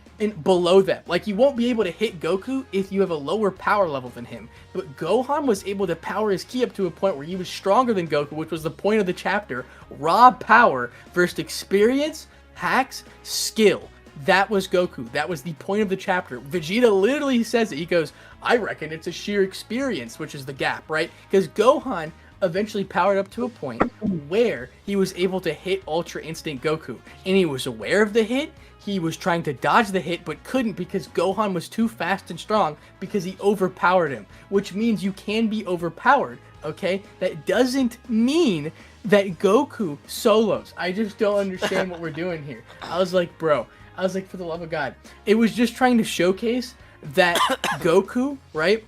below them. Like, you won't be able to hit Goku if you have a lower power level than him. But Gohan was able to power his ki up to a point where he was stronger than Goku, which was the point of the chapter. Raw power versus experience, hacks, skill. That was Goku. That was the point of the chapter. Vegeta literally says it. He goes, I reckon it's a sheer experience, which is the gap, right? Because Gohan eventually powered up to a point where he was able to hit Ultra Instinct Goku. And he was aware of the hit. He was trying to dodge the hit, but couldn't because Gohan was too fast and strong because he overpowered him. Which means you can be overpowered, okay? That doesn't mean that Goku solos. I just don't understand what we're doing here. I was like, bro, for the love of God. It was just trying to showcase that Goku, right?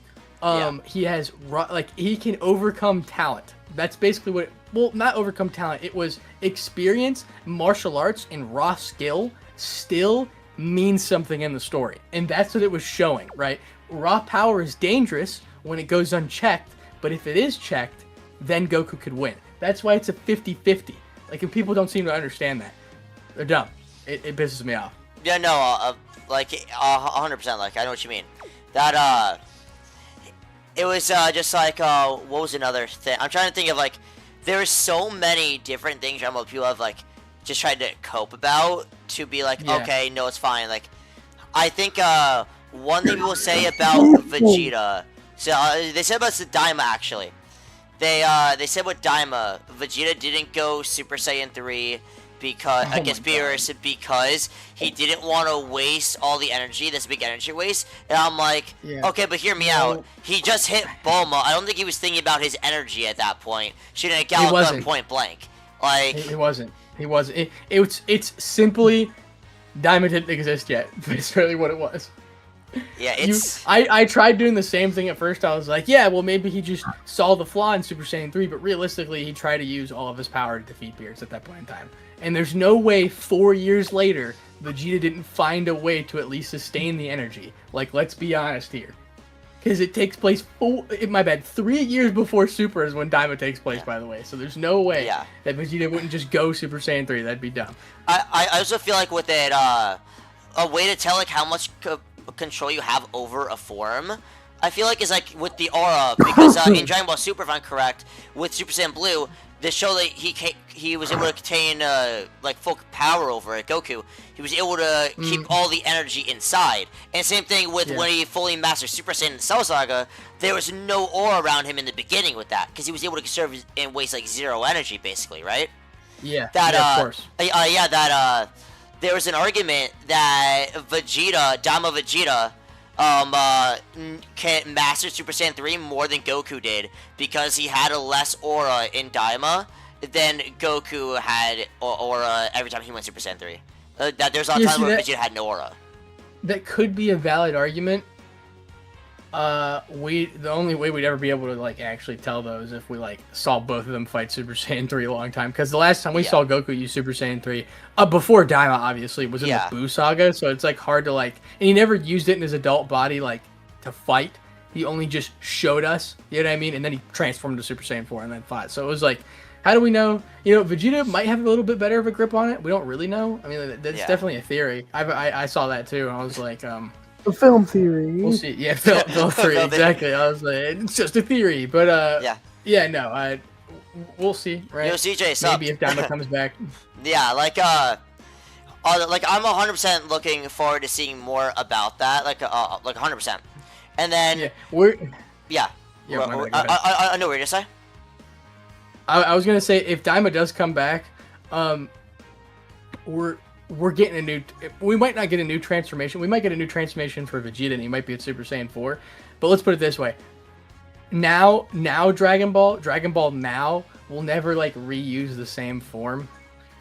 He has, like, he can overcome talent. That's basically what, well, not overcome talent. It was experience, martial arts, and raw skill still means something in the story. And that's what it was showing, right? Raw power is dangerous when it goes unchecked, but if it is checked, then Goku could win. That's why it's a 50-50. Like, and people don't seem to understand that. They're dumb. It pisses me off. Yeah, no, like, 100%, like, I know what you mean. That, it was, just like, what was another thing? I'm trying to think of, like, there's so many different things that people have, like, just tried to cope about to be like, okay, no, it's fine. Like, I think, one thing people say about Vegeta, so, they said about Daima, actually. They said with Daima, Vegeta didn't go Super Saiyan 3 because against Beerus because he didn't want to waste all the energy. That's a big energy waste. And I'm like, okay, but hear me out. He just hit Bulma. I don't think he was thinking about his energy at that point. Shooting a Galaga point blank. Like, it wasn't. It's simply Daima didn't exist yet. That's really what it was. Yeah, it's... I tried doing the same thing at first. I was like, yeah, well, maybe he just saw the flaw in Super Saiyan 3, but realistically, he tried to use all of his power to defeat Beerus at that point in time. And there's no way 4 years later, Vegeta didn't find a way to at least sustain the energy. Like, let's be honest here. Because it takes place 3 years before Super is when Daima takes place, by the way. So there's no way that Vegeta wouldn't just go Super Saiyan 3. That'd be dumb. I also feel like with it, a way to tell, like, how much control you have over a form, I feel like is like with the aura, because in Dragon Ball Super, if I'm correct, with Super Saiyan Blue, they show that he was able to contain like full power over it. Goku, he was able to keep all the energy inside. And same thing with when he fully mastered Super Saiyan in Cell Saga, there was no aura around him in the beginning with that, because he was able to conserve and waste like 0 energy, basically, right? Yeah. That of course. There was an argument that Daima Vegeta, can master Super Saiyan 3 more than Goku did because he had a less aura in Daima than Goku had aura every time he went Super Saiyan 3. That there's a lot of times where Vegeta had no aura. That could be a valid argument. The only way we'd ever be able to like actually tell those if we like saw both of them fight Super Saiyan 3 a long time, because the last time we saw Goku use Super Saiyan 3 before Daima obviously was in the Buu saga, so it's like hard to like, and he never used it in his adult body like to fight. He only just showed us, you know what I mean, and then he transformed to Super Saiyan 4 and then fought. So it was like, how do we know? You know, Vegeta might have a little bit better of a grip on it. We don't really know. I mean, that's definitely a theory. I saw that too, and I was like, a film theory. We'll see. Yeah, film theory. Exactly. I was like, it's just a theory, but no, we'll see. Right? Yo, CJ, maybe if Daima comes back. Yeah, like I'm 100% looking forward to seeing more about that. Like 100%. And then I know what you're gonna say. I was gonna say if Daima does come back, we're getting a new. We might not get a new transformation. We might get a new transformation for Vegeta, and he might be at Super Saiyan 4. But let's put it this way: now Dragon Ball now will never like reuse the same form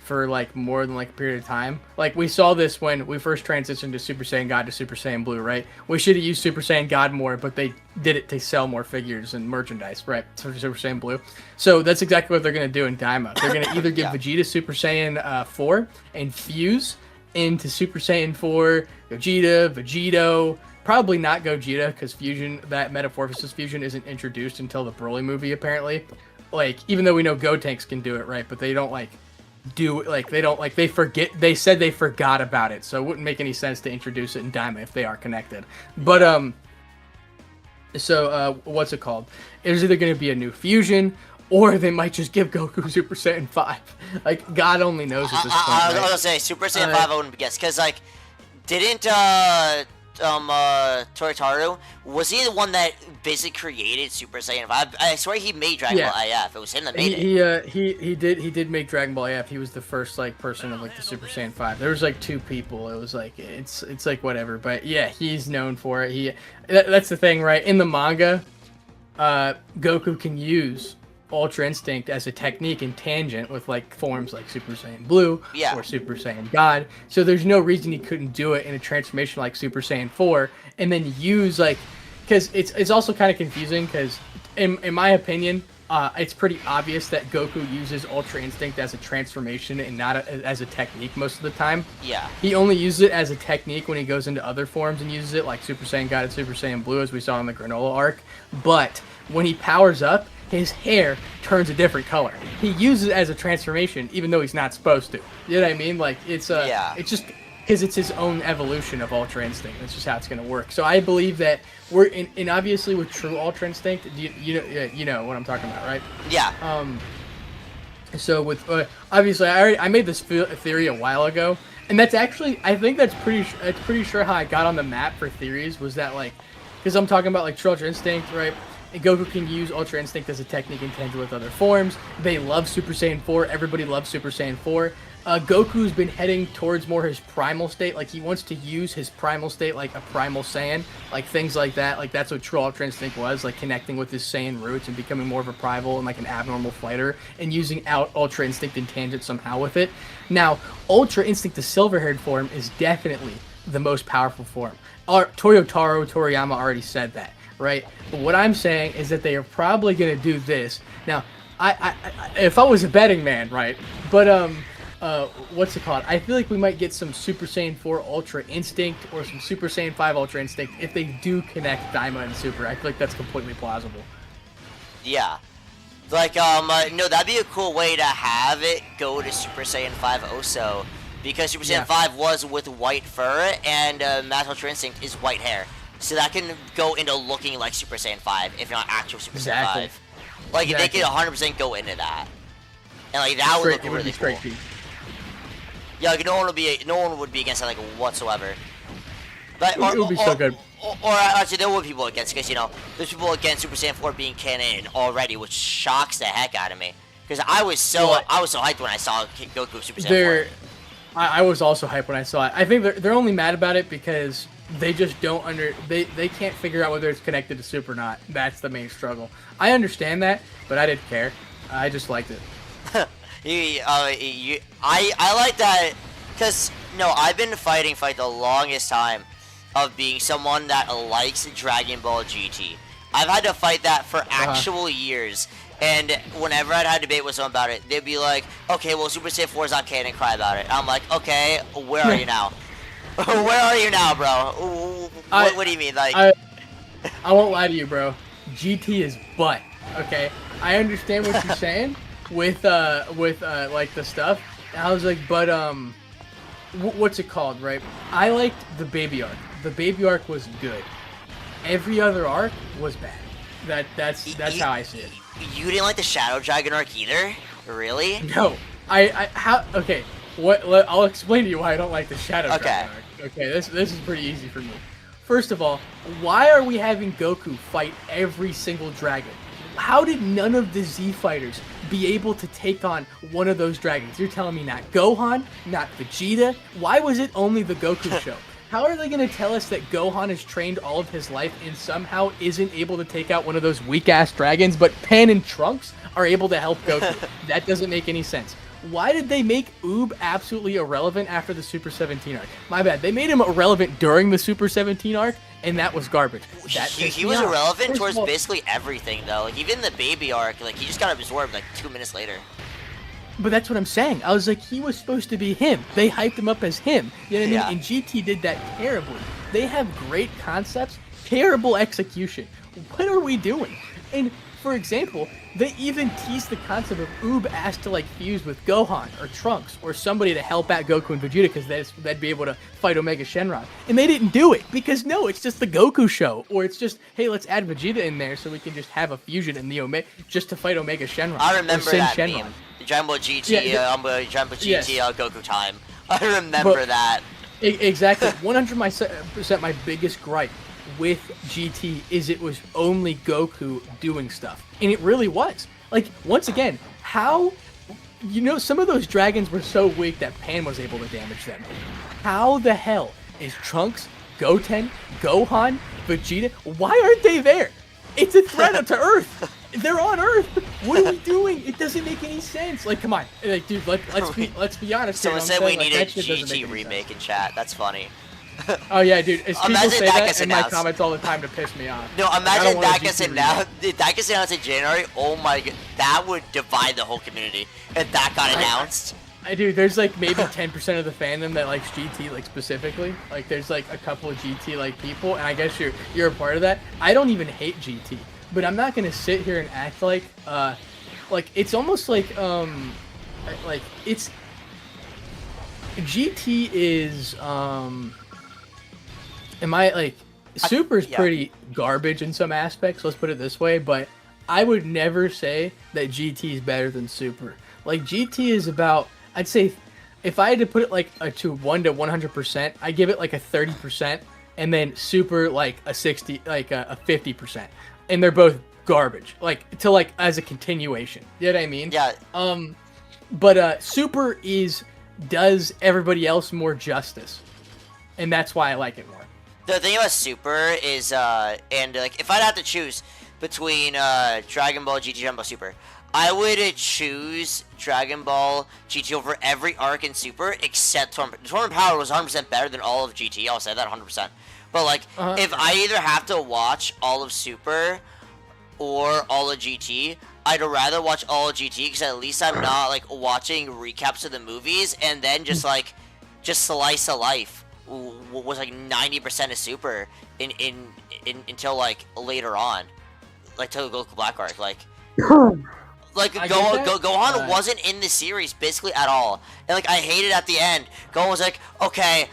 for like more than like a period of time. Like we saw this when we first transitioned to Super Saiyan God to Super Saiyan Blue, right? We should have used Super Saiyan God more, but they did it to sell more figures and merchandise, right? For Super Saiyan Blue. So that's exactly what they're going to do in Daima. They're going to either give Vegeta Super Saiyan 4 and fuse into Super Saiyan 4, Vegito, probably not Gogeta, because fusion, that Metamorphosis fusion isn't introduced until the Broly movie, apparently. Like, even though we know Gotenks can do it, right? But they don't, like, do like they don't like they forget. They said they forgot about it, so it wouldn't make any sense to introduce it in Daima if they are connected. But so what's it called? There's either going to be a new fusion, or they might just give Goku Super Saiyan 5. Like, God only knows at this point. I was right? gonna say Super Saiyan 5. I wouldn't guess because like, didn't Toritaru, was he the one that basically created Super Saiyan 5? I swear he made Dragon Ball AF. It was him that made it. He did make Dragon Ball AF. He was the first like person of like the Super Saiyan 5. There was like 2 people. It was like it's like whatever. But yeah, he's known for it. That's the thing, right? In the manga, Goku can use Ultra Instinct as a technique in Tangent with like forms like Super Saiyan Blue or Super Saiyan God. So there's no reason he couldn't do it in a transformation like Super Saiyan 4 and then use like, because it's also kind of confusing because in my opinion, it's pretty obvious that Goku uses Ultra Instinct as a transformation and not as a technique most of the time. Yeah. He only uses it as a technique when he goes into other forms and uses it like Super Saiyan God and Super Saiyan Blue as we saw in the Granola arc. But when he powers up, his hair turns a different color. He uses it as a transformation, even though he's not supposed to. You know what I mean? Like it's just because it's his own evolution of Ultra Instinct. That's just how it's gonna work. So I believe that we're in obviously with true Ultra Instinct. You know what I'm talking about, right? Yeah. So with obviously I made this theory a while ago, and that's actually I think that's pretty sure how I got on the map for theories was that like because I'm talking about like true Ultra Instinct, right? Goku can use Ultra Instinct as a technique in tangent with other forms. They love Super Saiyan 4. Everybody loves Super Saiyan 4. Goku's been heading towards more his primal state. Like, he wants to use his primal state like a primal Saiyan. Like, things like that. Like, that's what true Ultra Instinct was. Like, connecting with his Saiyan roots and becoming more of a primal and, like, an abnormal fighter. And using out Ultra Instinct in tangent somehow with it. Now, Ultra Instinct, the silver-haired form, is definitely the most powerful form. Toriyama already said that. Right, but what I'm saying is that they are probably gonna do this. Now, I if I was a betting man, right? But what's it called? I feel like we might get some Super Saiyan 4 Ultra Instinct or some Super Saiyan 5 Ultra Instinct if they do connect Daima and Super. I feel like that's completely plausible. Yeah, like no, that'd be a cool way to have it go to Super Saiyan 5 also, because Super Saiyan 5 was with white fur and Mass Ultra Instinct is white hair. So that can go into looking like Super Saiyan 5 if not actual Super Saiyan 5. Like, they could 100% go into that. And, like, that would look really cool. Yeah, like, no one would be against that, like, whatsoever. But, it would be so good. Or actually, there would be people against, because, you know, there's people against Super Saiyan 4 being canon already, which shocks the heck out of me. Because I was so hyped when I saw Goku Super Saiyan 4. I was also hyped when I saw it. I think they're only mad about it because they just don't they can't figure out whether it's connected to Super or not. That's the main struggle. I understand that, but I didn't care. I just liked it. I like that because I've been fighting for the longest time of being someone that likes Dragon Ball GT. I've had to fight that for actual years. And whenever I'd had a debate with someone about it, they'd be like, okay, well, Super Saiyan 4 is not canon, cry about it. I'm like, okay, where are you now? Where are you now, bro? What do you mean? Like, I won't lie to you, bro. GT is butt, okay? I understand what you're saying with like, the stuff. I was like, but, what's it called, right? I liked the baby arc. The baby arc was good. Every other arc was bad. That's how I see it. You didn't like the Shadow Dragon arc either? Really? No. Okay. I'll explain to you why I don't like the Shadow Dragon arc. Okay, this is pretty easy for me. First of all, why are we having Goku fight every single dragon? How did none of the Z fighters be able to take on one of those dragons? You're telling me not Gohan, not Vegeta? Why was it only the Goku show? How are they going to tell us that Gohan has trained all of his life and somehow isn't able to take out one of those weak-ass dragons, but Pan and Trunks are able to help Goku? That doesn't make any sense. Why did they make Oob absolutely irrelevant after the Super 17 arc? My bad. They made him irrelevant during the Super 17 arc, and that was garbage. He was irrelevant towards basically everything, though. Like, even the baby arc, like, he just got absorbed, like, 2 minutes later. But that's what I'm saying. I was like, he was supposed to be him. They hyped him up as him. You know what I mean? And GT did that terribly. They have great concepts, terrible execution. What are we doing? And for example, they even teased the concept of Oob asked to like fuse with Gohan or Trunks or somebody to help out Goku and Vegeta because they'd be able to fight Omega Shenron. And they didn't do it because no, it's just the Goku show. Or it's just, hey, let's add Vegeta in there so we can just have a fusion in the Omega just to fight Omega Shenron. I remember that Shenron. meme. Dragon Ball GT, Dragon Ball GT, Yes. Goku time. I remember that. Exactly. 100% my biggest gripe with GT is it was only Goku doing stuff. And it really was. Like, once again, how... You know, some of those dragons were so weak that Pan was able to damage them. How the hell is Trunks, Goten, Gohan, Vegeta... Why aren't they there? It's a threat up to Earth. They're on Earth. What are we doing? It doesn't make any sense. Like, come on, like, dude. Let's be honest. Someone here, said we like, need a that shit doesn't make GT any remake sense. in chat. That's funny. Oh yeah, dude. It's people Imagine say that that gets in my announced. comments all the time to piss me off. No, Like, I imagine don't want a that GT gets remake. announced. If that gets announced in January. Oh my god, that would divide the whole community. If that got announced. Dude, there's like maybe 10% of the fandom that likes GT like specifically. Like there's like a couple of GT like people, and I guess you're a part of that. I don't even hate GT, but I'm not gonna sit here and act like it's almost like it's GT is Super's yeah. pretty garbage in some aspects, let's put it this way, but I would never say that GT is better than Super. Like GT is about, I'd say if I had to put it like to 1 to 100%, I give it like a 30%, and then Super like a 60, like a 50%. And they're both garbage, like to like as a continuation. You know what I mean? Yeah. But Super does everybody else more justice, and that's why I like it more. The thing about Super is, and like, if I'd have to choose between Dragon Ball GT, Dragon Ball Super, I would choose Dragon Ball GT over every arc in Super except Tournament. Tournament Power was 100% better than all of GT. I'll say that 100%. But like, if I either have to watch all of Super or all of GT, I'd rather watch all of GT because at least I'm not like watching recaps of the movies and then just like slice of life was like 90% of Super until like later on, like till Goku Black arc, like Gohan wasn't in the series basically at all, and like I hated at the end. Gohan was like, okay,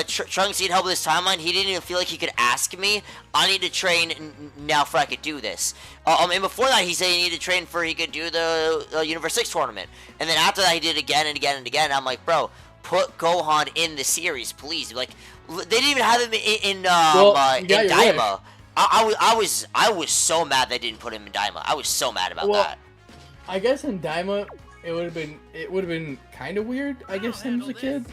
Trunks need help with this timeline. He didn't even feel like he could ask me. I need to train now for I could do this. And before that, he said he needed to train for he could do the Universe 6 tournament. And then after that, he did it again and again and again. I'm like, bro, put Gohan in the series, please. Like, they didn't even have him in Daima. I was so mad they didn't put him in Daima. I was so mad about that. I guess in Daima, it would have been kind of weird. I guess him as a kid.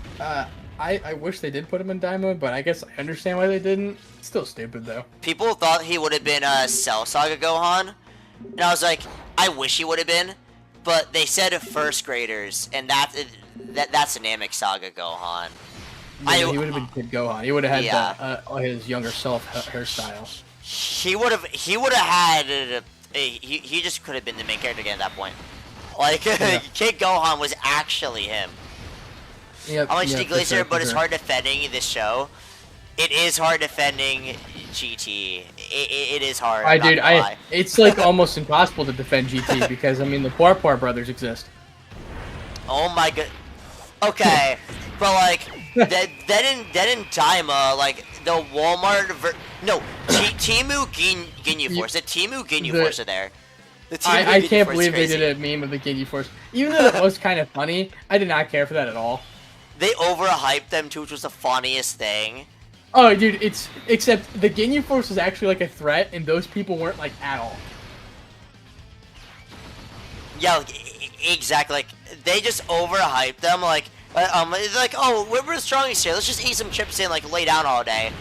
I wish they did put him in Daima, but I guess I understand why they didn't. It's still stupid though. People thought he would have been Cell Saga Gohan, and I was like, I wish he would have been, but they said first graders, and that's Namek Saga Gohan. Yeah, he would have been Kid Gohan. He would have had his younger self hairstyle. He would have had. He just could have been the main character again at that point. Like Kid Gohan was actually him. Yep, I'm like Steve Glacier, but it's sure. hard defending this show. It is hard defending GT. It is hard. It's like almost impossible to defend GT because I mean the Poor brothers exist. Oh my god. Okay, but like then in Daima, like the Walmart Timu Ginyu Force. The Timu Ginyu Force are there. I can't believe they did a meme of the Ginyu Force. Even though it was kind of funny, I did not care for that at all. They overhyped them too, which was the funniest thing. Oh, dude, except the Ginyu Force was actually like a threat, and those people weren't like at all. Yeah, like, exactly. Like they just overhyped them. Like, like, oh, we're the strongest here. Let's just eat some chips and like lay down all day,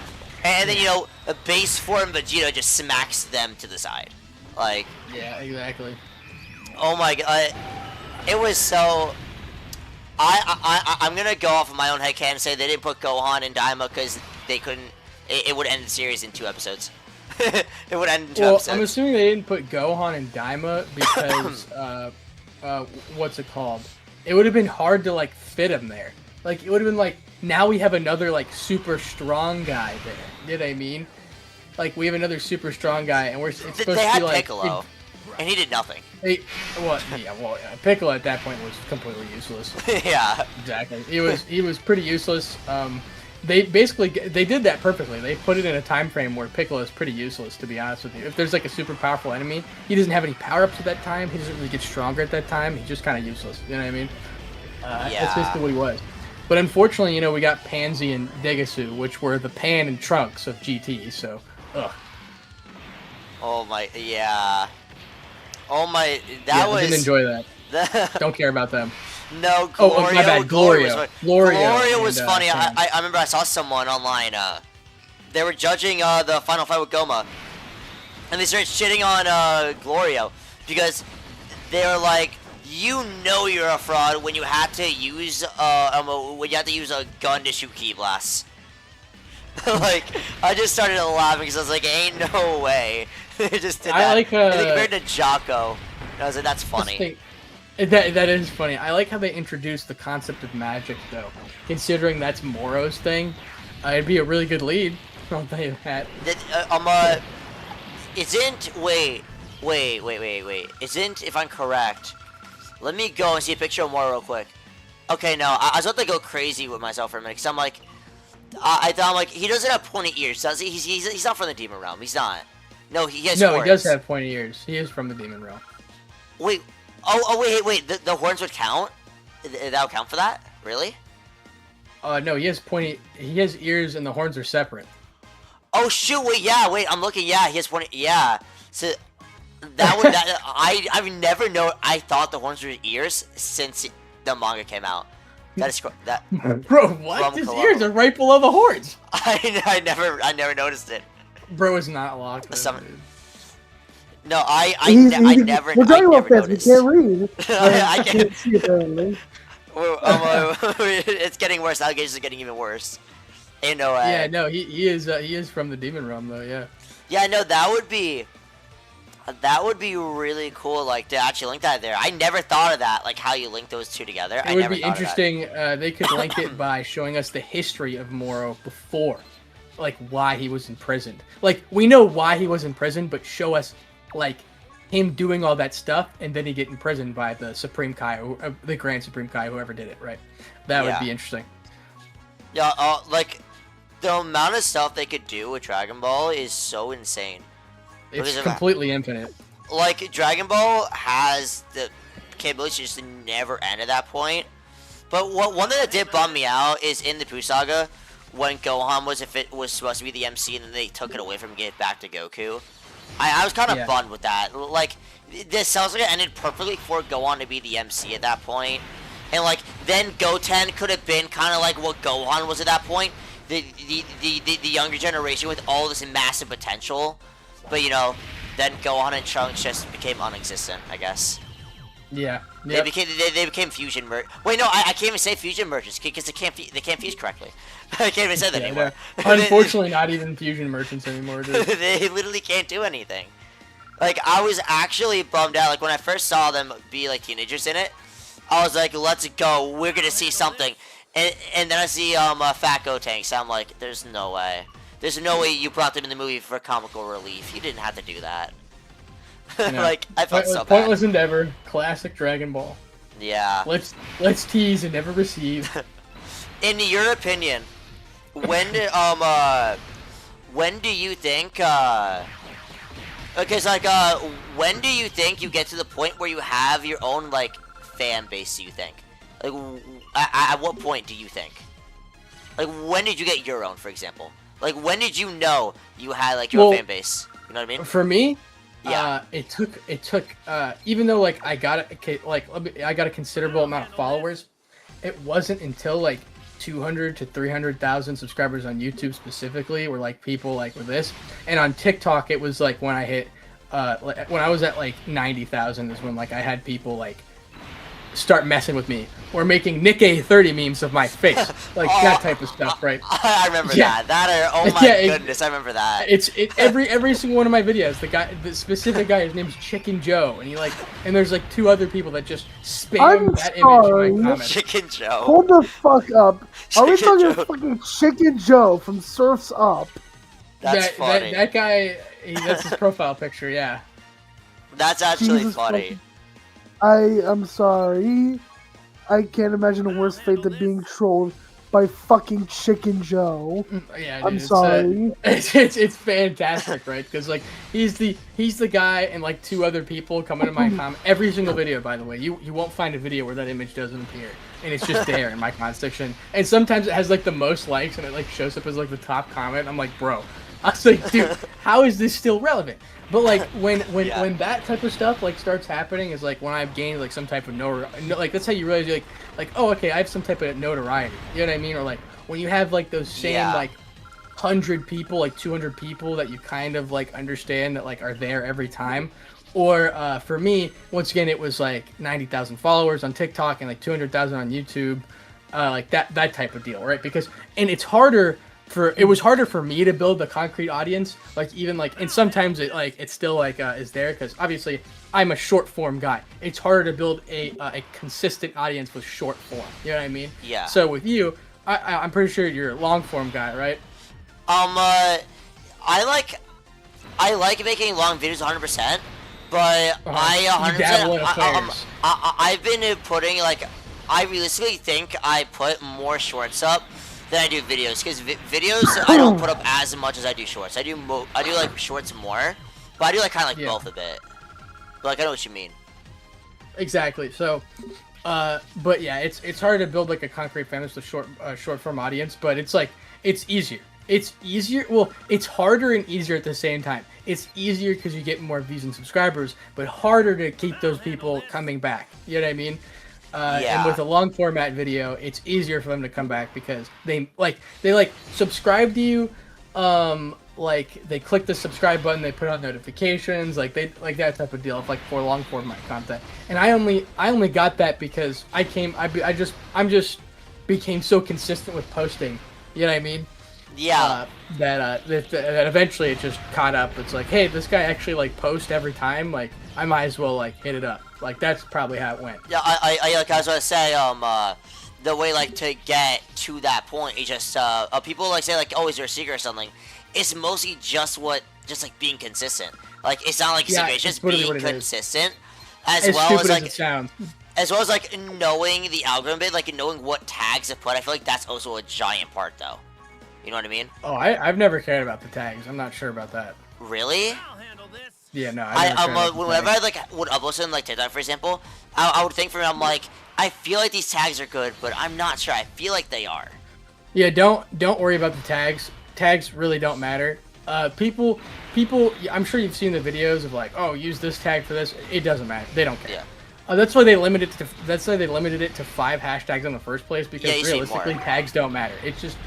and then a base form Vegeta just smacks them to the side. Like. Yeah, exactly. Oh my god, it was so. I'm gonna go off of my own headcanon and say they didn't put Gohan in Daima because they couldn't. It would end the series in 2 episodes. It would end in 2 episodes. I'm assuming they didn't put Gohan in Daima because what's it called? It would have been hard to like fit him there. Like it would have been like now we have another like super strong guy there. You know what I mean? Like we have another super strong guy, and it's supposed to be like Piccolo. and he did nothing. Piccolo at that point was completely useless. Yeah. Exactly. He was pretty useless. They did that perfectly. They put it in a time frame where Piccolo is pretty useless, to be honest with you. If there's like a super powerful enemy, he doesn't have any power-ups at that time. He doesn't really get stronger at that time. He's just kind of useless. You know what I mean? That's basically what he was. But unfortunately, we got Pansy and Degasu, which were the Pan and Trunks of GT. So, ugh. Oh my, yeah. Oh my, that was. I didn't enjoy that. Don't care about them. No, Glorio. Oh, my bad. Glorio. Glorio was funny. I remember I saw someone online. They were judging the final fight with Goma, and they started shitting on Glorio because they were like, "You know you're a fraud when you had to use a gun to shoot Ki blasts." Like, I just started laughing because I was like, "Ain't no way." They just did that. I like and they compared to Jocko. And I was like, "That's funny." That is funny. I like how they introduced the concept of magic, though. Considering that's Moro's thing, it'd be a really good lead. I'll tell you that. Wait. Isn't, if I'm correct, let me go and see a picture of Moro real quick. Okay, no, I was about to go crazy with myself for a minute, because I'm like, I thought, like, he doesn't have pointy ears, does he? He's not from the Demon Realm. He's not. No, he has horns. No, he does have pointy ears. He is from the Demon Realm. Wait. Wait. The horns would count? That would count for that? Really? No, he has pointy. He has ears, and the horns are separate. Oh shoot! Wait, I'm looking. Yeah, he has pointy. Yeah. So that would I've never known. I thought the horns were ears since the manga came out. That is that. Bro, what? His ears are right below the horns. I never noticed it. Bro is not locked. No, I never. We're talking about this. We noticed. can't read. I can't. See apparently. It's getting worse. Allegations are getting even worse. Ain't no way. Yeah, no, he is from the Demon Realm though. Yeah. Yeah, no, that would be really cool. Like to actually link that there. I never thought of that. Like how you link those two together. It would be interesting. They could link it by showing us the history of Moro before, like why he was imprisoned. Like we know why he was imprisoned, but show us like him doing all that stuff and then he get imprisoned by the Supreme Kai, the Grand Supreme Kai, whoever did it. Right. That would be interesting. Yeah. Like the amount of stuff they could do with Dragon Ball is so insane. It's completely infinite. Like, Dragon Ball has the capability to just never end at that point. But one thing that did bum me out is in the Buu Saga, when Gohan was supposed to be the MC and then they took it away from him and gave it back to Goku. I was kind of bummed with that. Like, this sounds like it ended perfectly for Gohan to be the MC at that point. And, like, then Goten could have been kind of like what Gohan was at that point. The younger generation with all this massive potential. But, then Gohan and Trunks just became non-existent, I guess. Yeah. They became fusion merchants. Wait, no, I can't even say fusion merchants because they can't fuse correctly. I can't even say that anymore. Unfortunately, not even fusion merchants anymore, dude. They literally can't do anything. Like, I was actually bummed out. Like, when I first saw them be, like, teenagers in it, I was like, let's go. We're going to see something. And then I see Fat Gotenks. So I'm like, there's no way. There's no way you brought them in the movie for comical relief. You didn't have to do that. Like, I felt so bad. Pointless endeavor. Classic Dragon Ball. Yeah. Let's tease and never receive. In your opinion, when do you think when do you think you get to the point where you have your own like fan base, do you think? Like at what point do you think? Like when did you get your own, for example? Like when did you know you had like your own fan base? You know what I mean? For me, yeah. It took even though like I got a considerable amount of followers, it wasn't until like 200 to 300,000 subscribers on YouTube specifically were like people like with this, and on TikTok it was like when I hit when I was at like 90,000 is when like I had people like start messing with me or making Nikkei 30 memes of my face, like that type of stuff, right? I remember that. Oh my goodness, I remember that. Every single one of my videos. The specific guy, his name's Chicken Joe, and and there's like 2 other people that just spam that image in my comments. Chicken Joe. Hold the fuck up. Are we talking about fucking Chicken Joe from Surf's Up? That's funny. That guy, that's his profile picture, yeah. That's actually Jesus funny. I'm sorry. I can't imagine a worse fate than being trolled by fucking Chicken Joe. Yeah, dude, I'm sorry. It's fantastic, right? Because like he's the guy and like 2 other people come into my comment every single video. By the way, you won't find a video where that image doesn't appear, and it's just there in my comment section. And sometimes it has like the most likes, and it like shows up as like the top comment. I'm like, bro, I was like, dude, how is this still relevant? But like when that type of stuff like starts happening is like when I've gained like some type of like that's how you realize you're like oh okay, I have some type of notoriety. You know what I mean? Or like when you have like those same like 100 people, like 200 people that you kind of like understand that like are there every time. Or for me, once again, it was like 90,000 followers on TikTok and like 200,000 on YouTube, like that type of deal, right? Because and it was harder for me to build the concrete audience, like even like, and sometimes it still like is there because obviously I'm a short form guy. It's harder to build a consistent audience with short form. You know what I mean? Yeah. So with you, I'm pretty sure you're a long form guy, right? I like making long videos 100%, but I 100%. I've been putting like, I realistically think I put more shorts up than I do videos, because videos I don't put up as much as I do shorts. I do like shorts more, but I do like kind of like both a bit. But like I know what you mean. Exactly. So, but yeah, it's hard to build like a concrete fan with a short form audience, but it's like it's easier. It's easier. Well, it's harder and easier at the same time. It's easier because you get more views and subscribers, but harder to keep those people coming back. You know what I mean? And with a long format video, it's easier for them to come back because they subscribe to you, like they click the subscribe button, they put on notifications, like they like that type of deal, like for long format content. And I only got that because I just became so consistent with posting. You know what I mean? Yeah. That eventually it just caught up. It's like, hey, this guy actually like posts every time. Like I might as well like hit it up. Like that's probably how it went. Yeah, I like I was gonna say the way like to get to that point is just people like say like, oh, is there a secret or something? It's mostly just like being consistent. Like it's not like a secret, it's just being consistent as well as like as well as like knowing the algorithm bit, like knowing what tags to put. I feel like that's also a giant part though. You know what I mean? Oh, I've never cared about the tags. I'm not sure about that. Really? I'll handle this. Yeah, no. Whenever I like would upload something like TikTok, for example, I would think for me, I'm like, I feel like these tags are good, but I'm not sure. I feel like they are. Yeah, don't worry about the tags. Tags really don't matter. People. I'm sure you've seen the videos of like, oh, use this tag for this. It doesn't matter. They don't care. Yeah. That's why they limited it to 5 hashtags in the first place, because realistically, tags don't matter. It's just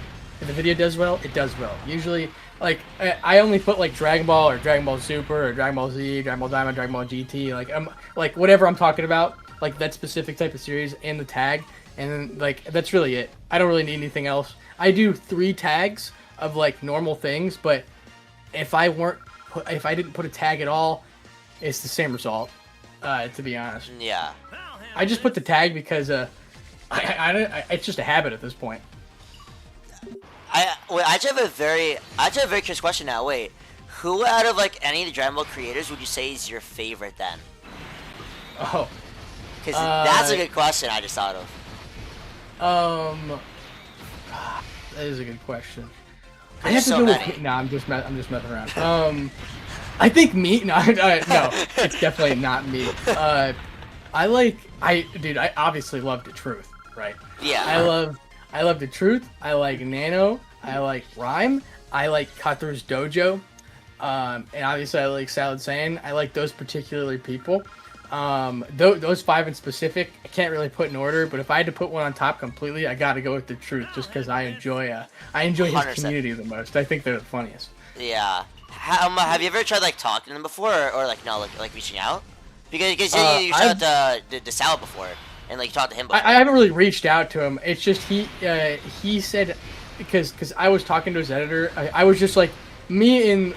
if the video does well, it does well. Usually, like I only put like Dragon Ball or Dragon Ball Super or Dragon Ball Z, Dragon Ball Diamond, Dragon Ball GT, like whatever I'm talking about, like that specific type of series in the tag, and then like that's really it. I don't really need anything else. I do 3 tags of like normal things, but if I didn't put a tag at all, it's the same result. To be honest. Yeah. I just put the tag because it's just a habit at this point. I actually have a very curious question now. Wait, who out of like any of the Dragon Ball creators would you say is your favorite then? Oh, because that's a good question. I just thought of. That is a good question. I have to go with. No, I'm just messing around. I think me. No, no, it's definitely not me. I obviously love the truth, right? Yeah. I love the truth. I like Nano. I like Rhyme. I like Cutter's Dojo. And obviously I like Salad Saiyan. I like those particular people. Those 5 in specific, I can't really put in order, but if I had to put one on top completely, I gotta go with the truth, just because I enjoy his 100%. community the most. I think they're the funniest. Yeah. Have you ever tried like talking to them before, or like no, like reaching out? Because you showed the Salad before, and like you talked to him before. I haven't really reached out to him. It's just he said, because I was talking to his editor. I was just like me and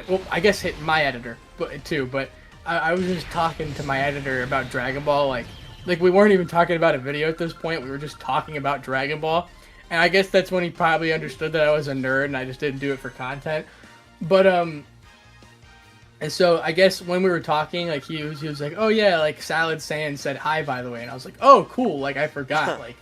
well, I guess my editor, but I was just talking to my editor about Dragon Ball. Like we weren't even talking about a video at this point. We were just talking about Dragon Ball, and I guess that's when he probably understood that I was a nerd and I just didn't do it for content. But And so I guess when we were talking, like he was like, oh yeah, like Salad Sand said hi by the way, and I was like, oh cool, like I forgot, like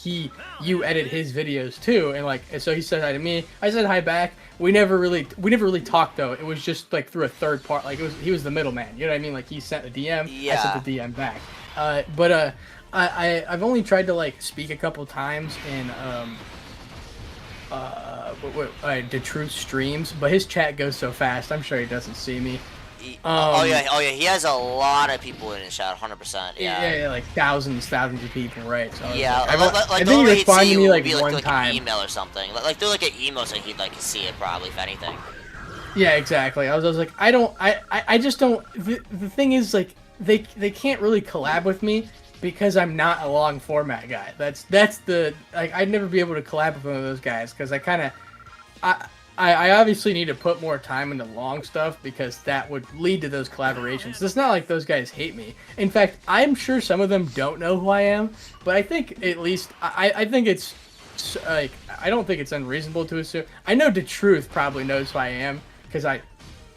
you edit his videos too, and so he said hi to me, I said hi back. We never really talked though. It was just like through a third part, like he was the middleman, you know what I mean? Like he sent a DM, Yeah. I sent the DM back. I've only tried to like speak a couple times in the Truth streams, but his chat goes so fast. I'm sure he doesn't see me. Oh yeah, he has a lot of people in his chat, 100%. Yeah, like thousands of people, right? So Yeah, I think he responded to me like one like time. an email or something, like through like an email, so he'd like see it probably, if anything. Yeah, exactly. I was like, I just don't. The thing is, like, they can't really collab with me because I'm not a long format guy. That's the like I'd never be able to collab with one of those guys because I obviously need to put more time into long stuff because that would lead to those collaborations. It's not like those guys hate me. In fact, I'm sure some of them don't know who I am, but I think at least I think it's like I don't think it's unreasonable to assume. I know the Truth probably knows who I am because I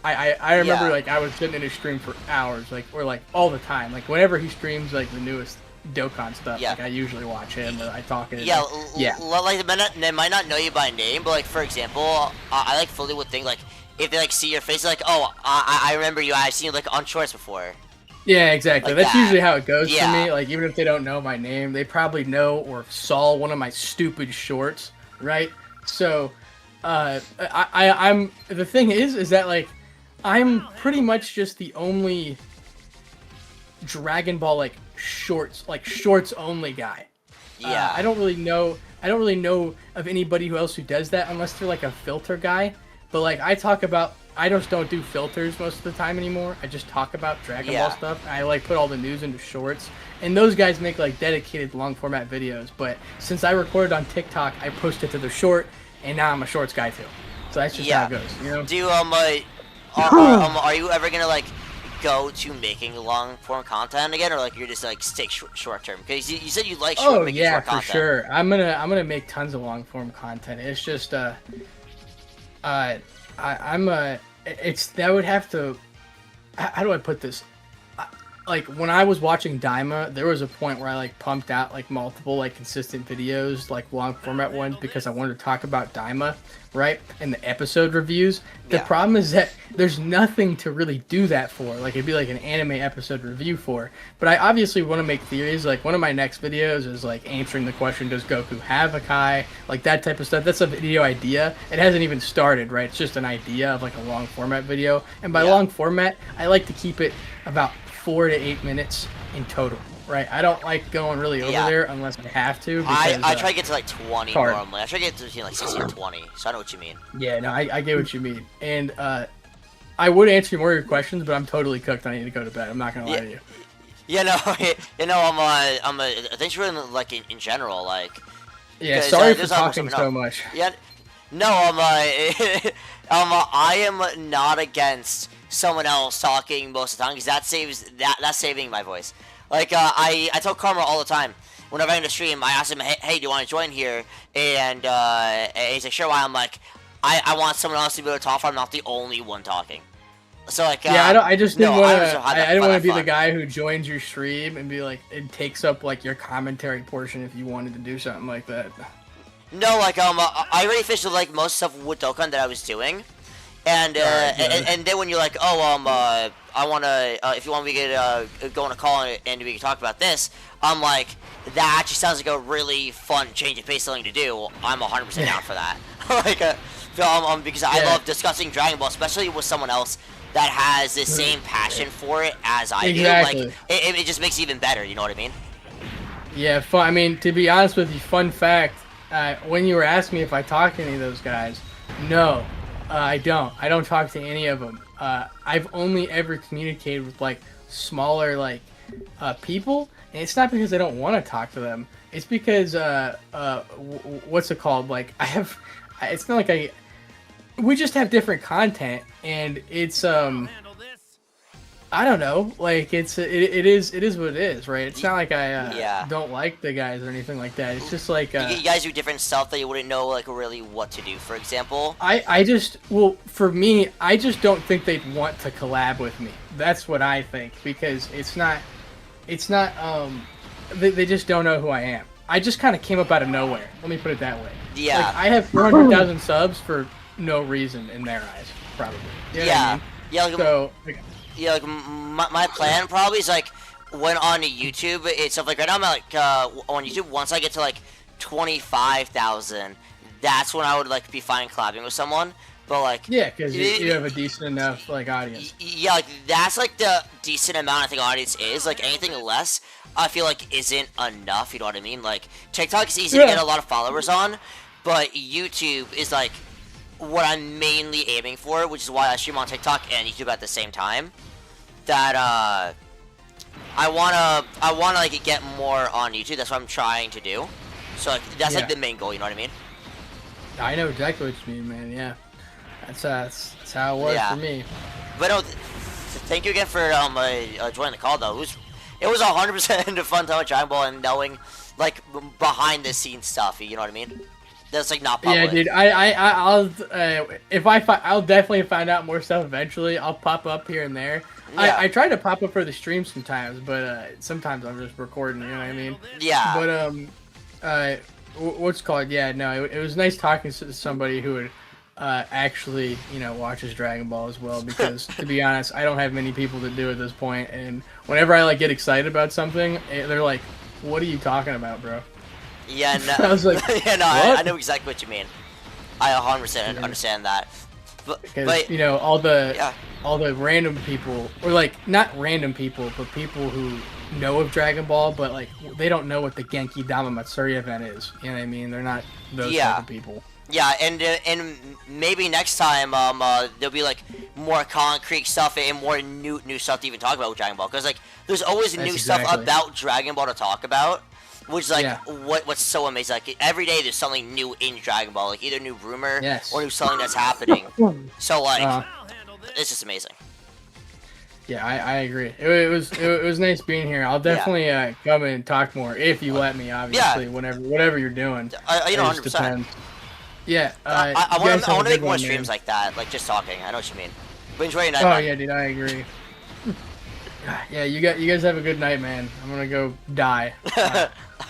remember like I was sitting in his stream for hours, like or like all the time, like whenever he streams like the newest Dokkan stuff. Yeah. Like I usually watch him. I talk to him. Yeah. Like they might not know you by name, but like for example, I like fully would think like if they like see your face, like oh I remember you. I've seen you like on shorts before. Yeah, exactly. Like That's that. usually how it goes Yeah. for me. Like even if they don't know my name, they probably know or saw one of my stupid shorts, right? So, I'm the thing is that like I'm pretty much just the only Dragon Ball like shorts only guy. Yeah. I don't really know of anybody else who does that unless they're like a filter guy. But like I just don't do filters most of the time anymore. I just talk about Dragon Ball stuff. I like put all the news into shorts. And those guys make like dedicated long format videos. But since I recorded on TikTok, I pushed it to the short, and now I'm a shorts guy too. So that's just how it goes, you know? Do you are you ever gonna like go to making long form content again, or like you're just like stick short term? Because you said you like making short content. For sure. I'm gonna make tons of long form content. It's just that would have to. How do I put this? Like when I was watching Daima, there was a point where I like pumped out like multiple like consistent videos, like long format ones, because I wanted to talk about Daima, right? And the episode reviews. The problem is that there's nothing to really do that for. Like it'd be like an anime episode review for. But I obviously want to make theories. Like one of my next videos is like answering the question, does Goku have a Kai? Like that type of stuff. That's a video idea. It hasn't even started, right? It's just an idea of like a long format video. And by long format, I like to keep it about 4 to 8 minutes in total, right? I don't like going really over there unless I have to. Because, I try to get to like 20 normally. I try to get to between like 16 and 20, so I know what you mean. Yeah, no, I get what you mean. And I would answer more of your questions, but I'm totally cooked. I need to go to bed. I'm not gonna lie to you. Yeah, no, thanks for like in general, like. Yeah, sorry for talking so much. Yeah, no, I am not against someone else talking most of the time because that's saving my voice. Like I tell Karma all the time whenever I'm in the stream, I ask him, hey, do you want to join here? And he's like, sure. Why? I'm like, I want someone else to be able to talk. I'm not the only one talking. So like I just didn't want to. I didn't want to be the guy who joins your stream and be like it takes up like your commentary portion if you wanted to do something like that. No, like I already finished like most stuff with Dokkan that I was doing. And and then when you're like, oh, I wanna, if you want me to go on a call and we can talk about this, I'm like, that actually sounds like a really fun change of pace thing to do. I'm 100% down for that. Like, because I love discussing Dragon Ball, especially with someone else that has the same passion for it as I do. Like, it just makes it even better. You know what I mean? Yeah. I mean, to be honest with you, fun fact: when you were asking me if I talk to any of those guys, no. I don't talk to any of them. I've only ever communicated with like smaller like people, and it's not because I don't want to talk to them. It's because what's it called? Like it's not like we just have different content, and it's I don't know. Like it is what it is, right? It's not like I Yeah. don't like the guys or anything like that. It's just like You guys do different stuff that you wouldn't know like really what to do. For example, I just well for me I just don't think they'd want to collab with me. That's what I think because it's not they just don't know who I am. I just kind of came up out of nowhere. Let me put it that way. yeah, Like I have 400,000 subs for no reason in their eyes, probably. You know what I yeah, mean? yeah. Like, So like, yeah, like my plan probably is like when on YouTube, it's stuff like right now I'm at, like on YouTube. Once I get to like 25,000, that's when I would like be fine collabing with someone. But like yeah, because you have a decent enough like audience. yeah, like that's like the decent amount I think audience is. Like anything less, I feel like isn't enough. You know what I mean? Like TikTok is easy to get a lot of followers on, but YouTube is like what I'm mainly aiming for, which is why I stream on TikTok and YouTube at the same time. That I wanna like get more on YouTube. That's what I'm trying to do. So like, that's like the main goal. You know what I mean? I know exactly what you mean, man. Yeah, that's how it was Yeah. for me. But no, thank you again for joining the call though. It was 100% a fun time with Dragon Ball and knowing like behind the scenes stuff. You know what I mean? That's like not public. Yeah, dude. I'll if I'll definitely find out more stuff eventually. I'll pop up here and there. Yeah. I try to pop up for the stream sometimes, but sometimes I'm just recording. You know what I mean? Yeah. But what's it called? Yeah, no. It was nice talking to somebody who would actually watches Dragon Ball as well. Because to be honest, I don't have many people to do at this point. And whenever I like get excited about something, they're like, "What are you talking about, bro?" Yeah, no. I was like, yeah, no, what? I know exactly what you mean. I 100% understand that. Because But all the yeah. all the random people, or like not random people, but people who know of Dragon Ball, but like they don't know what the Genki Dama Matsuri event is. You know what I mean? They're not those type of people. Yeah, and maybe next time there'll be like more concrete stuff and more new stuff to even talk about with Dragon Ball, because like there's always That's new stuff exactly. about Dragon Ball to talk about, which is like Yeah. what's so amazing. Like every day there's something new in Dragon Ball, like either new rumor Yes. or new something that's happening. So like Uh, it's just amazing. Yeah, I agree. It was nice being here. I'll definitely come and talk more if you let me. Obviously, whatever you're doing. You know, It 100%. just depends. Yeah, I you want guys to have a make good more one, streams man. like that, like just talking. I know what you mean. But enjoy your night. Oh man. yeah, dude, I agree. Yeah, you guys have a good night, man. I'm gonna go die.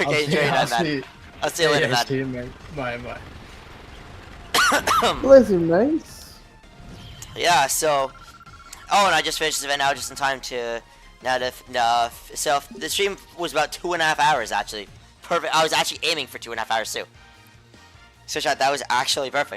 Okay, enjoy your night, man. I'll see you later, man. See you, man. Bye. Listen, nice. Yeah, so and I just finished this event now just in time to so the stream was about 2.5 hours actually. Perfect. I was actually aiming for 2.5 hours too. So chat, that was actually perfect.